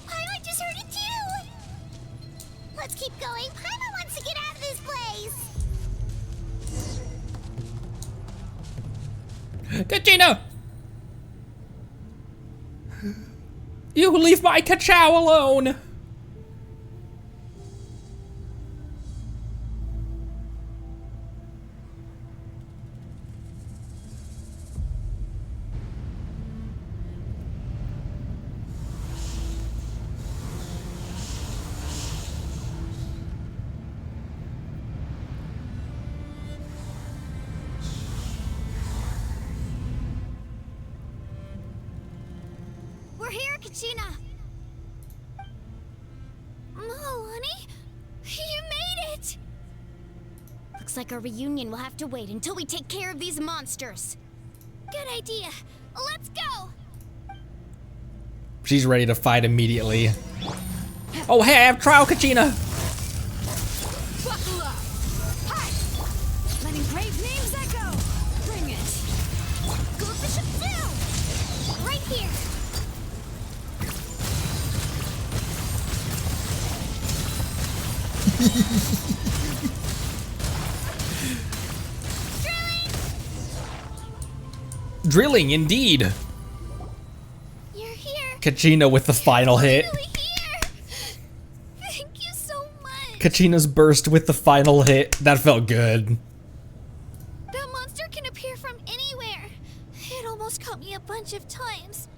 Paimon just heard it too. Let's keep going. Paimon wants to get out of this place. Kachina! You leave my Kachow alone! We're here, Kachina! Oh, honey? You made it! Looks like our reunion will have to wait until we take care of these monsters. Good idea. Let's go! She's ready to fight immediately. Oh, hey, I have trial Kachina! Buckle up! Hi! Letting brave names echo! Bring it! Go Bishop 2! Right here! Drilling, indeed. You're here. Kachina with the final hit. Thank you so much. Kachina's burst with the final hit. That felt good. That monster can appear from anywhere. It almost caught me a bunch of times.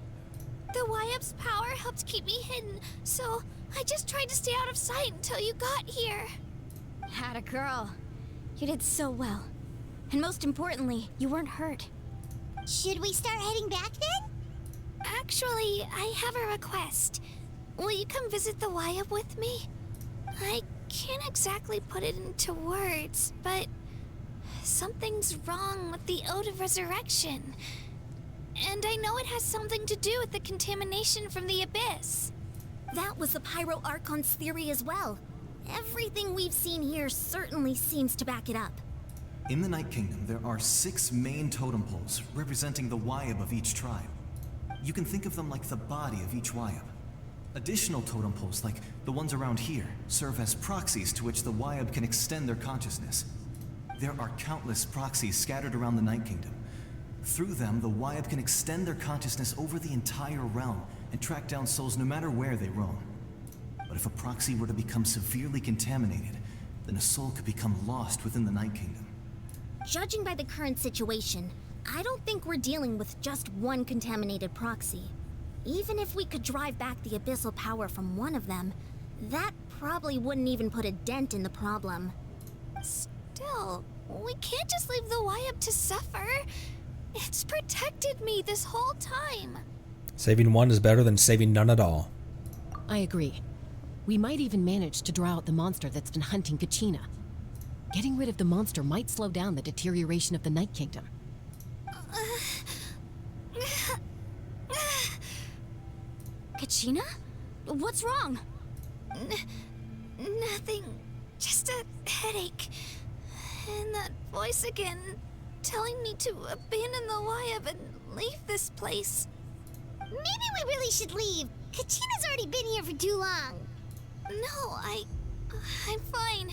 The YF's power helped keep me hidden, so I just tried to stay out of sight until you got here. Atta girl. You did so well. And most importantly, you weren't hurt. Should we start heading back then? Actually, I have a request. Will you come visit the YF with me? I can't exactly put it into words, but something's wrong with the Ode of Resurrection. And I know it has something to do with the contamination from the Abyss. That was the Pyro Archon's theory as well. Everything we've seen here certainly seems to back it up. In the Night Kingdom, there are 6 main totem poles representing the Wyab of each tribe. You can think of them like the body of each Wyab. Additional totem poles, like the ones around here, serve as proxies to which the Wyab can extend their consciousness. There are countless proxies scattered around the Night Kingdom. Through them, the Wyab can extend their consciousness over the entire realm and track down souls no matter where they roam. But if a proxy were to become severely contaminated, then a soul could become lost within the Night Kingdom. Judging by the current situation, I don't think we're dealing with just one contaminated proxy. Even if we could drive back the abyssal power from one of them, that probably wouldn't even put a dent in the problem. Still, we can't just leave the YF to suffer. It's protected me this whole time. Saving one is better than saving none at all. I agree. We might even manage to draw out the monster that's been hunting Kachina. Getting rid of the monster might slow down the deterioration of the Night Kingdom. Kachina? What's wrong? Nothing. Just a headache. And that voice again, telling me to abandon the YF and leave this place. maybe we really should leave. Kachina's already been here for too long. No, I'm fine.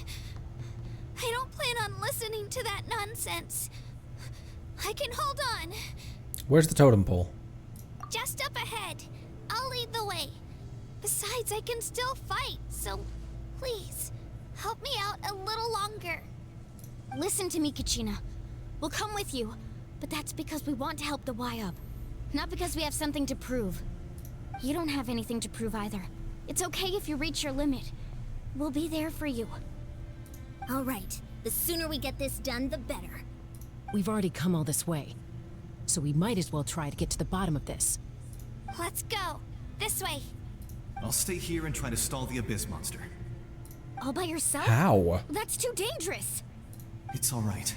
I don't plan on listening to that nonsense. I can hold on. Where's the totem pole? Just up ahead. I'll lead the way. Besides, I can still fight, so please, help me out a little longer. Listen to me, Kachina. We'll come with you, but that's because we want to help the Y-Up. Not because we have something to prove. You don't have anything to prove either. It's okay if you reach your limit. We'll be there for you. All right. The sooner we get this done, the better. We've already come all this way, so we might as well try to get to the bottom of this. Let's go. This way. I'll stay here and try to stall the Abyss monster. All by yourself? How? That's too dangerous. It's all right.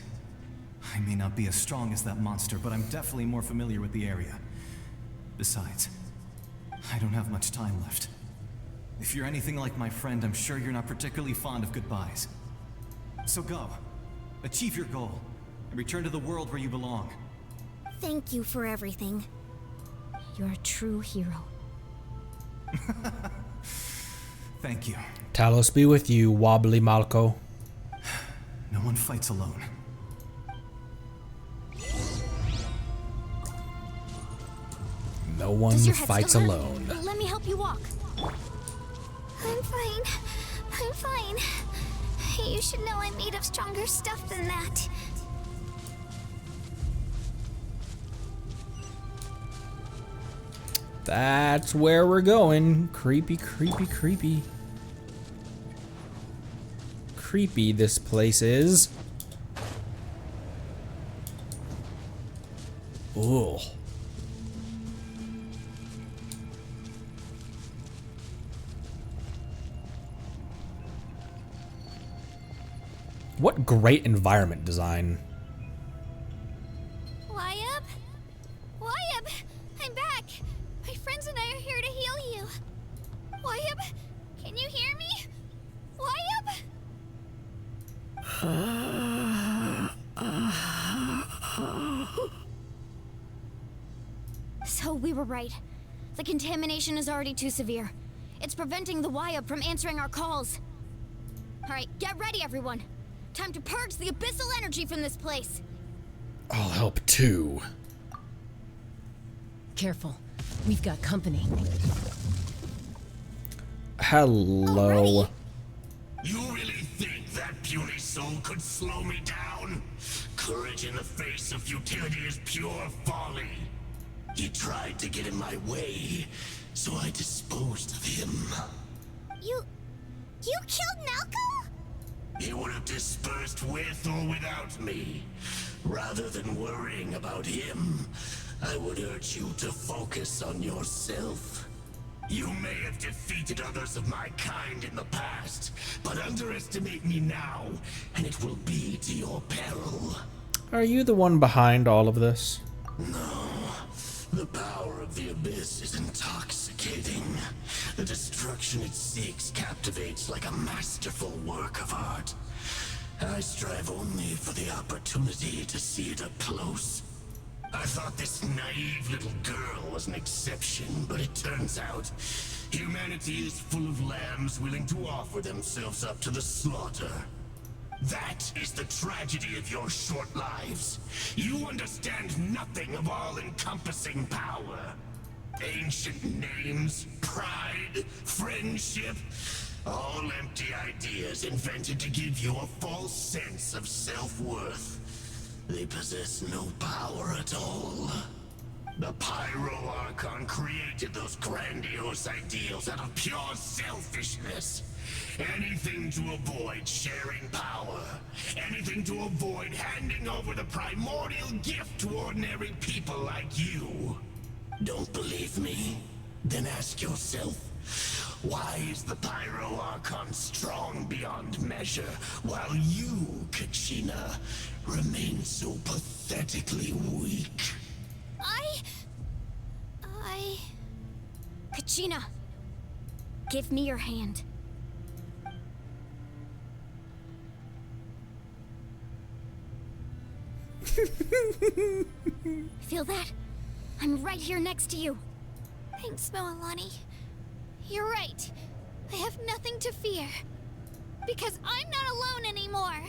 I may not be as strong as that monster, but I'm definitely more familiar with the area. Besides, I don't have much time left. If you're anything like my friend, I'm sure you're not particularly fond of goodbyes. So go. Achieve your goal, and return to the world where you belong. Thank you for everything. You're a true hero. Thank you. Talos be with you, Wobbly Malco. No one fights alone. No one fights alone. Let me help you walk. I'm fine. I'm fine. You should know I'm made of stronger stuff than that. That's where we're going. Creepy, creepy, creepy. Creepy this place is. Ooh. What great environment design. Y-Up? Y-Up! I'm back! My friends and I are here to heal you. Y-Up, can you hear me? Y-Up? So we were right. The contamination is already too severe. It's preventing the Y-Up from answering our calls. Alright, get ready everyone. Time to purge the abyssal energy from this place. I'll help too. Careful. We've got company. Hello. You really think that puny soul could slow me down? Courage in the face of futility is pure folly. He tried to get in my way, so I disposed of him. You killed Malco? He would have dispersed with or without me. Rather than worrying about him, I would urge you to focus on yourself. You may have defeated others of my kind in the past, but underestimate me now, and it will be to your peril. Are you the one behind all of this? No. The power of the Abyss is intoxicating. The destruction it seeks captivates like a masterful work of art. I strive only for the opportunity to see it up close. I thought this naive little girl was an exception, but it turns out humanity is full of lambs willing to offer themselves up to the slaughter. That is the tragedy of your short lives. You understand nothing of all-encompassing power. Ancient names, pride, friendship, all empty ideas invented to give you a false sense of self-worth. They possess no power at all. The Pyro Archon created those grandiose ideals out of pure selfishness. Anything to avoid sharing power. Anything to avoid handing over the primordial gift to ordinary people like you. Don't believe me? Then ask yourself, why is the Pyro Archon strong beyond measure, while you, Kachina, remain so pathetically weak? Kachina, give me your hand. Feel that? I'm right here next to you. Thanks, Moalani. You're right. I have nothing to fear. Because I'm not alone anymore.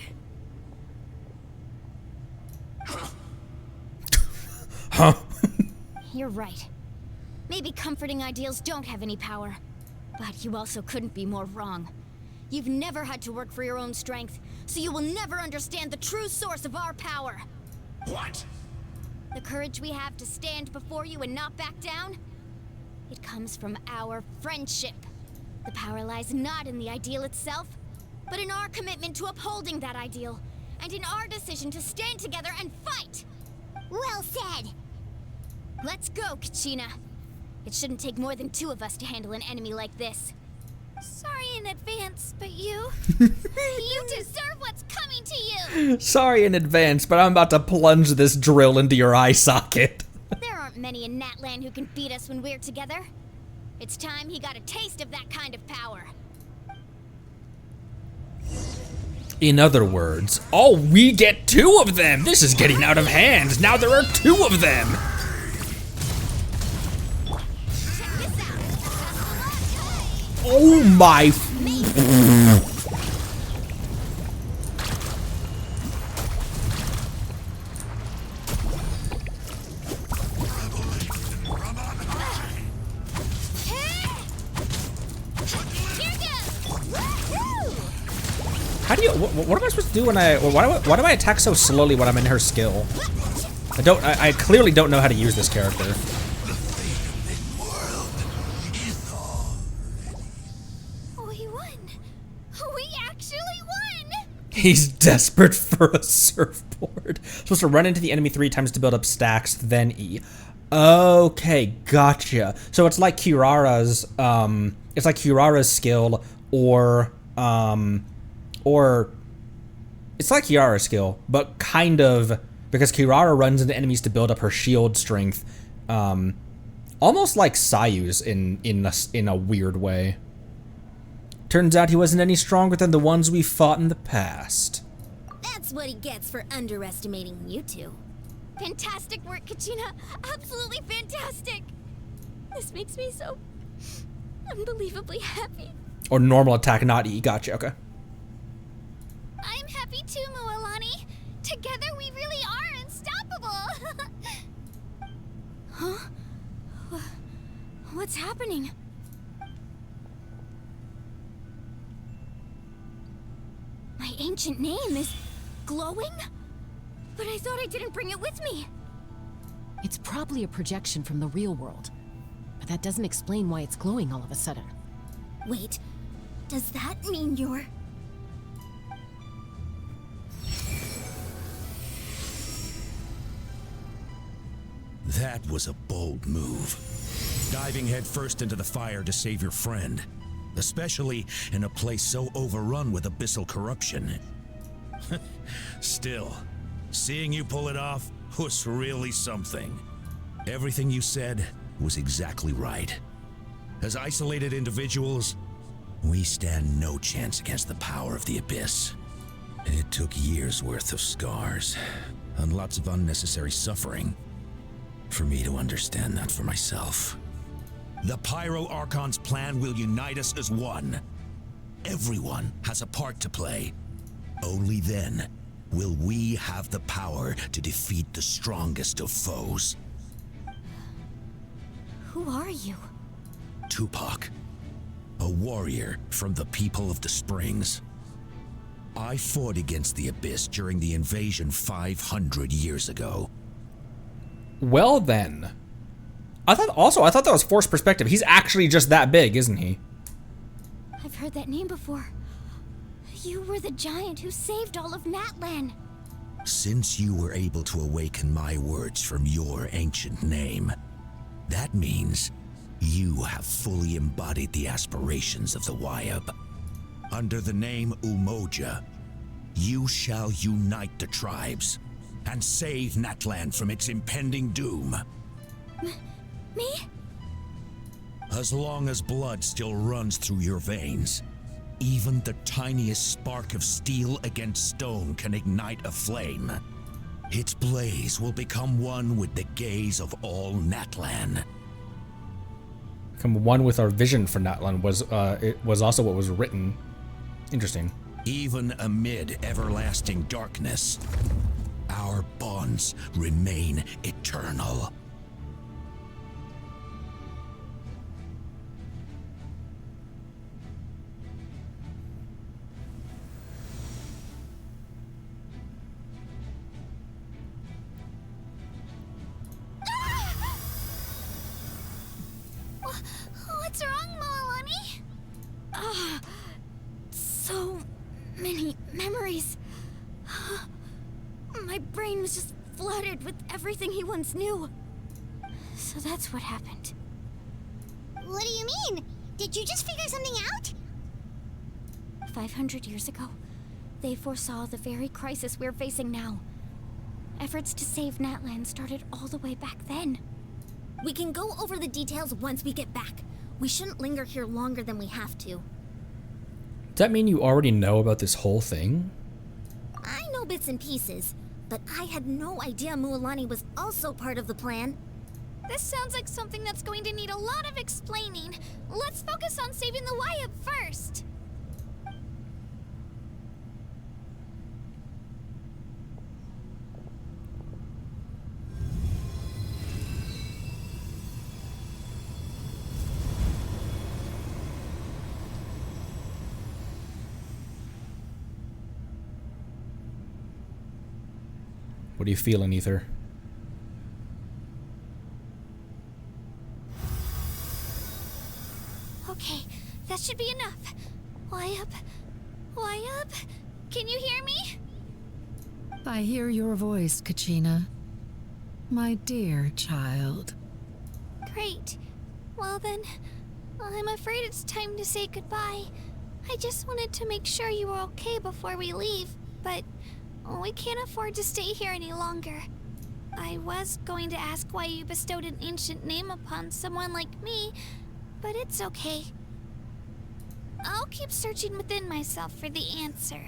Huh? You're right. Maybe comforting ideals don't have any power. But you also couldn't be more wrong. You've never had to work for your own strength, so you will never understand the true source of our power. What? The courage we have to stand before you and not back down? It comes from our friendship. The power lies not in the ideal itself, but in our commitment to upholding that ideal, and in our decision to stand together and fight! Well said! Let's go, Kachina. It shouldn't take more than 2 of us to handle an enemy like this. Sorry in advance, but you... you deserve what's coming to you! Sorry in advance, but I'm about to plunge this drill into your eye socket. There aren't many in Natlan who can beat us when we're together. It's time he got a taste of that kind of power. In other words, oh, we get 2 of them! This is getting out of hand! Now there are 2 of them! Oh my... How do you... What am I supposed to do when I... Why do I attack so slowly when I'm in her skill? I clearly don't know how to use this character. We won! We actually won! He's desperate for a surfboard. Supposed to run into the enemy 3 times to build up stacks, then E. Okay, gotcha. So it's like Kirara's, skill, or it's like Kiara's skill, but kind of, because Kirara runs into enemies to build up her shield strength, almost like Sayu's in a weird way. Turns out he wasn't any stronger than the ones we fought in the past. That's what he gets for underestimating you 2. Fantastic work, Kachina. Absolutely fantastic. This makes me so unbelievably happy. Or normal attack, not E. Gotcha, okay. I'm happy too, Moalani. Together we really are unstoppable. Huh? What's happening? My ancient name is glowing? But I thought I didn't bring it with me. It's probably a projection from the real world. But that doesn't explain why it's glowing all of a sudden. Wait, does that mean you're... That was a bold move. Diving headfirst into the fire to save your friend. Especially in a place so overrun with abyssal corruption. Still, seeing you pull it off was really something. Everything you said was exactly right. As isolated individuals, we stand no chance against the power of the Abyss. It took years' worth of scars, and lots of unnecessary suffering, for me to understand that for myself. The Pyro Archon's plan will unite us as one. Everyone has a part to play. Only then will we have the power to defeat the strongest of foes. Who are you? Tupac, a warrior from the people of the Springs. I fought against the Abyss during the invasion 500 years ago. Well then. I thought that was forced perspective. He's actually just that big, isn't he? I've heard that name before. You were the giant who saved all of Natlan. Since you were able to awaken my words from your ancient name, that means you have fully embodied the aspirations of the Wyab. Under the name Umoja, you shall unite the tribes and save Natlan from its impending doom. Me? As long as blood still runs through your veins, even the tiniest spark of steel against stone can ignite a flame. Its blaze will become one with the gaze of all Natlan. Come one with our vision for Natlan was it was also what was written. Interesting. Even amid everlasting darkness, our bonds remain eternal. What's wrong, Moalani? So many memories. My brain was just flooded with everything he once knew. So that's what happened. What do you mean? Did you just figure something out? 500 years ago, they foresaw the very crisis we're facing now. Efforts to save Natlan started all the way back then. We can go over the details once we get back. We shouldn't linger here longer than we have to. Does that mean you already know about this whole thing? I know bits and pieces, but I had no idea Mualani was also part of the plan. This sounds like something that's going to need a lot of explaining. Let's focus on saving the Wyatt first. What are you feeling, Ether? Okay, that should be enough. Wyatt? Can you hear me? I hear your voice, Kachina. My dear child. Great. Well then, I'm afraid it's time to say goodbye. I just wanted to make sure you were okay before we leave, but we can't afford to stay here any longer. I was going to ask why you bestowed an ancient name upon someone like me, but it's okay. I'll keep searching within myself for the answer.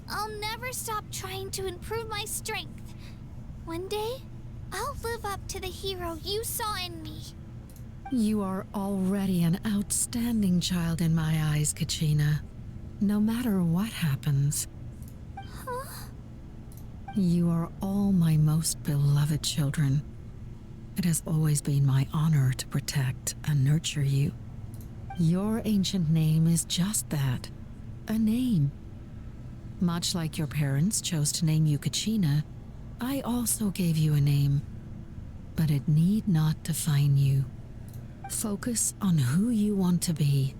I'll never stop trying to improve my strength. One day, I'll live up to the hero you saw in me. You are already an outstanding child in my eyes, Kachina. No matter what happens. Huh? You are all my most beloved children. It has always been my honor to protect and nurture you. Your ancient name is just that, a name. Much like your parents chose to name you Kachina, I also gave you a name, but it need not define you. Focus on who you want to be.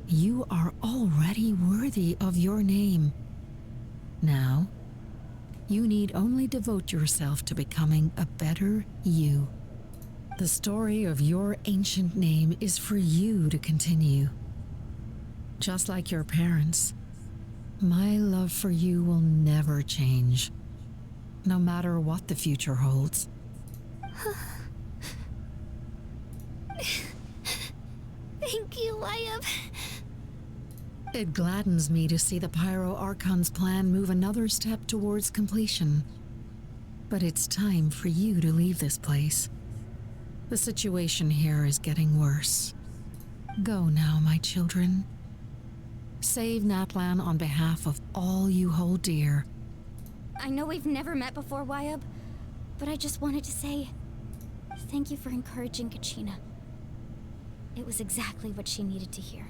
You are already worthy of your name. Now, you need only devote yourself to becoming a better you. The story of your ancient name is for you to continue. Just like your parents, my love for you will never change, no matter what the future holds. Thank you, Wyatt. It gladdens me to see the Pyro Archon's plan move another step towards completion. But it's time for you to leave this place. The situation here is getting worse. Go now, my children. Save Natlan on behalf of all you hold dear. I know we've never met before, Wyatt, but I just wanted to say thank you for encouraging Kachina. It was exactly what she needed to hear.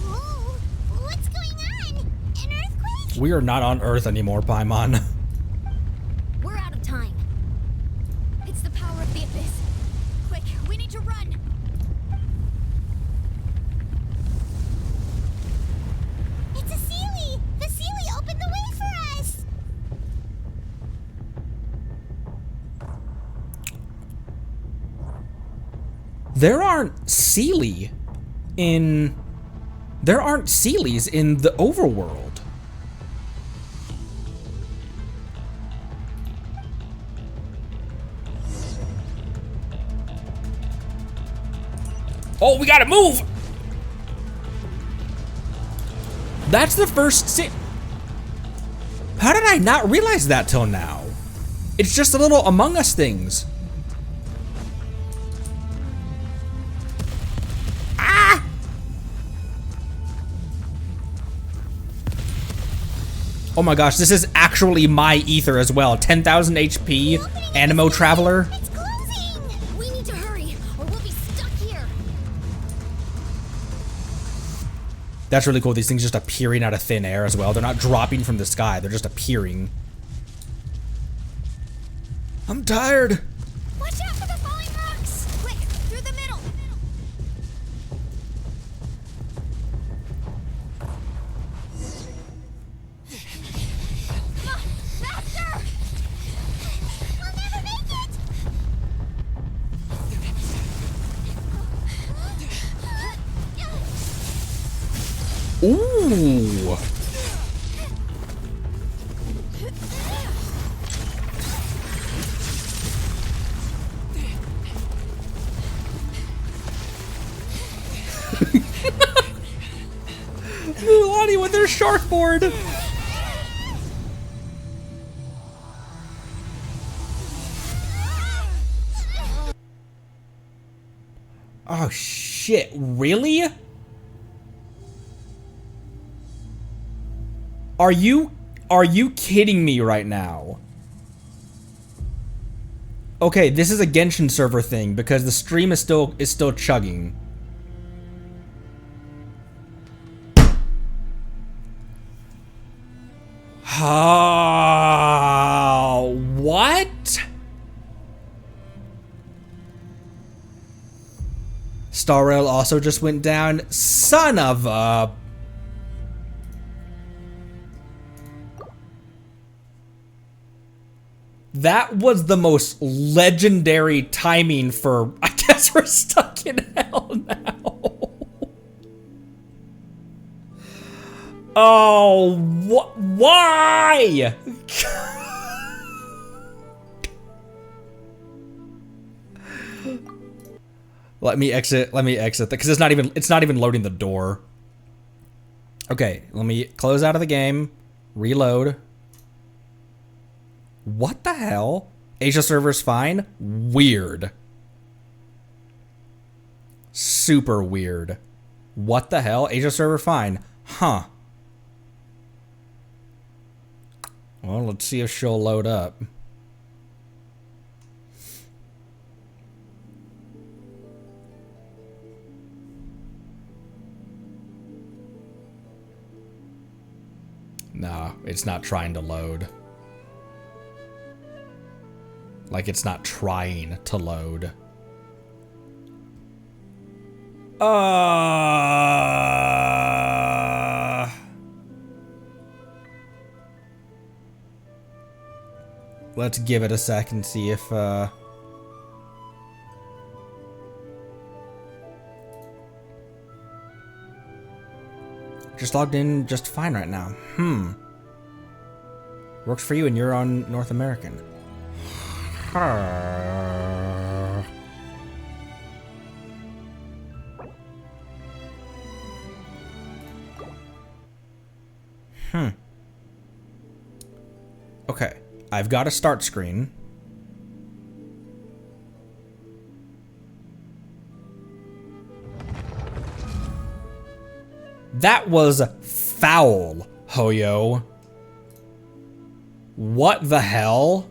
Whoa, what's going on? An earthquake? We are not on Earth anymore, Paimon. We're out of time. It's the power of the Abyss. Quick, we need to run. It's a Sealy! The Sealy opened the way for us! There aren't Sealy's in the overworld. Oh, we gotta move! That's the first How did I not realize that till now? It's just the little Among Us things. Oh my gosh, this is actually my ether as well. 10,000 HP, Animo Traveler. It's closing! We need to hurry, or we'll be stuck here. That's really cool. These things just appearing out of thin air as well. They're not dropping from the sky. They're just appearing. I'm tired. Watch out for the falling rocks! Quick, through the middle! Come on, faster! We'll never make it! Ooh. Mulan with their sharkboard. Oh shit, really? Are you kidding me right now? Okay, this is a Genshin server thing because the stream is still chugging. What? Star Rail also just went down. Son of a... That was the most legendary timing for... I guess we're stuck in hell now. Oh, why? Let me exit because it's not even loading the door. Okay, let me close out of the game, reload. What the hell? Asia server's fine? Weird. Super weird. What the hell? Asia server fine. Huh. Well, let's see if she'll load up. No, it's not trying to load. Like it's not trying to load. Let's give it a second, see if just logged in just fine right now. Works for you and you're on North American. Okay, I've got a start screen. That was foul, Hoyo. What the hell?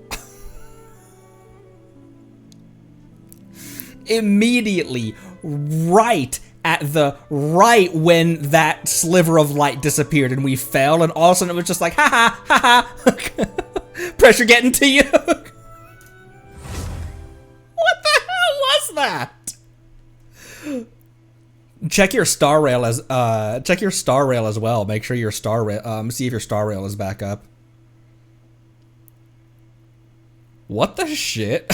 Immediately, right when that sliver of light disappeared and we fell, and all of a sudden it was just like, ha ha, ha ha. Pressure getting to you. What the hell was that? Check your star rail as well. Make sure your star rail, see if your star rail is back up. What the shit?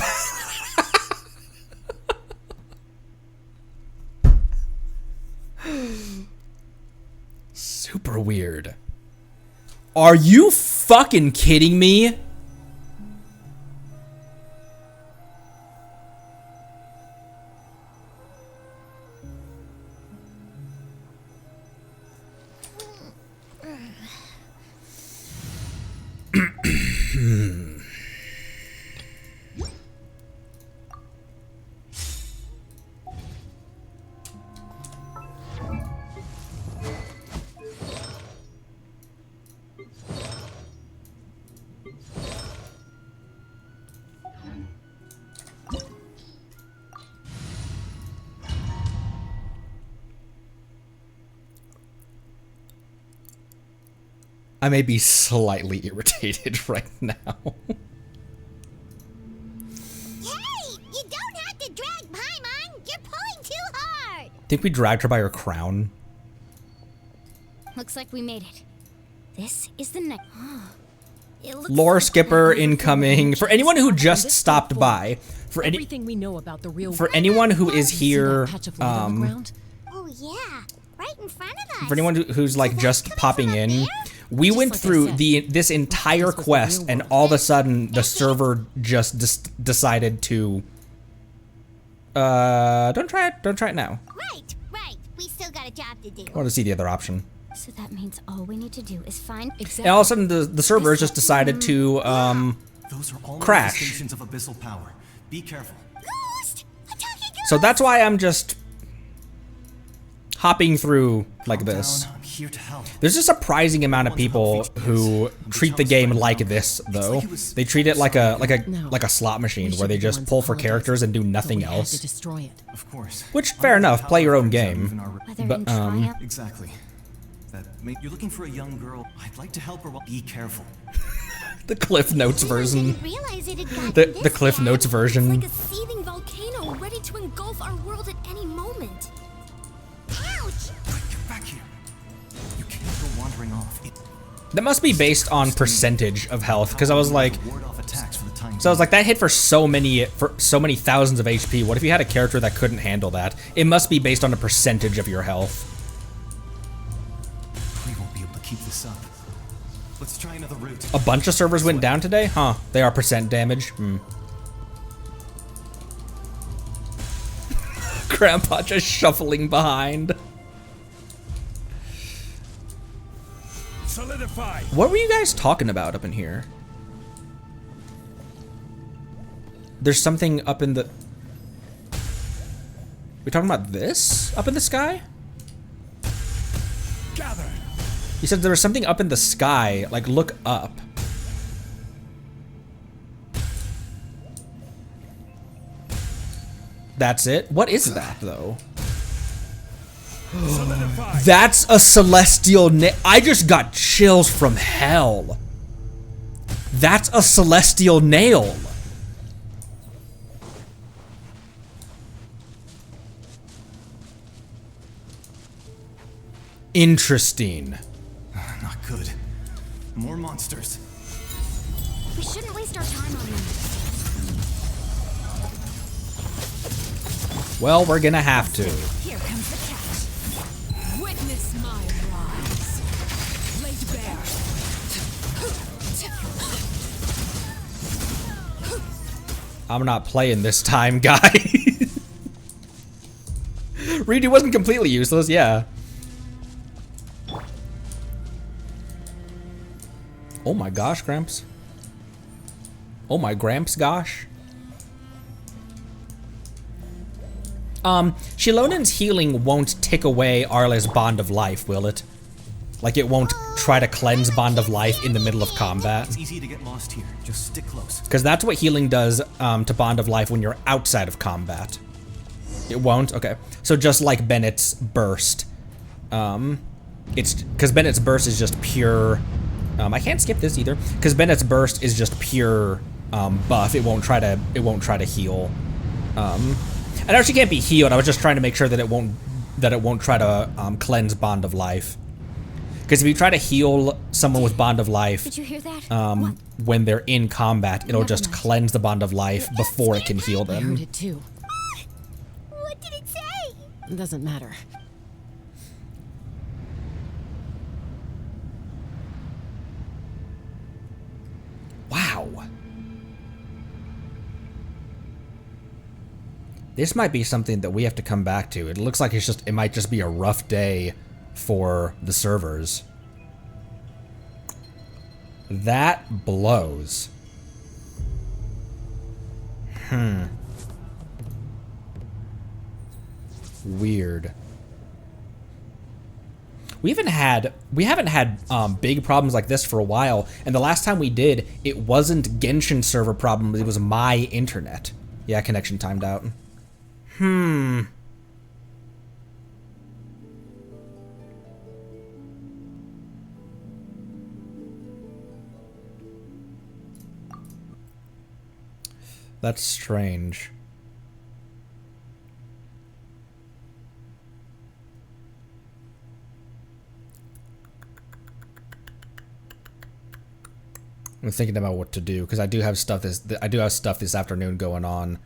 Super weird. Are you fucking kidding me? I may be slightly irritated right now. Hey, you don't have to drag Paimon. You're pulling too hard. Think we dragged her by her crown? Looks like we made it. This is the next. Lore skipper incoming. For anyone who just stopped by, for everything we know about the real for anyone who is here, Oh yeah, right in front of us. for anyone who's like just popping in, we went through this entire quest, and all of a sudden the server just decided to. Don't try it now. Right. We still got a job to do. I want to see the other option. So that means all we need to do is find. And all of a sudden the server just decided to Those are all crash. manifestations of abyssal power. Be careful. So that's why I'm just hopping through like this. I'm here to help. There's a surprising amount of people who treat the game like this, though. They treat it like a slot machine where they just pull for characters and do nothing else. Destroy it. Of course. Which, fair enough, play your own game. But Exactly. You're looking for a young girl. I'd like to help her. Be careful. the Cliff Notes version. Realize it had gotten The this Cliff bad. Notes version. Like a seething volcano ready to engulf our world at any moment. Ouch! Get back here. You can't go wandering off. That must be based on percentage of health, because I was like, that hit for so many thousands of HP. What if you had a character that couldn't handle that? It must be based on a percentage of your health. We won't be able to keep this up. Let's try another route. A bunch of servers went down today? Huh. They are percent damage. Grandpa just shuffling behind. Solidify. What were you guys talking about up in here? There's something up in the... We talking about this? Up in the sky? Gather. You said there was something up in the sky. Like, look up. That's it? What is that, though? That's a celestial nail. I just got chills from hell. That's a celestial nail. Interesting. Not good. More monsters. We shouldn't waste our time on them. Well, we're gonna have to. Here comes the catch. Witness my rise. Laid bare. I'm not playing this time, guy. Reedy wasn't completely useless, yeah. Oh my gosh, Gramps. Oh my Gramps, gosh. Shilonen's healing won't take away Arle's Bond of Life, will it? Like, it won't try to cleanse Bond of Life in the middle of combat? It's easy to get lost here. Just stick close. Because that's what healing does to Bond of Life when you're outside of combat. It won't? Okay. So just like Bennett's Burst. It's because Bennett's Burst is just pure... I can't skip this either. Because Bennett's Burst is just pure buff. It won't try to heal. I know she can't be healed. I was just trying to make sure that it won't try to cleanse Bond of Life. Because if you try to heal someone with Bond of Life, did you hear that? when they're in combat, it'll just cleanse the Bond of Life before it can heal I them. heard it too. What did it say? It doesn't matter. Wow. This might be something that we have to come back to. It looks like it might just be a rough day for the servers. That blows. Weird. We haven't had big problems like this for a while, and the last time we did, it wasn't Genshin server problems, it was my internet. Yeah, connection timed out. That's strange. I'm thinking about what to do because I do have stuff this afternoon going on.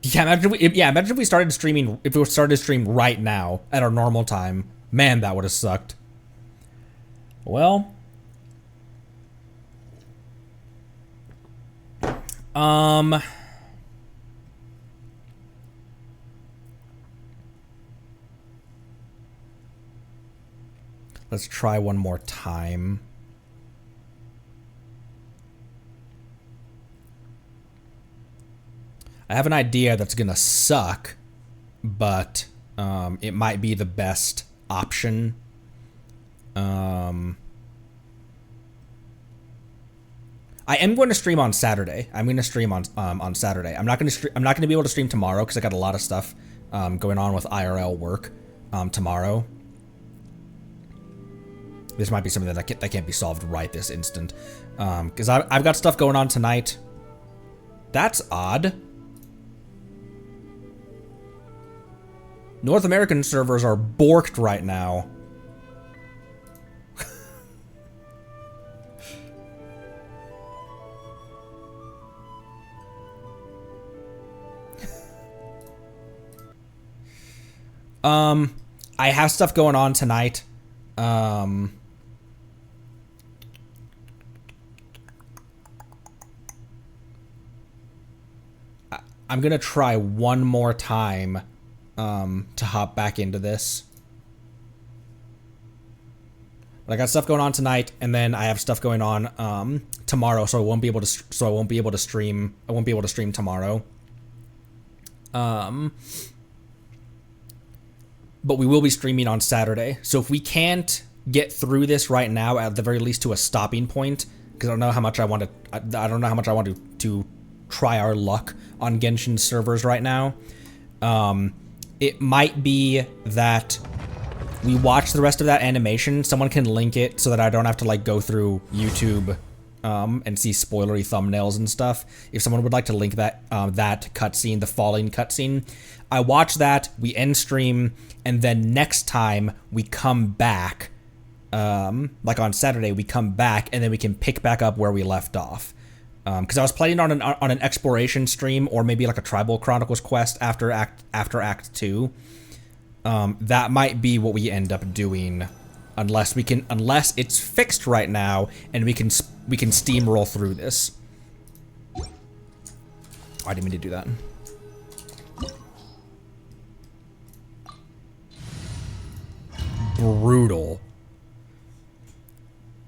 Imagine if we started streaming. If we started to stream right now at our normal time, man, that would have sucked. Well, let's try one more time. I have an idea that's gonna suck, but it might be the best option. I am going to stream on Saturday. I'm going to stream on Saturday. I'm not going to be able to stream tomorrow because I got a lot of stuff going on with IRL work tomorrow. This might be something that can't be solved right this instant because I've got stuff going on tonight. That's odd. North American servers are borked right now. I have stuff going on tonight. I'm gonna try one more time to hop back into this. But I got stuff going on tonight, and then I have stuff going on tomorrow, so I won't be able to stream. I won't be able to stream tomorrow. But we will be streaming on Saturday. So if we can't get through this right now, at the very least to a stopping point, because I don't know how much I want to. I don't know how much I want to try our luck on Genshin servers right now. It might be that we watch the rest of that animation. Someone can link it so that I don't have to like go through YouTube and see spoilery thumbnails and stuff. If someone would like to link that that cutscene, the falling cutscene, I watch that, we end stream, and then next time we come back, like on Saturday, we come back and then we can pick back up where we left off. Because I was planning on an exploration stream or maybe like a Tribal Chronicles quest after Act 2. That might be what we end up doing, unless it's fixed right now and we can steamroll through this. Oh, I didn't mean to do that. Brutal.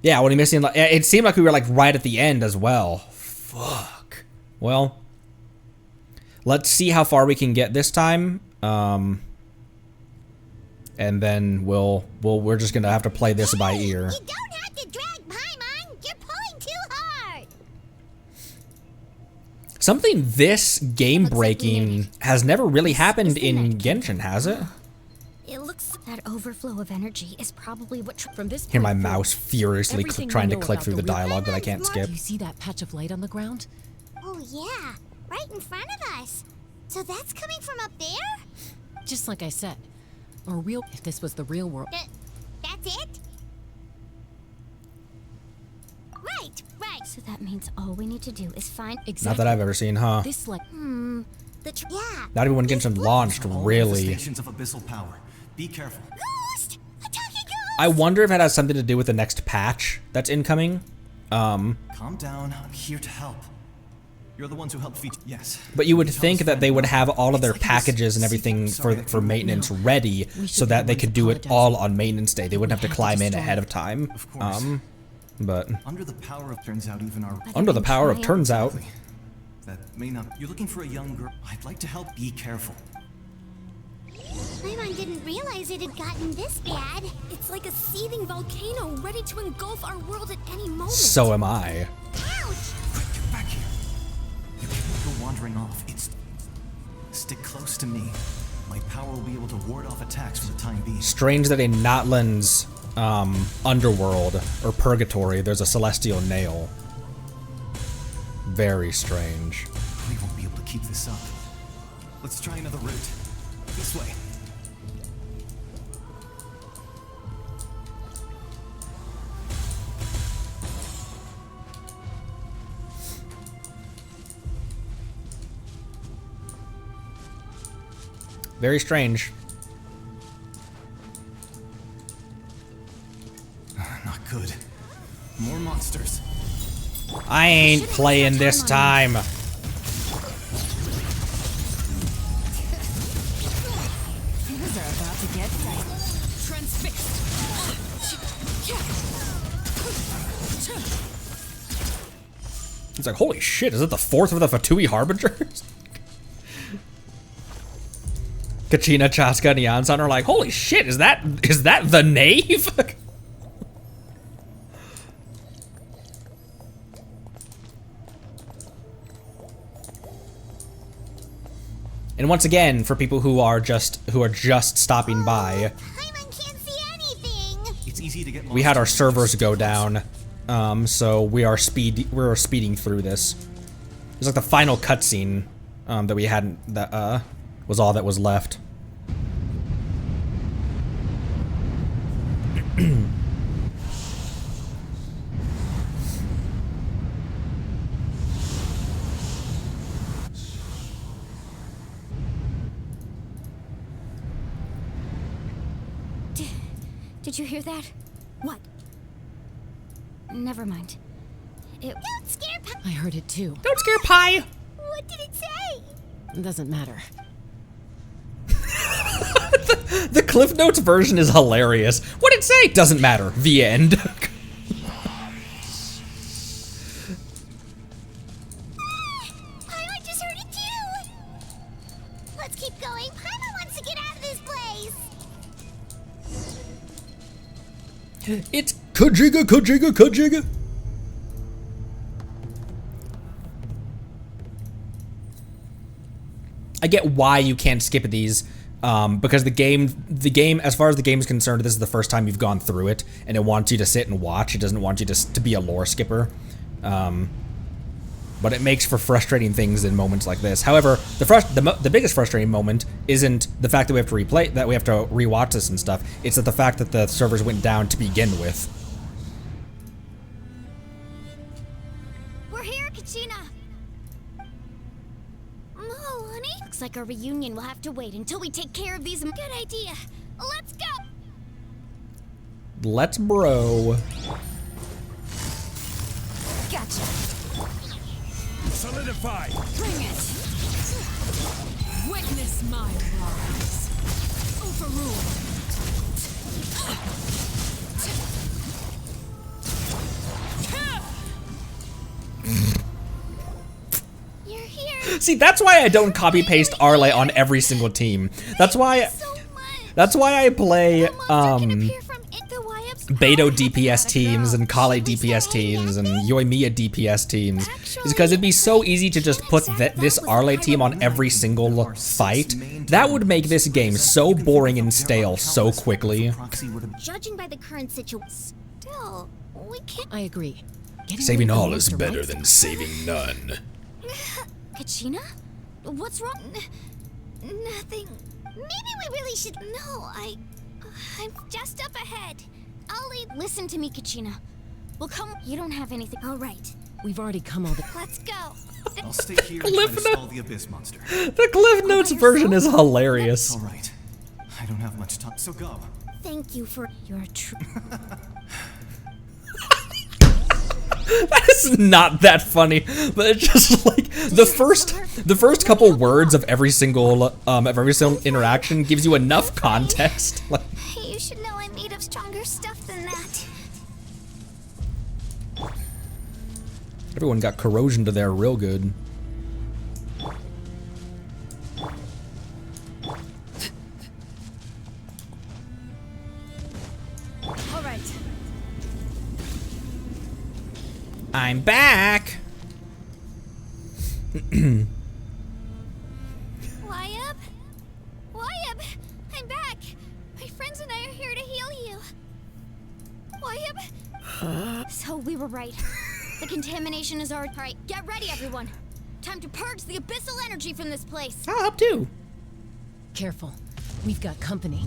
Yeah, what are you missing? It seemed like we were like right at the end as well. Fuck. Well, let's see how far we can get this time. And then we're just gonna have to play this by ear. You don't have to drag Paimon. You're pulling too hard. Something this game breaking has never really happened in Genshin, has it? It looks that overflow of energy is probably what from this Hear my mouse furiously trying to click through the dialogue that I can't skip. Do you see that patch of light on the ground? Oh yeah, right in front of us. So that's coming from up there? Just like I said, if this was the real world. That's it? Right. So that means all we need to do is find Not that I've ever seen, huh? This like yeah. Not even when Genshin launched, really. Stations of abyssal power. Be careful. Ghost! A talking ghost! I wonder if it has something to do with the next patch that's incoming. Calm down. I'm here to help. You're the ones who helped feature. Yes. But you would think that they would have all of their packages and everything for maintenance ready so that they could do it all on maintenance day. They wouldn't have to climb in ahead of time. Of course. But under the power of turns out even our that may not. You're looking for a young girl. I'd like to help. Be careful. Paimon didn't realize it had gotten this bad. It's like a seething volcano ready to engulf our world at any moment. So am I. Ouch! Quick, get back here. You can't go wandering off. Stick close to me. my power will be able to ward off attacks for the time being. Strange that in Notland's underworld or purgatory, there's a celestial nail. Very strange. We won't be able to keep this up. Let's try another route. This way. Very strange. Not good. More monsters. I ain't playing this time. Things are about to get transfixed. He's like, holy shit, is it the fourth of the Fatui Harbingers? Kachina, Chaska, and Yansan are like, holy shit, is that the knave? And once again, for people who are just stopping by, It's easy to get we had our servers go down, so we're speeding through this. It's like the final cutscene that we hadn't, that was all that was left. Did you hear that? What? Never mind. Don't scare Pie. I heard it too. Don't scare Pie! What did it say? It doesn't matter. The Cliff Notes version is hilarious. What'd it say? Doesn't matter. The end. Paimon just heard it too. Let's keep going. Paimon wants to get out of this place. It's Kachina. I get why you can't skip these, because the game, as far as the game is concerned, this is the first time you've gone through it, and it wants you to sit and watch. It doesn't want you to be a lore skipper. But it makes for frustrating things in moments like this. However, the biggest frustrating moment isn't the fact that we have to rewatch this and stuff. It's that the fact that the servers went down to begin with. We're here, Kachina. Oh, honey. Looks like our reunion will have to wait until we take care of these. Good idea. Let's go. Let's bro. Gotcha. Solidify. Bring it. Witness my rise. Overrule. You're here. See, that's why I don't copy paste Arle on every single team. That's why I play Beto DPS teams and Kale DPS teams and Yoimiya DPS teams. Is because it'd be so easy to just put this Arle team on every single fight. That would make this game so boring and stale so quickly. Judging by the current situation, still, we can't. I agree. Saving all is better than saving none. Kachina? What's wrong? Nothing. Maybe we really should. No, I'm just up ahead. I'll lead. Listen to me, Kachina. We'll come. You don't have anything. All right. We've already come all the. Let's go. I'll stay here and try to stall the Abyss monster. The Cliff Notes version is hilarious. All right. I don't have much time, so go. Thank you for your true. That is not that funny, but it's just like the first couple words of every single interaction gives you enough context. Like, You should know I'm made of stronger stuff than that. everyone got corrosion to there real good. All right. I'm back. Why up? Why So we were right. The contamination is already. Alright, get ready, everyone. Time to purge the abyssal energy from this place. I'll up too. Careful. We've got company.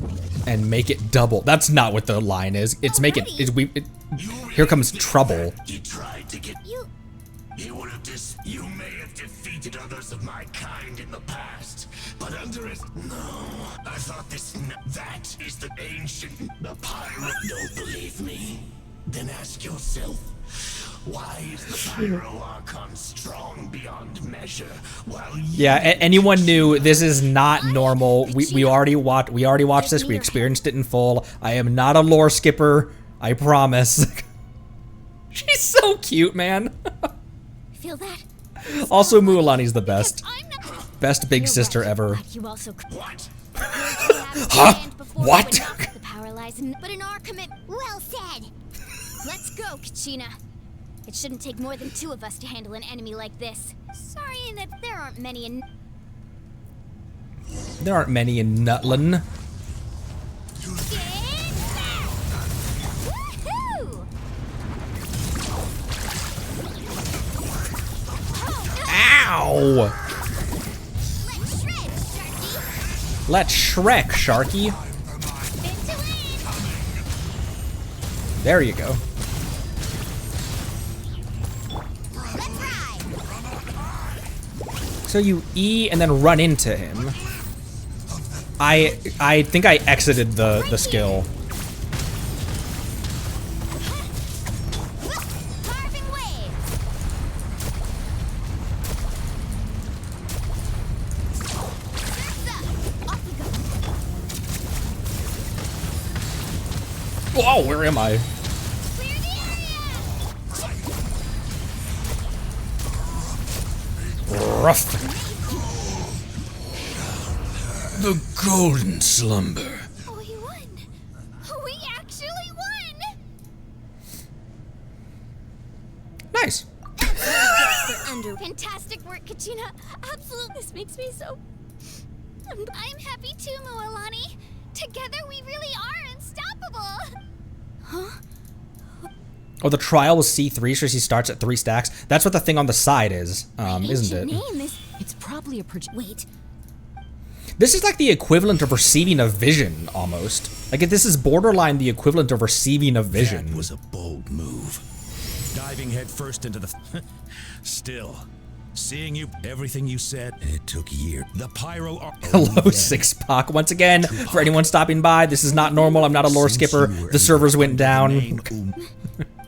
And make it double. That's not what the line is. It's make it. Here comes trouble. You tried to get. You would have You may have defeated others of my kind in the past, but under it. No, I thought that is the ancient. The pirate. Don't believe me? Then ask yourself. Why is the Pyro Archon strong beyond measure? While Yeah, anyone knew this is not normal. We already watched this. We experienced it in full. I am not a lore skipper. I promise. She's so cute, man. Feel that? Also, Mualani's the best. Best big sister ever. You also. What? Huh? What? The power lies in, but in our commitment. Well said. Let's go, Kachina. It shouldn't take more than 2 of us to handle an enemy like this. Sorry that there aren't many in... There aren't many in Nutlin. Ow! Let's Shrek, Sharky. There you go. So you E and then run into him. I think I exited the skill. Whoa, where am I? Rough. The golden slumber. We won. We actually won. Nice. Fantastic work, Kachina. Absolutely. This makes me so... I'm happy too, Mualani. Together we really are unstoppable. Huh? Oh, the trial was C3, so she starts at 3 stacks. That's what the thing on the side is, isn't it? Name is... It's probably a Wait. This is like the equivalent of receiving a vision, almost. Like, this is borderline the equivalent of receiving a vision. That was a bold move. Diving headfirst into the... Still, seeing you, everything you said, it took years. The Pyro... Hello, Six-Pac. Once again, for anyone stopping by, this is not normal. I'm not a lore skipper. The servers went down.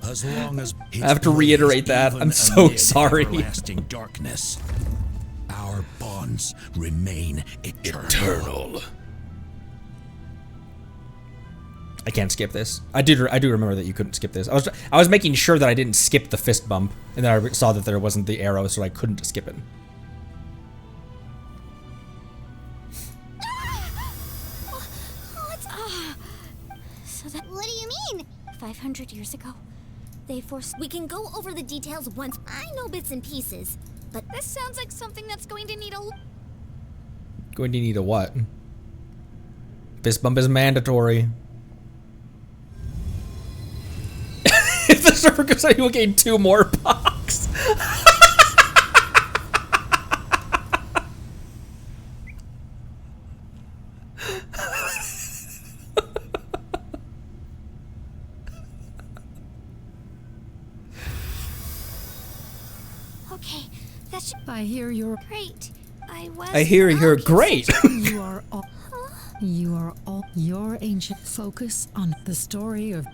As long as I have to reiterate that. I'm so sorry. Everlasting darkness. Our bonds remain eternal. I can't skip this. I do remember that you couldn't skip this. I was making sure that I didn't skip the fist bump, and then I saw that there wasn't the arrow, so I couldn't skip it. So that... What do you mean? 500 years ago, they forced... We can go over the details once. I know bits and pieces, but this sounds like something that's going to need a... Going to need a what? Fist bump is mandatory. If the server goes out, you will gain 2 more pox. Okay, that should... I hear you're great. I hear you're great. You are all. You are all. Your ancient focus on the story of.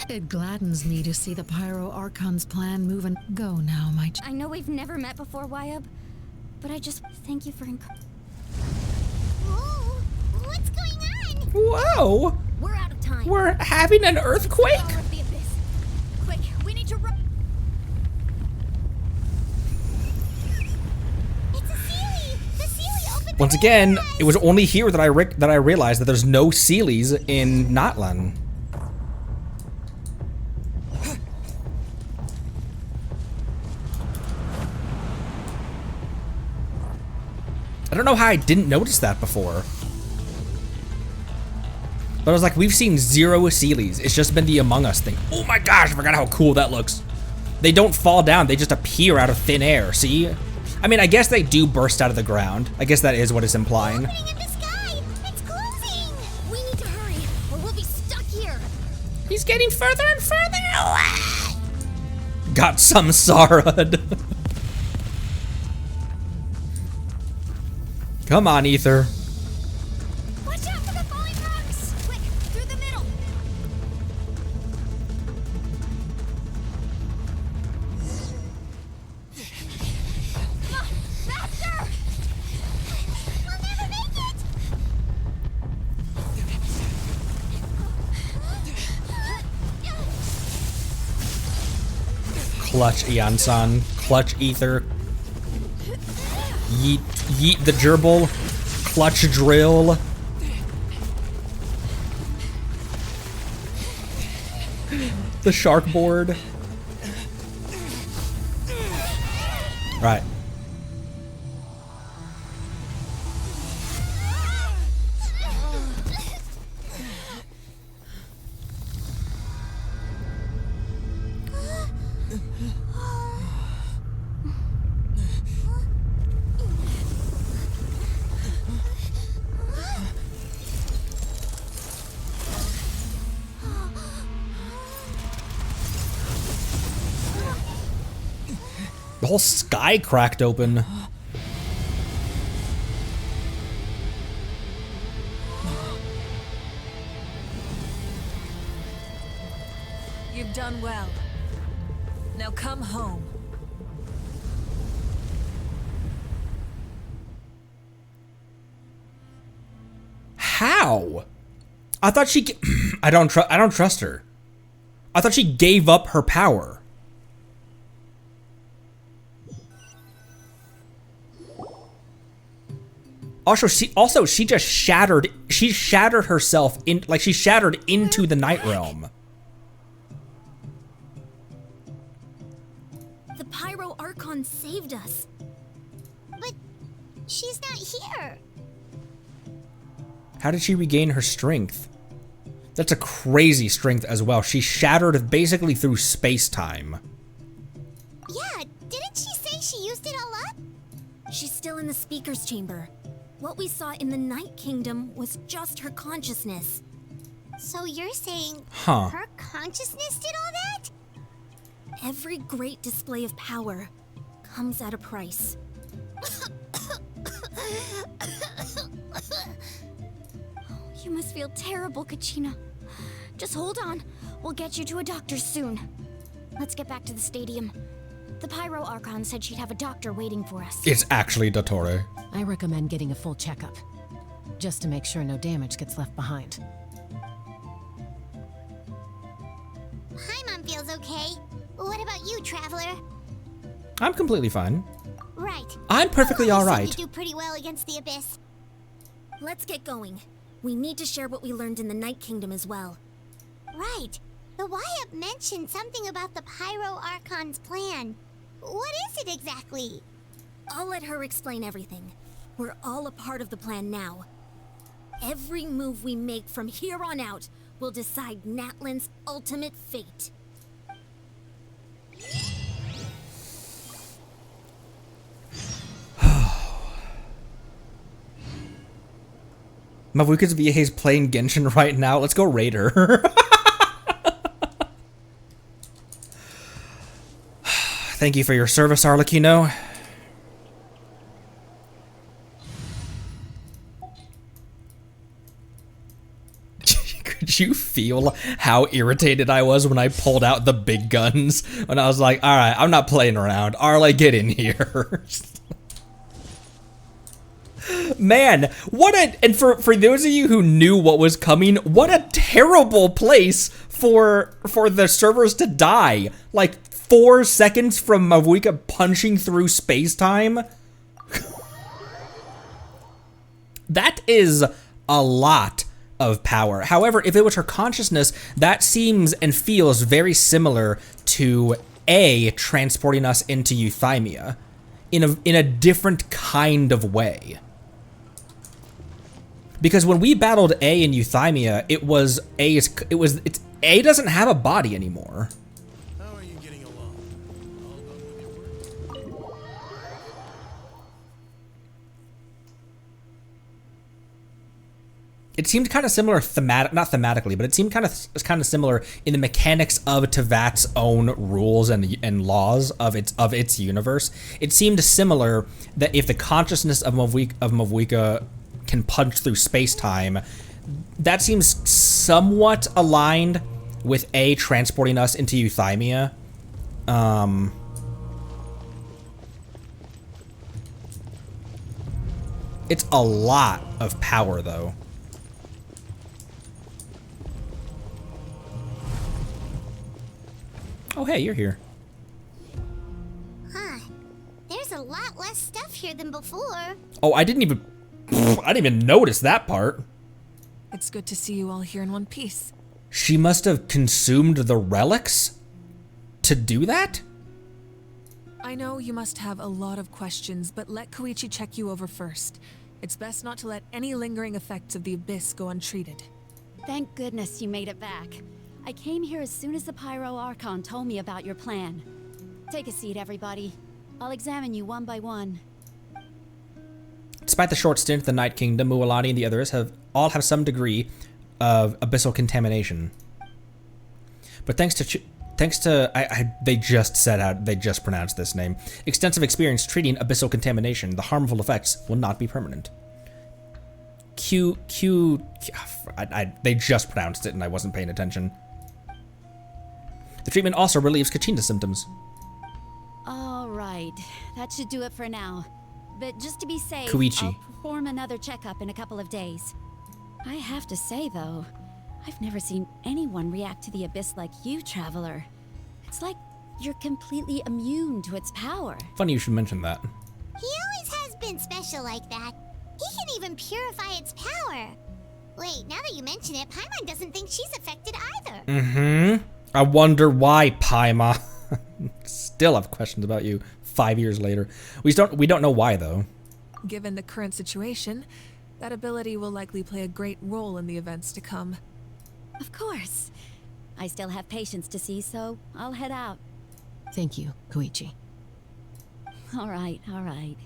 It gladdens me to see the Pyro Archon's plan move and go now, my. I know we've never met before, Wyub, but I just thank you for. Whoa, what's going on? Whoa! We're out of time. We're having an earthquake. Quick, we need to run. Once again, it was only here that I realized that there's no Sealies in Notlan. I don't know how I didn't notice that before. But I was like, we've seen 0 Sealies. It's just been the Among Us thing. Oh my gosh, I forgot how cool that looks. They don't fall down, they just appear out of thin air, see? I mean, I guess they do burst out of the ground. I guess that is what it's implying. We need to hurry, or we'll be stuck here. He's getting further and further away. Got some Sarad. Come on, Ether. Watch out for the falling rocks! Quick, through the middle! Faster! We'll never make it! Clutch Iansan. Clutch Ether. Yeet, yeet the gerbil. Clutch drill. The shark board. Right. The whole sky cracked open. You've done well. Now come home. How? I thought she. I don't trust her. I thought she gave up her power. Also, she just shattered. She shattered herself in, like she shattered into the Night Realm. The Pyro Archon saved us. But she's not here. How did she regain her strength? That's a crazy strength as well. She shattered basically through space-time. Yeah, didn't she say she used it all up? She's still in the speaker's chamber. What we saw in the Night Kingdom was just her consciousness. So you're saying Her consciousness did all that? Every great display of power comes at a price. You must feel terrible, Kachina. Just hold on. We'll get you to a doctor soon. Let's get back to the stadium. The Pyro Archon said she'd have a doctor waiting for us. It's actually Dottore. I recommend getting a full checkup, just to make sure no damage gets left behind. Paimon feels okay. What about you, Traveler? I'm completely fine. Right. I'm perfectly You alright. do pretty well against the Abyss. Let's get going. We need to share what we learned in the Night Kingdom as well. Right. The Wyatt mentioned something about the Pyro Archon's plan. What is it exactly? I'll let her explain everything. We're all a part of the plan now. Every move we make from here on out will decide Natlan's ultimate fate. Mavuka's VA's playing Genshin right now. Let's go raid her. Thank you for your service, Arlecchino. Could you feel how irritated I was when I pulled out the big guns? When I was like, alright, I'm not playing around. Arle, get in here. Man, what a, and for those of you who knew what was coming, what a terrible place for the servers to die. Like 4 seconds from Mavuika punching through space-time. That is a lot of power. However, if it was her consciousness, that seems and feels very similar to transporting us into Euthymia in a different kind of way. Because when we battled A in Euthymia, A doesn't have a body anymore. How are you getting along? It seemed kind of similar not thematically, but it seemed kind of similar in the mechanics of Tevat's own rules and laws of its universe. It seemed similar that if the consciousness of Mavwika can punch through space-time, that seems somewhat aligned with A transporting us into Euthymia. It's a lot of power, though. Oh, hey, you're here. Huh. There's a lot less stuff here than before. Oh, I didn't even notice that part. It's good to see you all here in one piece. She must have consumed the relics to do that? I know you must have a lot of questions, but let Koichi check you over first. It's best not to let any lingering effects of the Abyss go untreated. Thank goodness you made it back. I came here as soon as the Pyro Archon told me about your plan. Take a seat, everybody. I'll examine you one by one. Despite the short stint in the Night Kingdom, Mualani and the others all have some degree of abyssal contamination. But thanks to they just pronounced this name. Extensive experience treating abyssal contamination, the harmful effects will not be permanent. They just pronounced it and I wasn't paying attention. The treatment also relieves Kachina's symptoms. All right, that should do it for now. But just to be safe, Koichi. I'll perform another checkup in a couple of days. I have to say, though, I've never seen anyone react to the Abyss like you, Traveler. It's like you're completely immune to its power. Funny you should mention that. He always has been special like that. He can even purify its power. Wait, now that you mention it, Paimon doesn't think she's affected either. Mm-hmm. I wonder why, Paima. Still have questions about you 5 years later. We don't know why, though. Given the current situation, that ability will likely play a great role in the events to come. Of course. I still have patients to see, so I'll head out. Thank you, Koichi. All right, all right.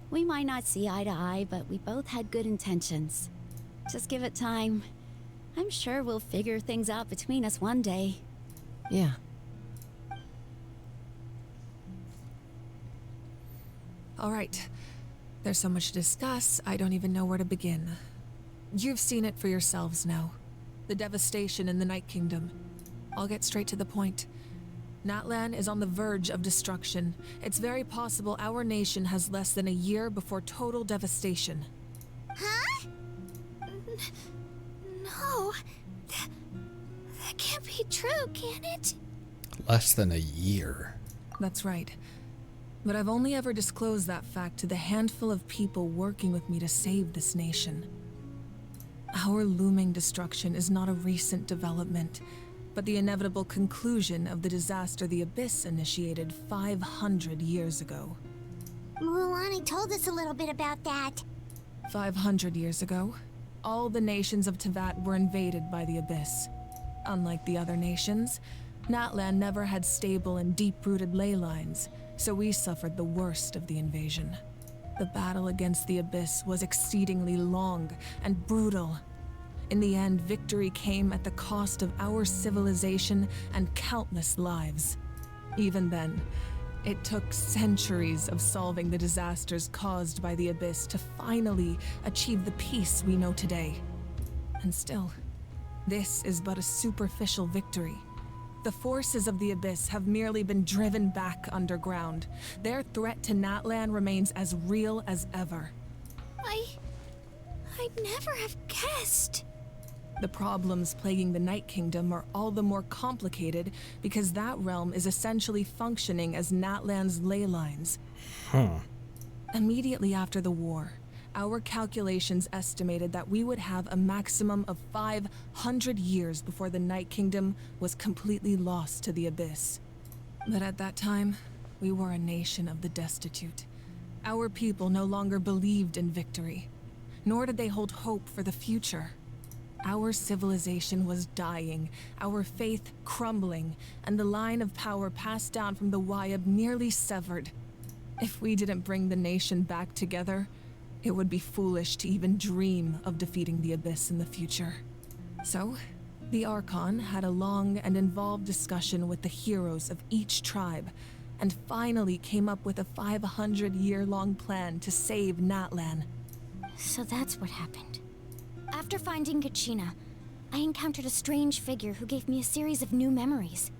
We might not see eye to eye, but we both had good intentions. Just give it time. I'm sure we'll figure things out between us one day. Yeah. All right. There's so much to discuss, I don't even know where to begin. You've seen it for yourselves now. The devastation in the Night Kingdom. I'll get straight to the point. Natlan is on the verge of destruction. It's very possible our nation has less than a year before total devastation. Huh? No. That can't be true, can it? Less than a year. That's right. But I've only ever disclosed that fact to the handful of people working with me to save this nation. Our looming destruction is not a recent development, but the inevitable conclusion of the disaster the Abyss initiated 500 years ago. Mualani told us a little bit about that. 500 years ago, all the nations of Tevat were invaded by the Abyss. Unlike the other nations, Natlan never had stable and deep-rooted ley lines, so we suffered the worst of the invasion. The battle against the Abyss was exceedingly long and brutal. In the end, victory came at the cost of our civilization and countless lives. Even then, it took centuries of solving the disasters caused by the Abyss to finally achieve the peace we know today. And still, this is but a superficial victory. The forces of the Abyss have merely been driven back underground. Their threat to Natlan remains as real as ever. I'd never have guessed. The problems plaguing the Night Kingdom are all the more complicated because that realm is essentially functioning as Natlan's ley lines. Immediately after the war, our calculations estimated that we would have a maximum of 500 years before the Night Kingdom was completely lost to the Abyss. But at that time, we were a nation of the destitute. Our people no longer believed in victory. nor did they hold hope for the future. Our civilization was dying, our faith crumbling, and the line of power passed down from the Wyab nearly severed. If we didn't bring the nation back together, it would be foolish to even dream of defeating the Abyss in the future. So, the Archon had a long and involved discussion with the heroes of each tribe, and finally came up with a 500-year-long plan to save Natlan. So that's what happened. After finding Kachina, I encountered a strange figure who gave me a series of new memories.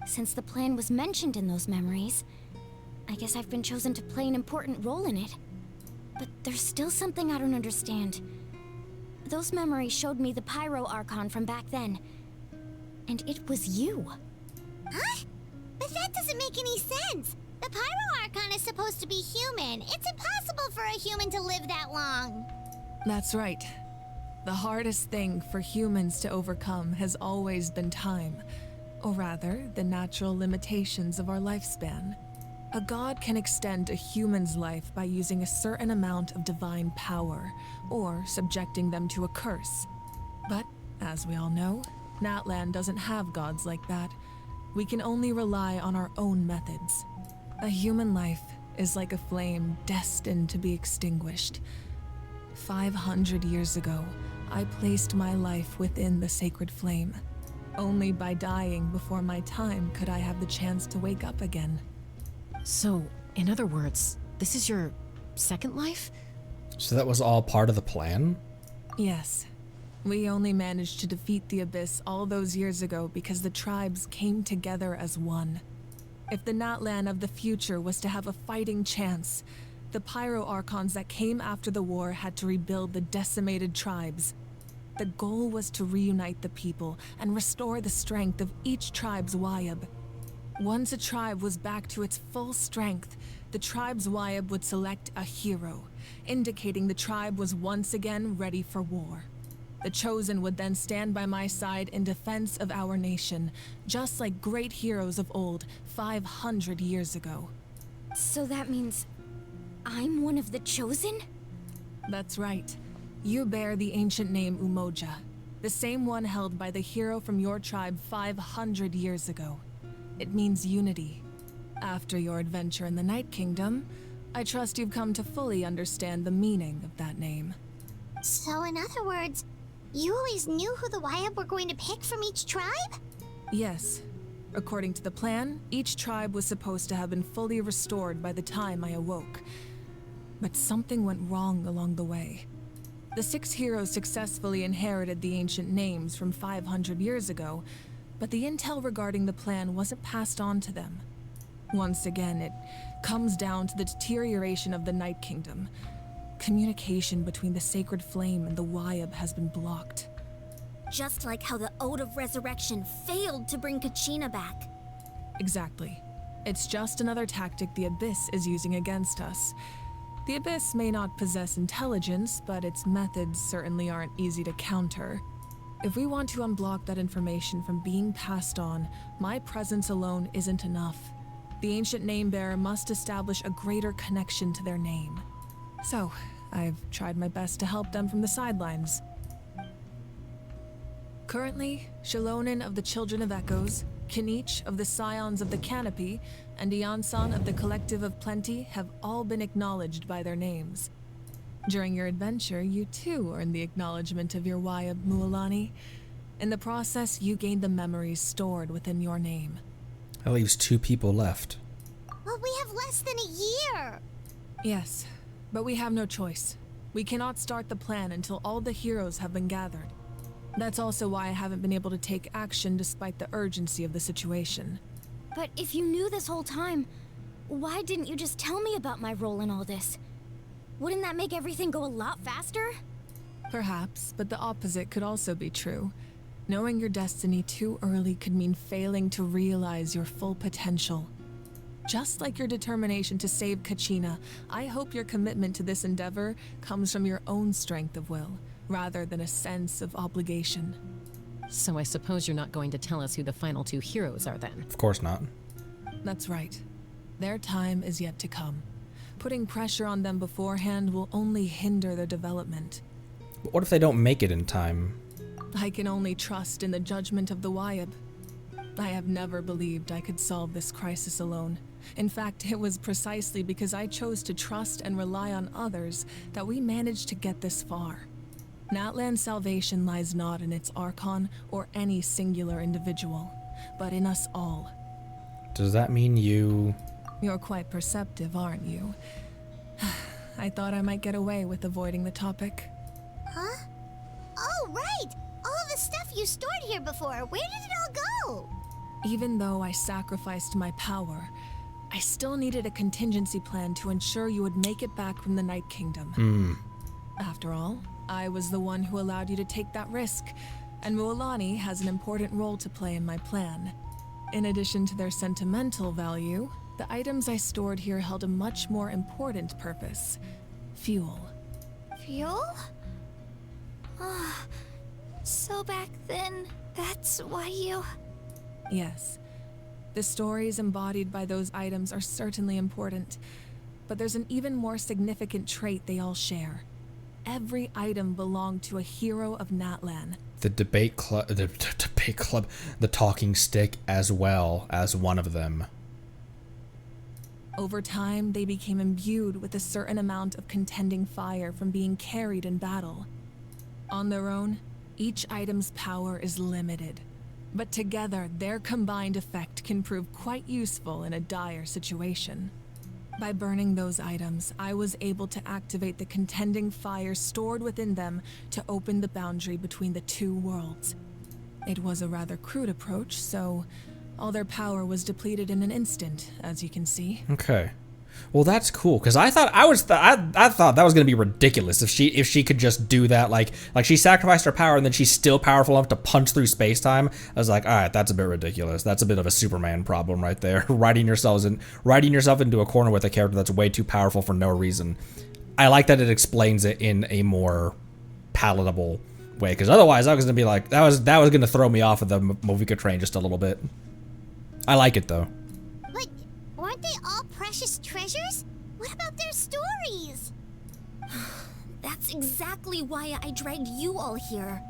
Since the plan was mentioned in those memories, I guess I've been chosen to play an important role in it. But there's still something I don't understand. Those memories showed me the Pyro Archon from back then. And it was you. Huh? But that doesn't make any sense. The Pyro Archon is supposed to be human. It's impossible for a human to live that long. That's right. The hardest thing for humans to overcome has always been time, or rather, the natural limitations of our lifespan. A god can extend a human's life by using a certain amount of divine power, or subjecting them to a curse. But, as we all know, Natlan doesn't have gods like that. We can only rely on our own methods. A human life is like a flame destined to be extinguished. 500 years ago, I placed my life within the sacred flame. Only by dying before my time could I have the chance to wake up again. So, in other words, this is your second life? So that was all part of the plan? Yes. We only managed to defeat the Abyss all those years ago because the tribes came together as one. If the Natlan of the future was to have a fighting chance, the Pyro Archons that came after the war had to rebuild the decimated tribes. The goal was to reunite the people and restore the strength of each tribe's Wyab. Once a tribe was back to its full strength, the tribe's Wyab would select a hero, indicating the tribe was once again ready for war. The Chosen would then stand by my side in defense of our nation, just like great heroes of old 500 years ago. So that means I'm one of the Chosen? That's right. You bear the ancient name Umoja, the same one held by the hero from your tribe 500 years ago. It means unity. After your adventure in the Night Kingdom, I trust you've come to fully understand the meaning of that name. So in other words, you always knew who the Wyab were going to pick from each tribe? Yes. According to the plan, each tribe was supposed to have been fully restored by the time I awoke. But something went wrong along the way. The 6 heroes successfully inherited the ancient names from 500 years ago, but the intel regarding the plan wasn't passed on to them. Once again, it comes down to the deterioration of the Night Kingdom. Communication between the Sacred Flame and the Wyab has been blocked. Just like how the Ode of Resurrection failed to bring Kachina back. Exactly. It's just another tactic the Abyss is using against us. The Abyss may not possess intelligence, but its methods certainly aren't easy to counter. If we want to unblock that information from being passed on, my presence alone isn't enough. The ancient name-bearer must establish a greater connection to their name. So, I've tried my best to help them from the sidelines. Currently, Shalonin of the Children of Echoes, Kinich of the Scions of the Canopy, and Iansan of the Collective of Plenty have all been acknowledged by their names. During your adventure, you too earned the acknowledgement of your Wyab, Mualani. In the process, you gained the memories stored within your name. That leaves 2 people left. Well, we have less than a year! Yes, but we have no choice. We cannot start the plan until all the heroes have been gathered. That's also why I haven't been able to take action despite the urgency of the situation. But if you knew this whole time, why didn't you just tell me about my role in all this? Wouldn't that make everything go a lot faster? Perhaps, but the opposite could also be true. Knowing your destiny too early could mean failing to realize your full potential. Just like your determination to save Kachina, I hope your commitment to this endeavor comes from your own strength of will, rather than a sense of obligation. So I suppose you're not going to tell us who the final 2 heroes are then? Of course not. That's right. Their time is yet to come. Putting pressure on them beforehand will only hinder their development. But what if they don't make it in time? I can only trust in the judgment of the Wyab. I have never believed I could solve this crisis alone. In fact, it was precisely because I chose to trust and rely on others that we managed to get this far. Natlan's salvation lies not in its Archon or any singular individual, but in us all. Does that mean you... You're quite perceptive, aren't you? I thought I might get away with avoiding the topic. Huh? Oh, right! All the stuff you stored here before, where did it all go? Even though I sacrificed my power, I still needed a contingency plan to ensure you would make it back from the Night Kingdom. After all, I was the one who allowed you to take that risk, and Mualani has an important role to play in my plan. In addition to their sentimental value, the items I stored here held a much more important purpose: fuel. Fuel? So back then, that's why you... Yes. The stories embodied by those items are certainly important, but there's an even more significant trait they all share. Every item belonged to a hero of Natlan. The debate club, the talking stick as well as one of them. Over time, they became imbued with a certain amount of contending fire from being carried in battle. On their own, each item's power is limited, but together, their combined effect can prove quite useful in a dire situation. By burning those items, I was able to activate the contending fire stored within them to open the boundary between the two worlds. It was a rather crude approach, so all their power was depleted in an instant, as you can see. Okay. Well, that's cool, because I thought I thought that was gonna be ridiculous if she could just do that, like she sacrificed her power and then she's still powerful enough to punch through space time. I was like, all right, that's a bit ridiculous. That's a bit of a Superman problem right there. writing yourself into a corner with a character that's way too powerful for no reason. I like that it explains it in a more palatable way, because otherwise I was gonna be like, that was gonna throw me off of the Movika train just a little bit. I like it though. But weren't they all precious treasures? What about their stories? That's exactly why I dragged you all here.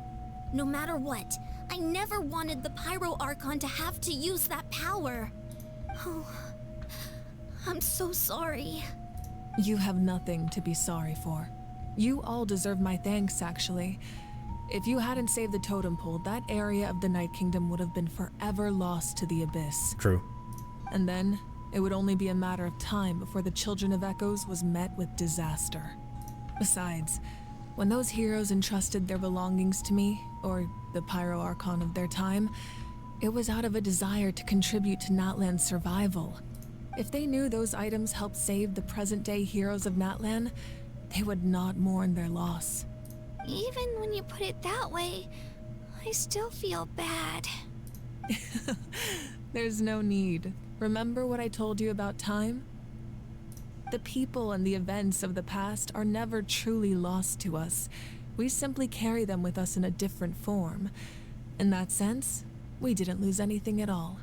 No matter what, I never wanted the Pyro Archon to have to use that power. Oh, I'm so sorry. You have nothing to be sorry for. You all deserve my thanks, actually. If you hadn't saved the totem pole, that area of the Night Kingdom would have been forever lost to the Abyss. True. And then, it would only be a matter of time before the Children of Echoes was met with disaster. Besides, when those heroes entrusted their belongings to me, or the Pyro Archon of their time, it was out of a desire to contribute to Natlan's survival. If they knew those items helped save the present-day heroes of Natlan, they would not mourn their loss. Even when you put it that way, I still feel bad. There's no need. Remember what I told you about time? The people and the events of the past are never truly lost to us. We simply carry them with us in a different form. In that sense, we didn't lose anything at all.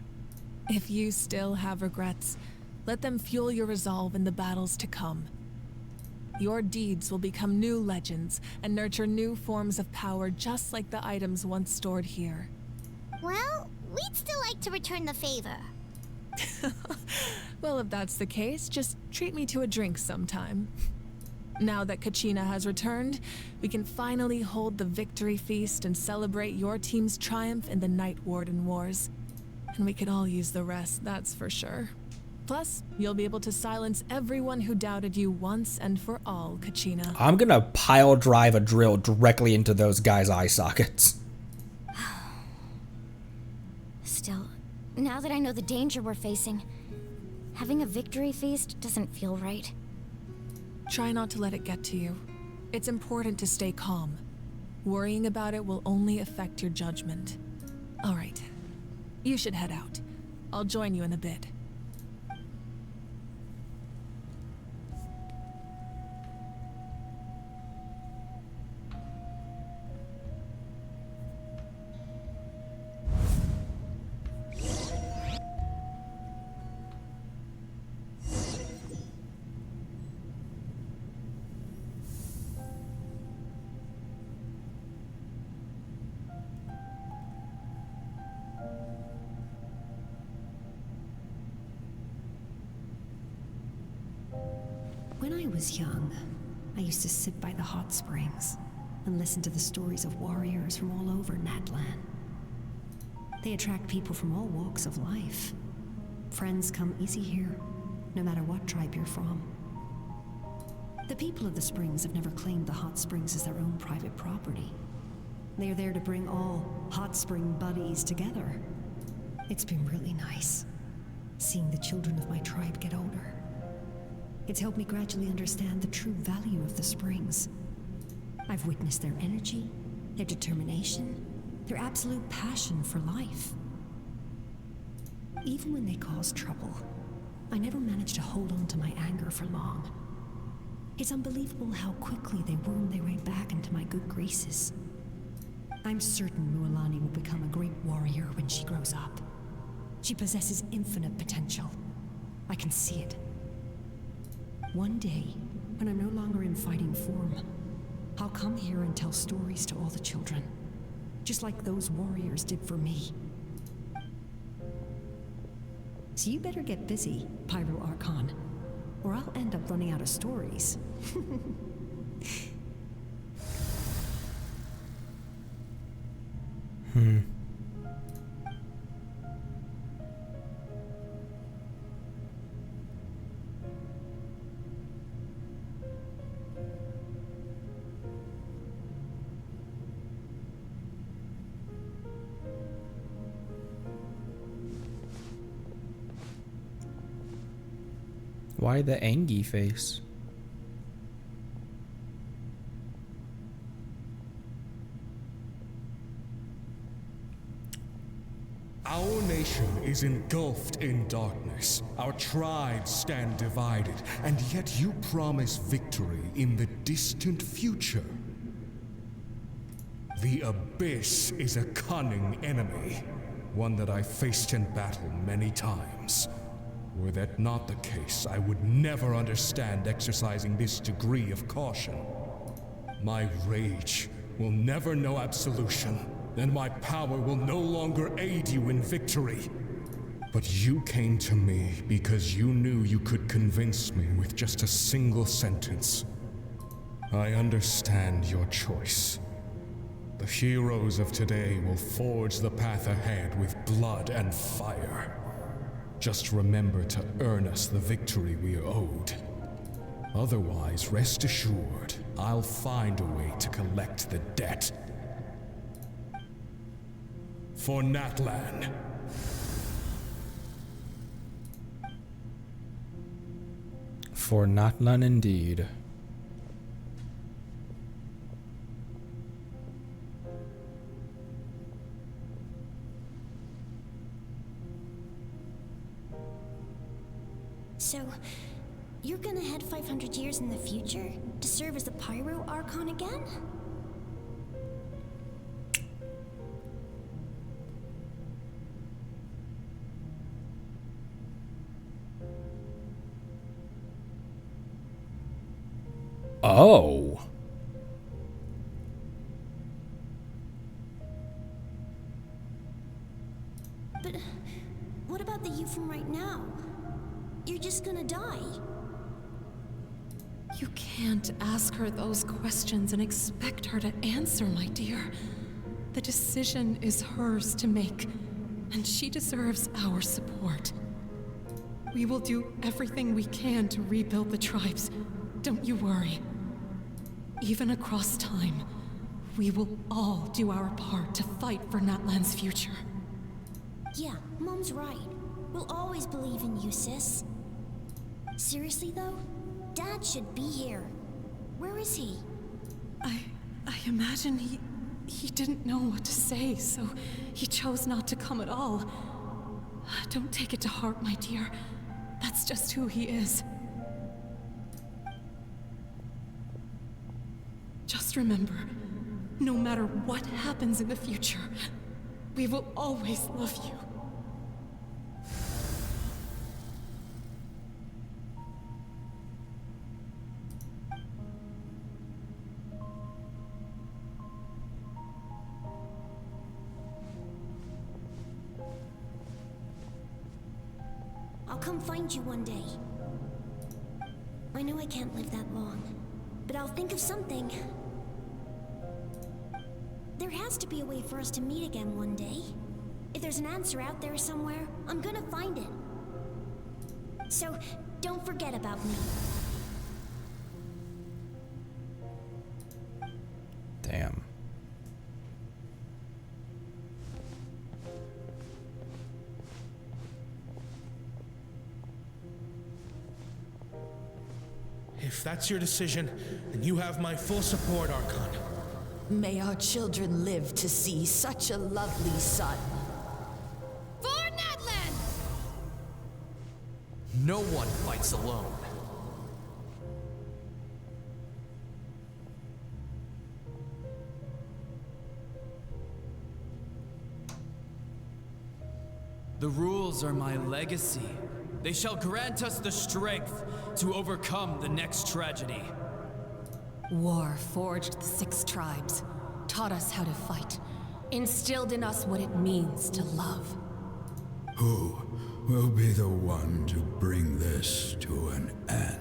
If you still have regrets, let them fuel your resolve in the battles to come. Your deeds will become new legends and nurture new forms of power just like the items once stored here. Well, we'd still like to return the favor. Well, if that's the case, just treat me to a drink sometime. Now that Kachina has returned, we can finally hold the victory feast and celebrate your team's triumph in the Night Warden Wars. And we could all use the rest, that's for sure. Plus, you'll be able to silence everyone who doubted you once and for all, Kachina. I'm gonna pile drive a drill directly into those guys' eye sockets. Still, now that I know the danger we're facing, having a victory feast doesn't feel right. Try not to let it get to you. It's important to stay calm. Worrying about it will only affect your judgment. All right, you should head out. I'll join you in a bit. When I was young, I used to sit by the hot springs and listen to the stories of warriors from all over Natlan. They attract people from all walks of life. Friends come easy here, no matter what tribe you're from. The people of the springs have never claimed the hot springs as their own private property. They are there to bring all hot spring buddies together. It's been really nice, seeing the children of my tribe get older. It's helped me gradually understand the true value of the springs. I've witnessed their energy, their determination, their absolute passion for life. Even when they cause trouble, I never managed to hold on to my anger for long. It's unbelievable how quickly they worm their way back into my good graces. I'm certain Mualani will become a great warrior when she grows up. She possesses infinite potential. I can see it. One day, when I'm no longer in fighting form, I'll come here and tell stories to all the children, just like those warriors did for me. So you better get busy, Pyro Archon, or I'll end up running out of stories. Why the angry face? Our nation is engulfed in darkness. Our tribes stand divided, and yet you promise victory in the distant future. The Abyss is a cunning enemy, one that I faced in battle many times. Were that not the case, I would never understand exercising this degree of caution. My rage will never know absolution, and my power will no longer aid you in victory. But you came to me because you knew you could convince me with just a single sentence. I understand your choice. The heroes of today will forge the path ahead with blood and fire. Just remember to earn us the victory we are owed. Otherwise, rest assured, I'll find a way to collect the debt. For Natlan. For Natlan indeed. So, you're gonna head 500 years in the future to serve as the Pyro Archon again? Oh. But what about the you from right now? You're just gonna die. You can't ask her those questions and expect her to answer, my dear. The decision is hers to make, and she deserves our support. We will do everything we can to rebuild the tribes. Don't you worry. Even across time, we will all do our part to fight for Natlan's future. Yeah, Mom's right. We'll always believe in you, sis. Seriously, though? Dad should be here. Where is he? I imagine he didn't know what to say, so he chose not to come at all. Don't take it to heart, my dear. That's just who he is. Just remember, no matter what happens in the future, we will always love you. I'll come find you one day. I know I can't live that long, but I'll think of something. There has to be a way for us to meet again one day. If there's an answer out there somewhere, I'm gonna find it. So, don't forget about me. Damn. If that's your decision, then you have my full support, Archon. May our children live to see such a lovely son. For Natlan! No one fights alone. The rules are my legacy. They shall grant us the strength to overcome the next tragedy. War forged the 6 tribes, taught us how to fight, instilled in us what it means to love. Who will be the one to bring this to an end?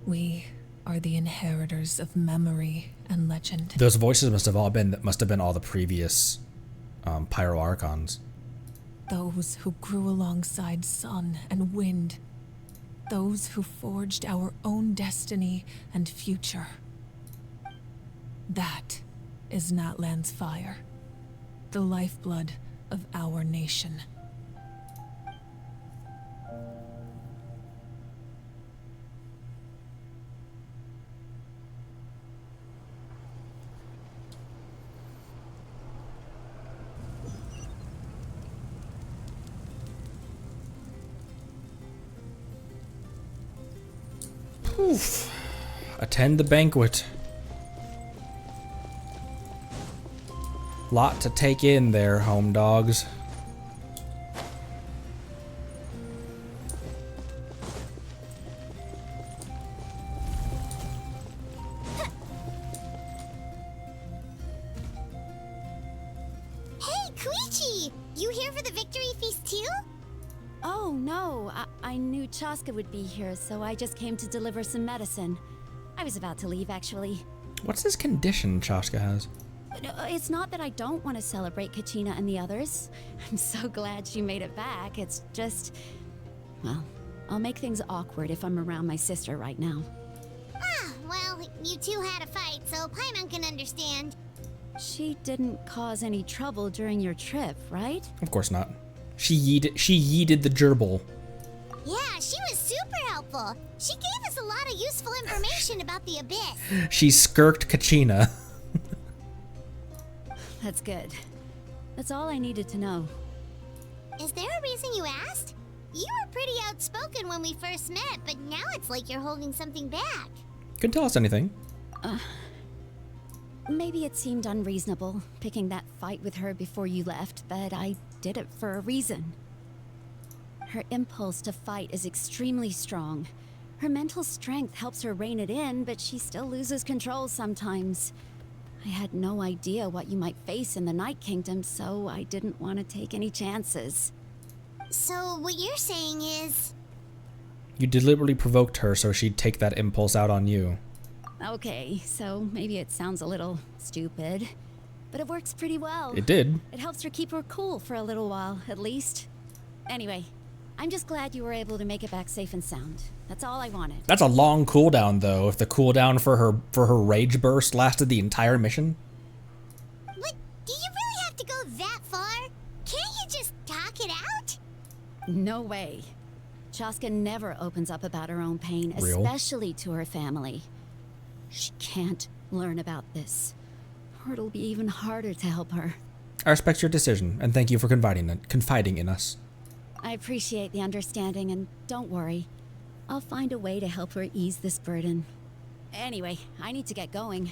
We are the inheritors of memory and legend. Those voices must have been all the previous Pyro Archons. Those who grew alongside sun and wind. Those who forged our own destiny and future. That is Natlan's fire. The lifeblood of our nation. Oof. Attend the banquet. Lot to take in there, home dogs. Hey, Koichi! You here for the victory feast too? Oh, no. I knew Chaska would be here, so I just came to deliver some medicine. I was about to leave, actually. What's this condition Chaska has? It's not that I don't want to celebrate Kachina and the others. I'm so glad she made it back. It's just... well, I'll make things awkward if I'm around my sister right now. Ah, well, you two had a fight, so Paimon can understand. She didn't cause any trouble during your trip, right? Of course not. She yeeted the gerbil. Yeah, she was super helpful. She gave us a lot of useful information about the Abyss. She skirked Kachina. That's good. That's all I needed to know. Is there a reason you asked? You were pretty outspoken when we first met, but now it's like you're holding something back. Couldn't tell us anything. Maybe it seemed unreasonable, picking that fight with her before you left, but I did it for a reason. Her impulse to fight is extremely strong. Her mental strength helps her rein it in, but she still loses control sometimes. I had no idea what you might face in the Night Kingdom, so I didn't want to take any chances. So what you're saying is... You deliberately provoked her so she'd take that impulse out on you. Okay, so maybe it sounds a little stupid, but it works pretty well. It did. It helps her keep her cool for a little while, at least. Anyway, I'm just glad you were able to make it back safe and sound. That's all I wanted. That's a long cooldown, though. If the cooldown for her rage burst lasted the entire mission. What? Do you really have to go that far? Can't you just talk it out? No way. Chaska never opens up about her own pain, especially to her family. She can't learn about this, or it'll be even harder to help her. I respect your decision, and thank you for confiding in us. I appreciate the understanding, and don't worry. I'll find a way to help her ease this burden. Anyway, I need to get going.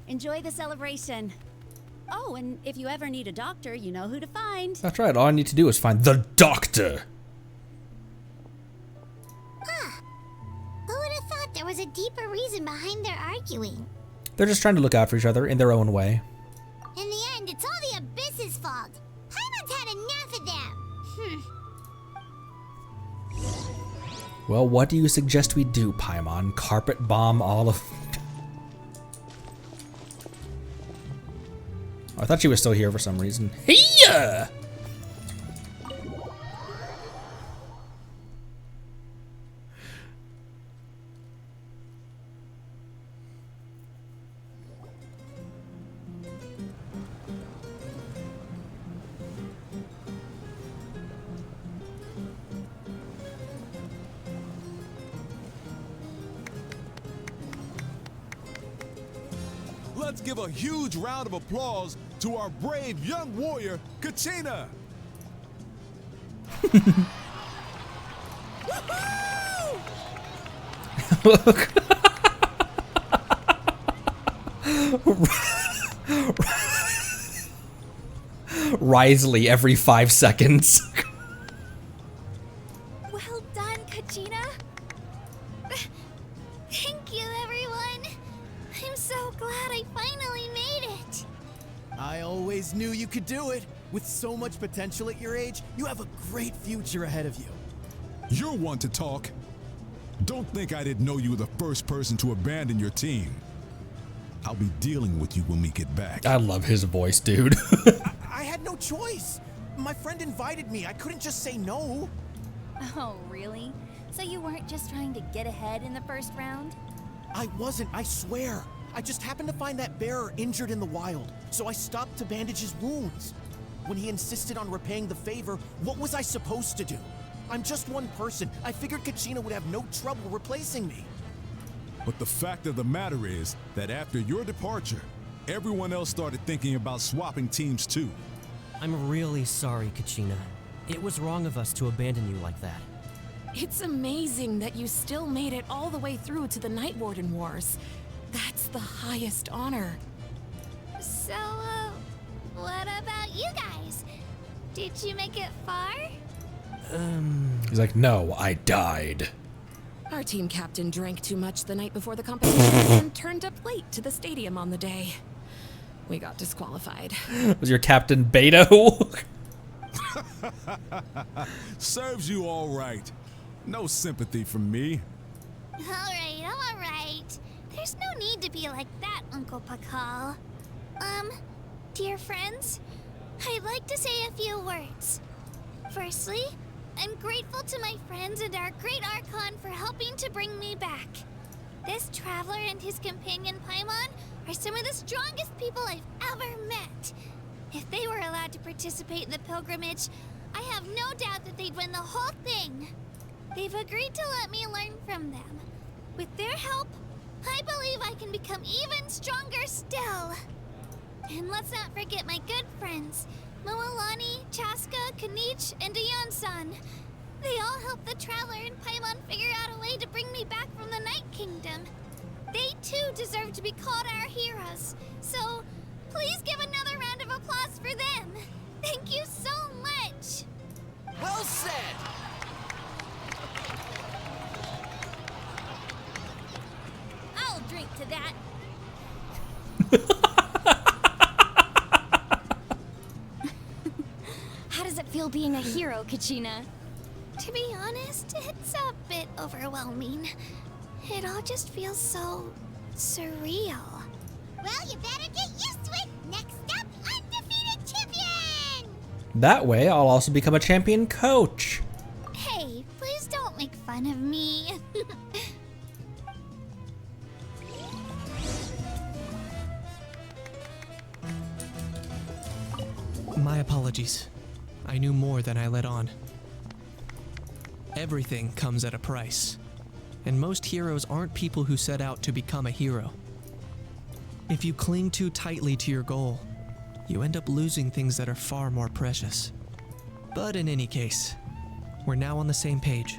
Enjoy the celebration. Oh, and if you ever need a doctor, you know who to find. That's right, all I need to do is find the doctor. Huh. Who would have thought there was a deeper reason behind their arguing? They're just trying to look out for each other in their own way. In the end, it's all the Abyss's fault. Paimon's had enough of them. Well, what do you suggest we do, Paimon? Carpet bomb all of... Oh, I thought she was still here for some reason. Hey-ya! Let's give a huge round of applause to our brave young warrior, Kachina! Risley every 5 seconds. Well done, Kachina. Thank you, everyone. I'm so glad I finally made it. I always knew you could do it. With so much potential at your age, you have a great future ahead of you. You're one to talk. Don't think I didn't know you were the first person to abandon your team. I'll be dealing with you when we get back. I love his voice, dude. I had no choice. My friend invited me. I couldn't just say no. Oh, really? So you weren't just trying to get ahead in the first round? I wasn't, I swear. I just happened to find that bearer injured in the wild, so I stopped to bandage his wounds. When he insisted on repaying the favor, what was I supposed to do? I'm just one person. I figured Kachina would have no trouble replacing me. But the fact of the matter is that after your departure, everyone else started thinking about swapping teams too. I'm really sorry, Kachina. It was wrong of us to abandon you like that. It's amazing that you still made it all the way through to the Night Warden Wars. That's the highest honor. So, what about you guys? Did you make it far? He's like, no, I died. Our team captain drank too much the night before the competition and turned up late to the stadium on the day. We got disqualified. Was your captain Beto? Serves you all right. No sympathy from me. All right. There's no need to be like that, Uncle Pakal. Dear friends, I'd like to say a few words. Firstly, I'm grateful to my friends and our great Archon for helping to bring me back. This traveler and his companion Paimon are some of the strongest people I've ever met. If they were allowed to participate in the pilgrimage, I have no doubt that they'd win the whole thing. They've agreed to let me learn from them. With their help, I believe I can become even stronger still. And let's not forget my good friends, Moalani, Chaska, Kanich, and Ayan-san. They all helped the Traveler and Paimon figure out a way to bring me back from the Night Kingdom. They too deserve to be called our heroes, so please give another round of applause for them. Thank you so much. Well said! I'll drink to that. How does it feel being a hero, Kachina? To be honest, it's a bit overwhelming. It all just feels so surreal. Well, you better get used to it. Next up, undefeated champion! That way, I'll also become a champion coach. Hey, please don't make fun of me. My apologies. I knew more than I let on. Everything comes at a price, and most heroes aren't people who set out to become a hero. If you cling too tightly to your goal, you end up losing things that are far more precious. But in any case, we're now on the same page.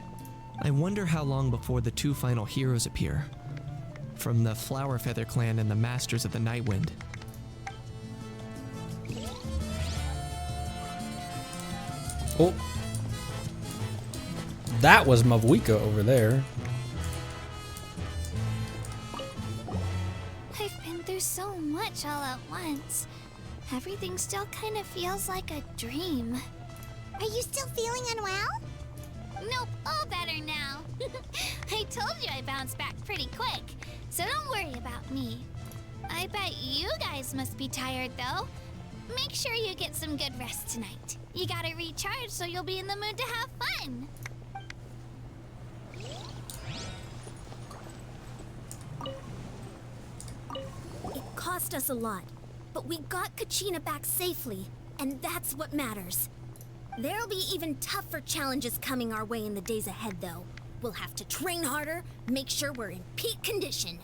I wonder how long before the two final heroes appear, from the Flower Feather clan and the Masters of the Nightwind. Oh. That was Mavuika over there. I've been through so much all at once. Everything still kind of feels like a dream. Are you still feeling unwell? Nope, all better now. I told you I bounced back pretty quick, so don't worry about me. I bet you guys must be tired, though. Make sure you get some good rest tonight. You gotta recharge so you'll be in the mood to have fun. It cost us a lot, but we got Kachina back safely, and that's what matters. There'll be even tougher challenges coming our way in the days ahead, though. We'll have to train harder, make sure we're in peak condition.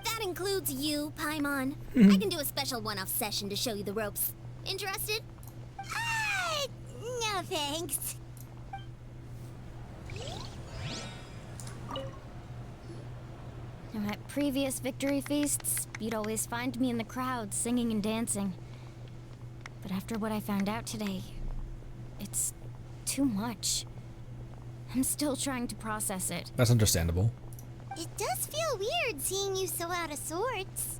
That includes you, Paimon. I can do a special one-off session to show you the ropes. Interested? No thanks. Now, at previous victory feasts, you'd always find me in the crowd singing and dancing. But after what I found out today, it's too much. I'm still trying to process it. That's understandable. It does feel weird seeing you so out of sorts.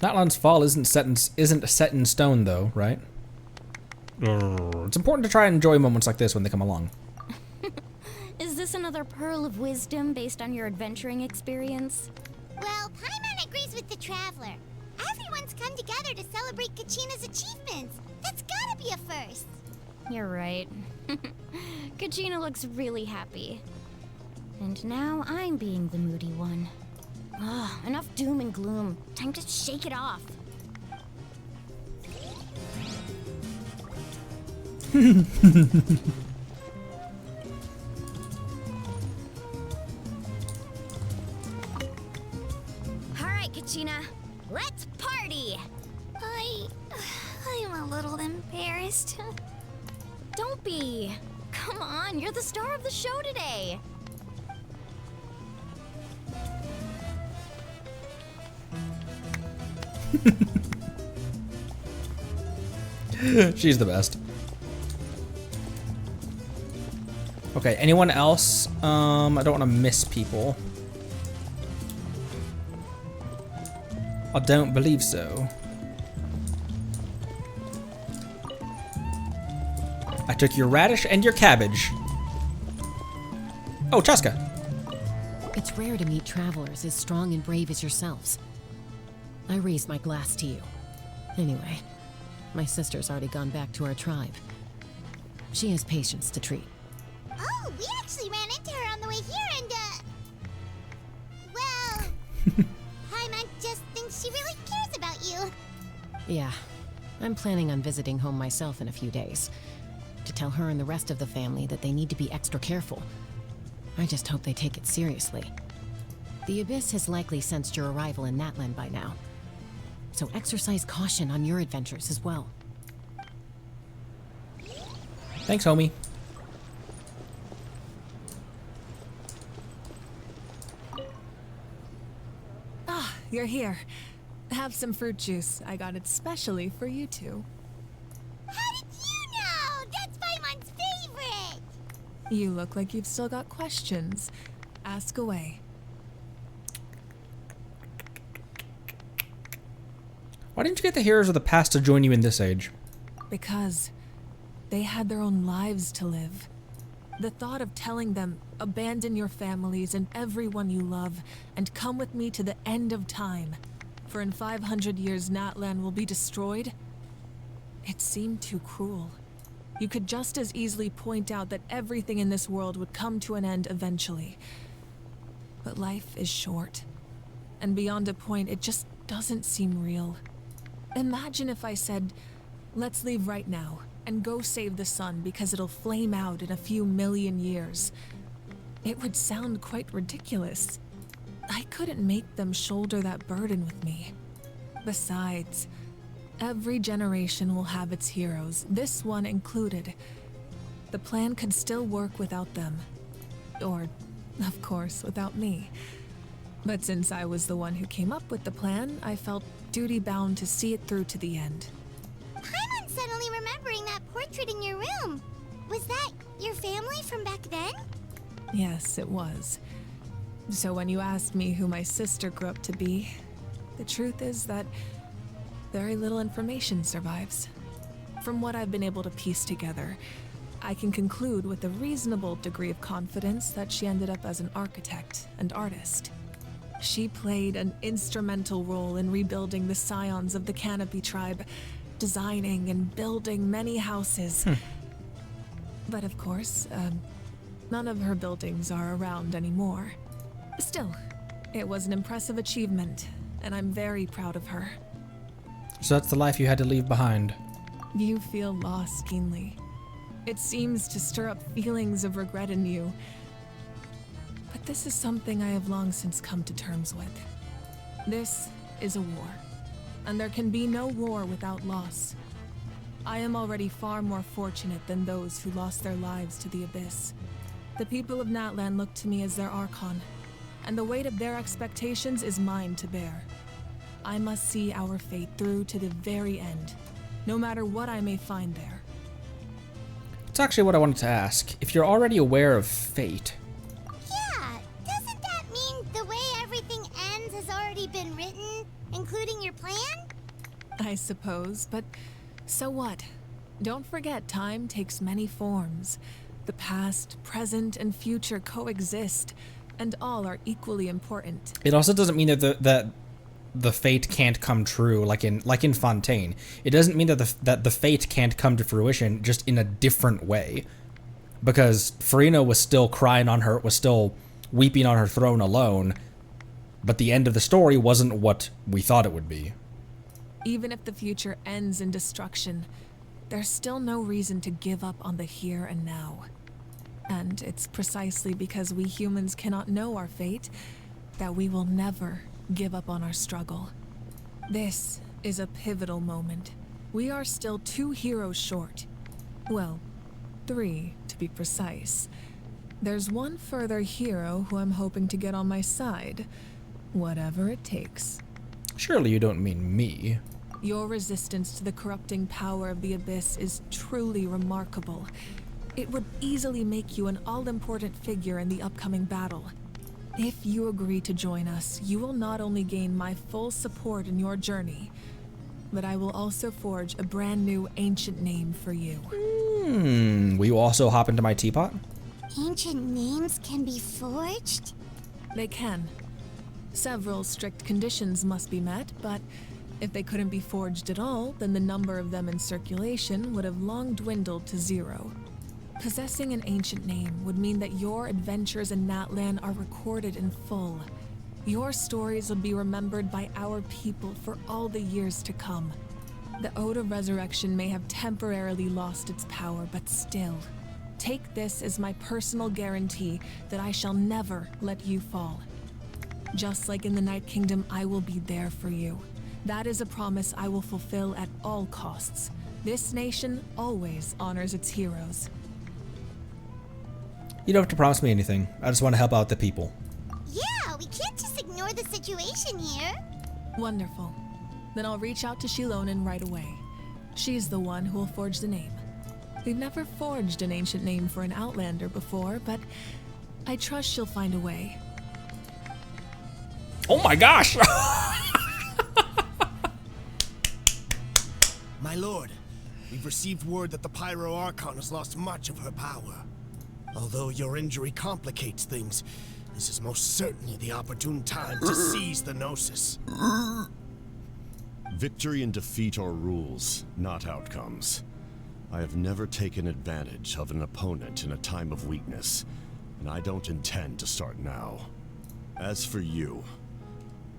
Natlan's fall isn't set in stone, though, right? It's important to try and enjoy moments like this when they come along. Is this another pearl of wisdom based on your adventuring experience? Well, Paimon agrees with the Traveler. Everyone's come together to celebrate Kachina's achievements. That's gotta be a first. You're right. Kachina looks really happy. And now I'm being the moody one. Ugh, enough doom and gloom. Time to shake it off. Alright, Kachina. Let's party! I'm a little embarrassed. Don't be. Come on, you're the star of the show today. She's the best. Okay, anyone else? I don't want to miss people. I don't believe so. I took your radish and your cabbage. Oh, Chaska. It's rare to meet travelers as strong and brave as yourselves. I raise my glass to you. Anyway, my sister's already gone back to our tribe. She has patients to treat. Oh, we actually ran into her on the way here and, well, Paimon just thinks she really cares about you. Yeah, I'm planning on visiting home myself in a few days. To tell her and the rest of the family that they need to be extra careful. I just hope they take it seriously. The Abyss has likely sensed your arrival in Natlan by now. So exercise caution on your adventures as well. Thanks, homie. Ah, you're here. Have some fruit juice. I got it specially for you two. How did you know? That's Paimon's favorite! You look like you've still got questions. Ask away. Why didn't you get the heroes of the past to join you in this age? Because they had their own lives to live. The thought of telling them, abandon your families and everyone you love, and come with me to the end of time, for in 500 years Natlan will be destroyed, it seemed too cruel. You could just as easily point out that everything in this world would come to an end eventually. But life is short, and beyond a point, it just doesn't seem real. Imagine if I said, let's leave right now, and go save the sun because it'll flame out in a few million years. It would sound quite ridiculous. I couldn't make them shoulder that burden with me. Besides, every generation will have its heroes, this one included. The plan could still work without them. Or, of course, without me. But since I was the one who came up with the plan, I felt duty-bound to see it through to the end. Paimon's suddenly remembering that portrait in your room. Was that your family from back then? Yes, it was. So when you asked me who my sister grew up to be, the truth is that very little information survives. From what I've been able to piece together, I can conclude with a reasonable degree of confidence that she ended up as an architect and artist. She played an instrumental role in rebuilding the scions of the Canopy tribe, designing and building many houses. But of course, none of her buildings are around anymore. Still, it was an impressive achievement, and I'm very proud of her. So that's the life you had to leave behind. You feel loss keenly. It seems to stir up feelings of regret in you. But this is something I have long since come to terms with. This is a war, and there can be no war without loss. I am already far more fortunate than those who lost their lives to the Abyss. The people of Natlan look to me as their Archon, and the weight of their expectations is mine to bear. I must see our fate through to the very end, no matter what I may find there. It's actually what I wanted to ask. If you're already aware of fate... Yeah, doesn't that mean the way everything ends has already been written, including your plan? I suppose, but so what? Don't forget, time takes many forms. The past, present, and future coexist, and all are equally important. It also doesn't mean that the fate can't come true, like in Fontaine. It doesn't mean that the fate can't come to fruition, just in a different way. Because Farina was still was still weeping on her throne alone, but the end of the story wasn't what we thought it would be. Even if the future ends in destruction, there's still no reason to give up on the here and now. And it's precisely because we humans cannot know our fate that we will never give up on our struggle. This is a pivotal moment. We are still 2 heroes short. Well, 3 to be precise. There's one further hero who I'm hoping to get on my side, whatever it takes. Surely you don't mean me. Your resistance to the corrupting power of the Abyss is truly remarkable. It would easily make you an all-important figure in the upcoming battle. If you agree to join us, you will not only gain my full support in your journey, but I will also forge a brand new ancient name for you. Will you also hop into my teapot? Ancient names can be forged? They can. Several strict conditions must be met, but if they couldn't be forged at all, then the number of them in circulation would have long dwindled to 0. Possessing an ancient name would mean that your adventures in Natlan are recorded in full. Your stories would be remembered by our people for all the years to come. The Ode of Resurrection may have temporarily lost its power, but still, take this as my personal guarantee that I shall never let you fall. Just like in the Night Kingdom, I will be there for you. That is a promise I will fulfill at all costs. This nation always honors its heroes. You don't have to promise me anything. I just want to help out the people. Yeah, we can't just ignore the situation here. Wonderful. Then I'll reach out to Shilonen right away. She's the one who will forge the name. We've never forged an ancient name for an Outlander before, but I trust she'll find a way. Oh my gosh! My lord, we've received word that the Pyro Archon has lost much of her power. Although your injury complicates things, this is most certainly the opportune time to seize the Gnosis. Victory and defeat are rules, not outcomes. I have never taken advantage of an opponent in a time of weakness, and I don't intend to start now. As for you,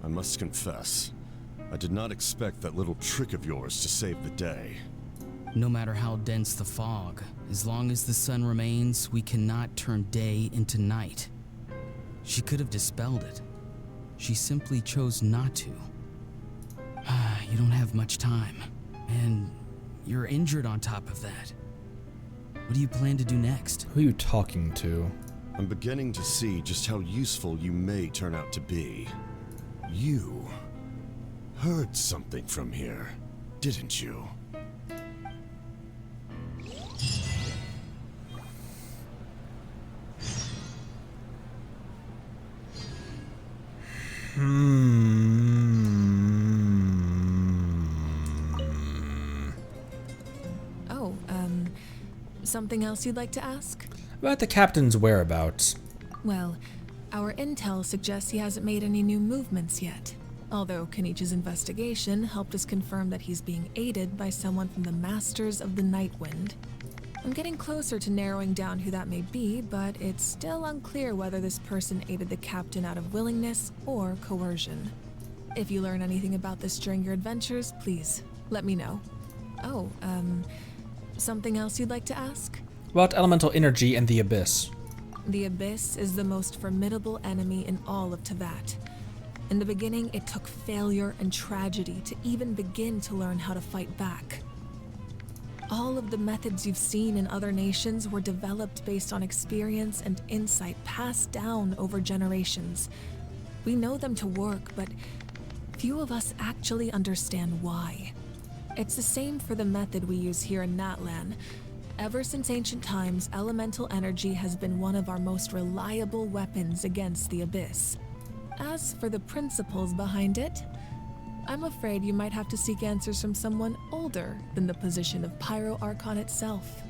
I must confess, I did not expect that little trick of yours to save the day. No matter how dense the fog, as long as the sun remains, we cannot turn day into night. She could have dispelled it. She simply chose not to. You don't have much time, and you're injured on top of that. What do you plan to do next? Who are you talking to? I'm beginning to see just how useful you may turn out to be. You heard something from here, didn't you? Something else you'd like to ask? About the captain's whereabouts. Well, our intel suggests he hasn't made any new movements yet. Although Kenichi's investigation helped us confirm that he's being aided by someone from the Masters of the Nightwind. I'm getting closer to narrowing down who that may be, but it's still unclear whether this person aided the captain out of willingness or coercion. If you learn anything about this during your adventures, please let me know. Oh, something else you'd like to ask? About elemental energy and the Abyss. The Abyss is the most formidable enemy in all of Teyvat. In the beginning, it took failure and tragedy to even begin to learn how to fight back. All of the methods you've seen in other nations were developed based on experience and insight passed down over generations. We know them to work, but few of us actually understand why. It's the same for the method we use here in Natlan. Ever since ancient times, elemental energy has been one of our most reliable weapons against the Abyss. As for the principles behind it, I'm afraid you might have to seek answers from someone older than the position of Pyro Archon itself.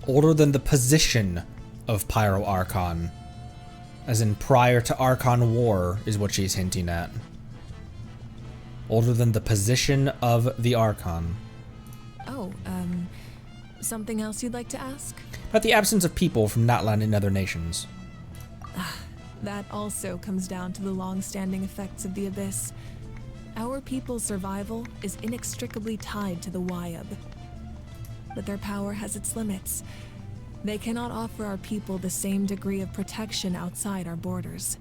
Older than the position of Pyro Archon. As in prior to Archon War is what she's hinting at. Older than the position of the Archon. Oh, something else you'd like to ask? About the absence of people from Natlan in other nations. That also comes down to the long-standing effects of the Abyss. Our people's survival is inextricably tied to the Wyab. But their power has its limits. They cannot offer our people the same degree of protection outside our borders.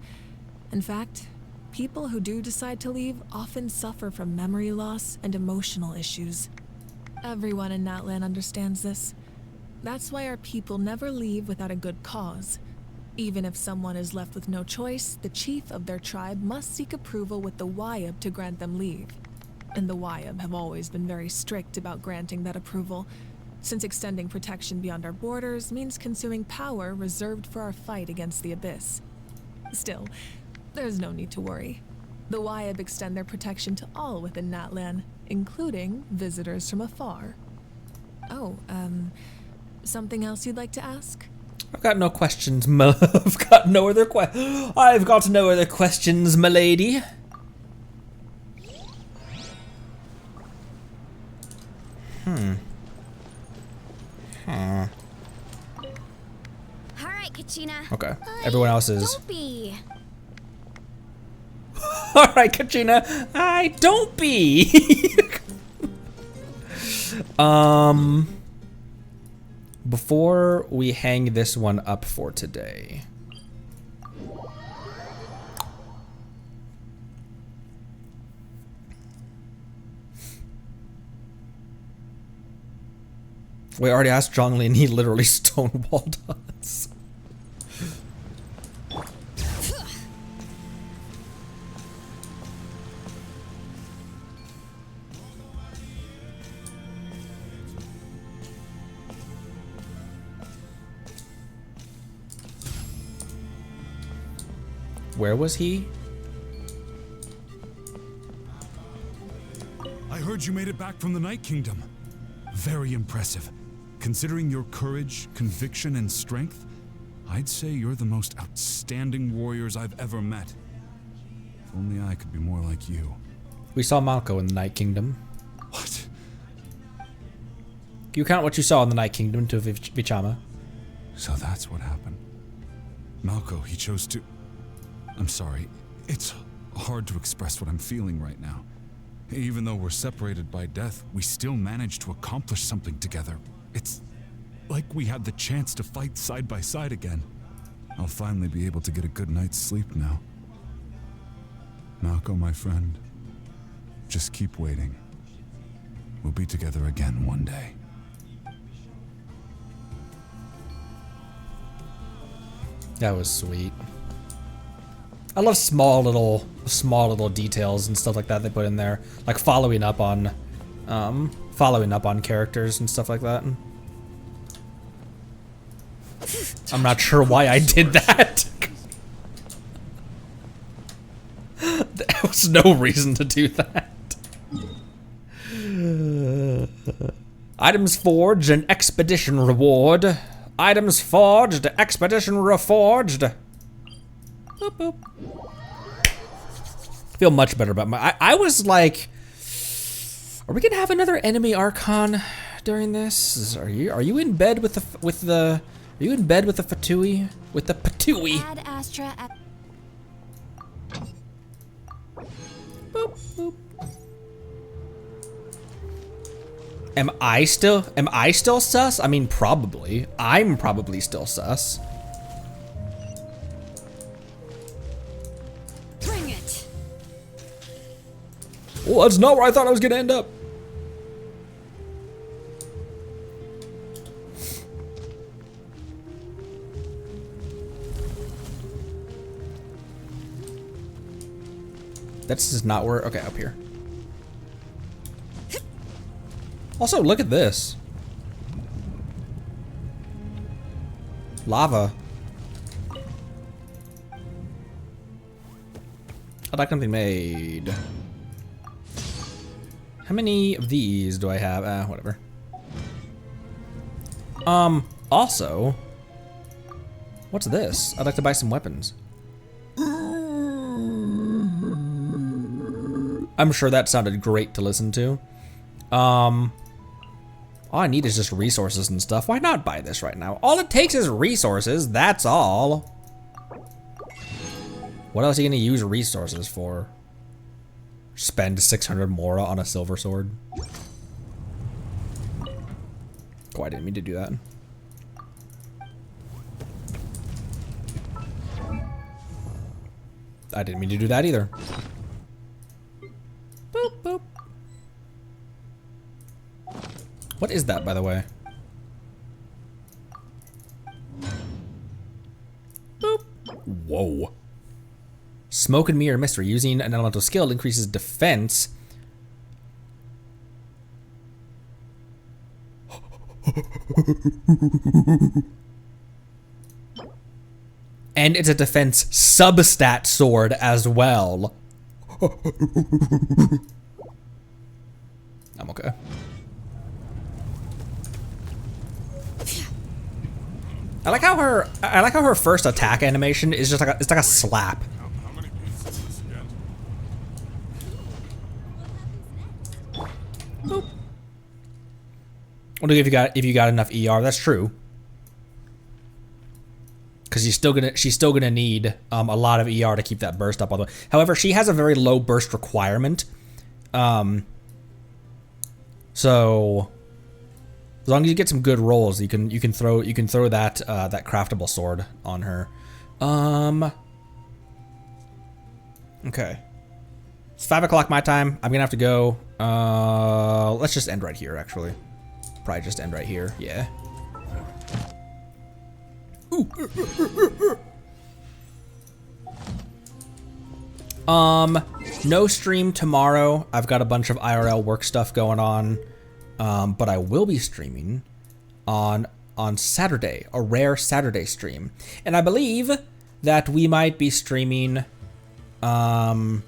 In fact, people who do decide to leave often suffer from memory loss and emotional issues. Everyone in Natlan understands this. That's why our people never leave without a good cause. Even if someone is left with no choice, the chief of their tribe must seek approval with the Wyab to grant them leave. And the Wyab have always been very strict about granting that approval, since extending protection beyond our borders means consuming power reserved for our fight against the Abyss. Still, there's no need to worry. The Wyab extend their protection to all within Natlan, including visitors from afar. Oh, something else you'd like to ask? I've got no questions, I've got no other questions, milady. All right, Kachina. Okay. Everyone else is. Don't be. All right, Kachina. Don't be. Before we hang this one up for today. We already asked Zhongli and he literally stonewalled us. Where was he? I heard you made it back from the Night Kingdom. Very impressive. Considering your courage, conviction, and strength, I'd say you're the most outstanding warriors I've ever met. If only I could be more like you. We saw Malko in the Night Kingdom. What? You count what you saw in the Night Kingdom to Vichama. So that's what happened. Malko, he chose to... I'm sorry. It's hard to express what I'm feeling right now. Even though we're separated by death, we still managed to accomplish something together. It's like we had the chance to fight side by side again. I'll finally be able to get a good night's sleep now. Malko, my friend, just keep waiting. We'll be together again one day. That was sweet. I love small little details and stuff like that they put in there, like following up on characters and stuff like that. I'm not sure why I did that. There was no reason to do that. Items forged and expedition reward. Items forged, expedition reforged. Boop, boop. Feel much better about my. I was like, are we gonna have another enemy Archon during this? Are you in bed with the Are you in bed with the Fatui? With the Patui? Add Astra at Boop, boop. Am I still sus? I mean, probably. I'm probably still sus. Bring it. Well, that's not where I thought I was gonna end up. That's just not where. Okay, up here. Also, look at this. Lava. I'd like something made. How many of these do I have? Whatever. Also, what's this? I'd like to buy some weapons. I'm sure that sounded great to listen to. All I need is just resources and stuff. Why not buy this right now? All it takes is resources, that's all. What else are you gonna use resources for? Spend 600 mora on a silver sword? Oh, I didn't mean to do that. I didn't mean to do that either. Boop, boop. What is that, by the way? Boop. Whoa. Smoke and mirror mystery. Using an elemental skill increases defense. And it's a defense substat sword as well. I'm okay. I like how her first attack animation is just like it's like a slap. Boop. What do you if you got enough ER? That's true. Because she's still gonna need a lot of ER to keep that burst up all the way. However, she has a very low burst requirement. So as long as you get some good rolls, you can throw that that craftable sword on her. Okay. It's 5 o'clock my time. I'm gonna have to go. Let's just end right here, actually. Probably just end right here. Yeah. Ooh. No stream tomorrow. I've got a bunch of IRL work stuff going on. But I will be streaming on Saturday, a rare Saturday stream. And I believe that we might be streaming, I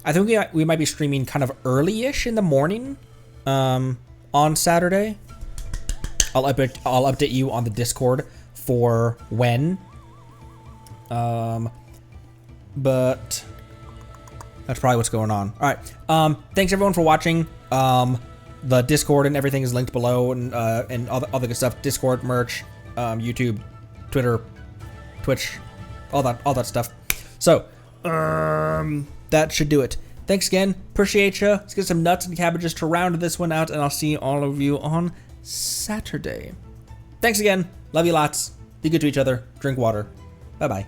think we might be streaming kind of early-ish in the morning, on Saturday. I'll update you on the Discord for when. But that's probably what's going on. All right. Thanks everyone for watching. The Discord and everything is linked below, and all the good stuff. Discord, merch, YouTube, Twitter, Twitch, all that stuff. So, that should do it. Thanks again. Appreciate you. Let's get some nuts and cabbages to round this one out, and I'll see all of you on Saturday. Thanks again. Love you lots. Be good to each other. Drink water. Bye-bye.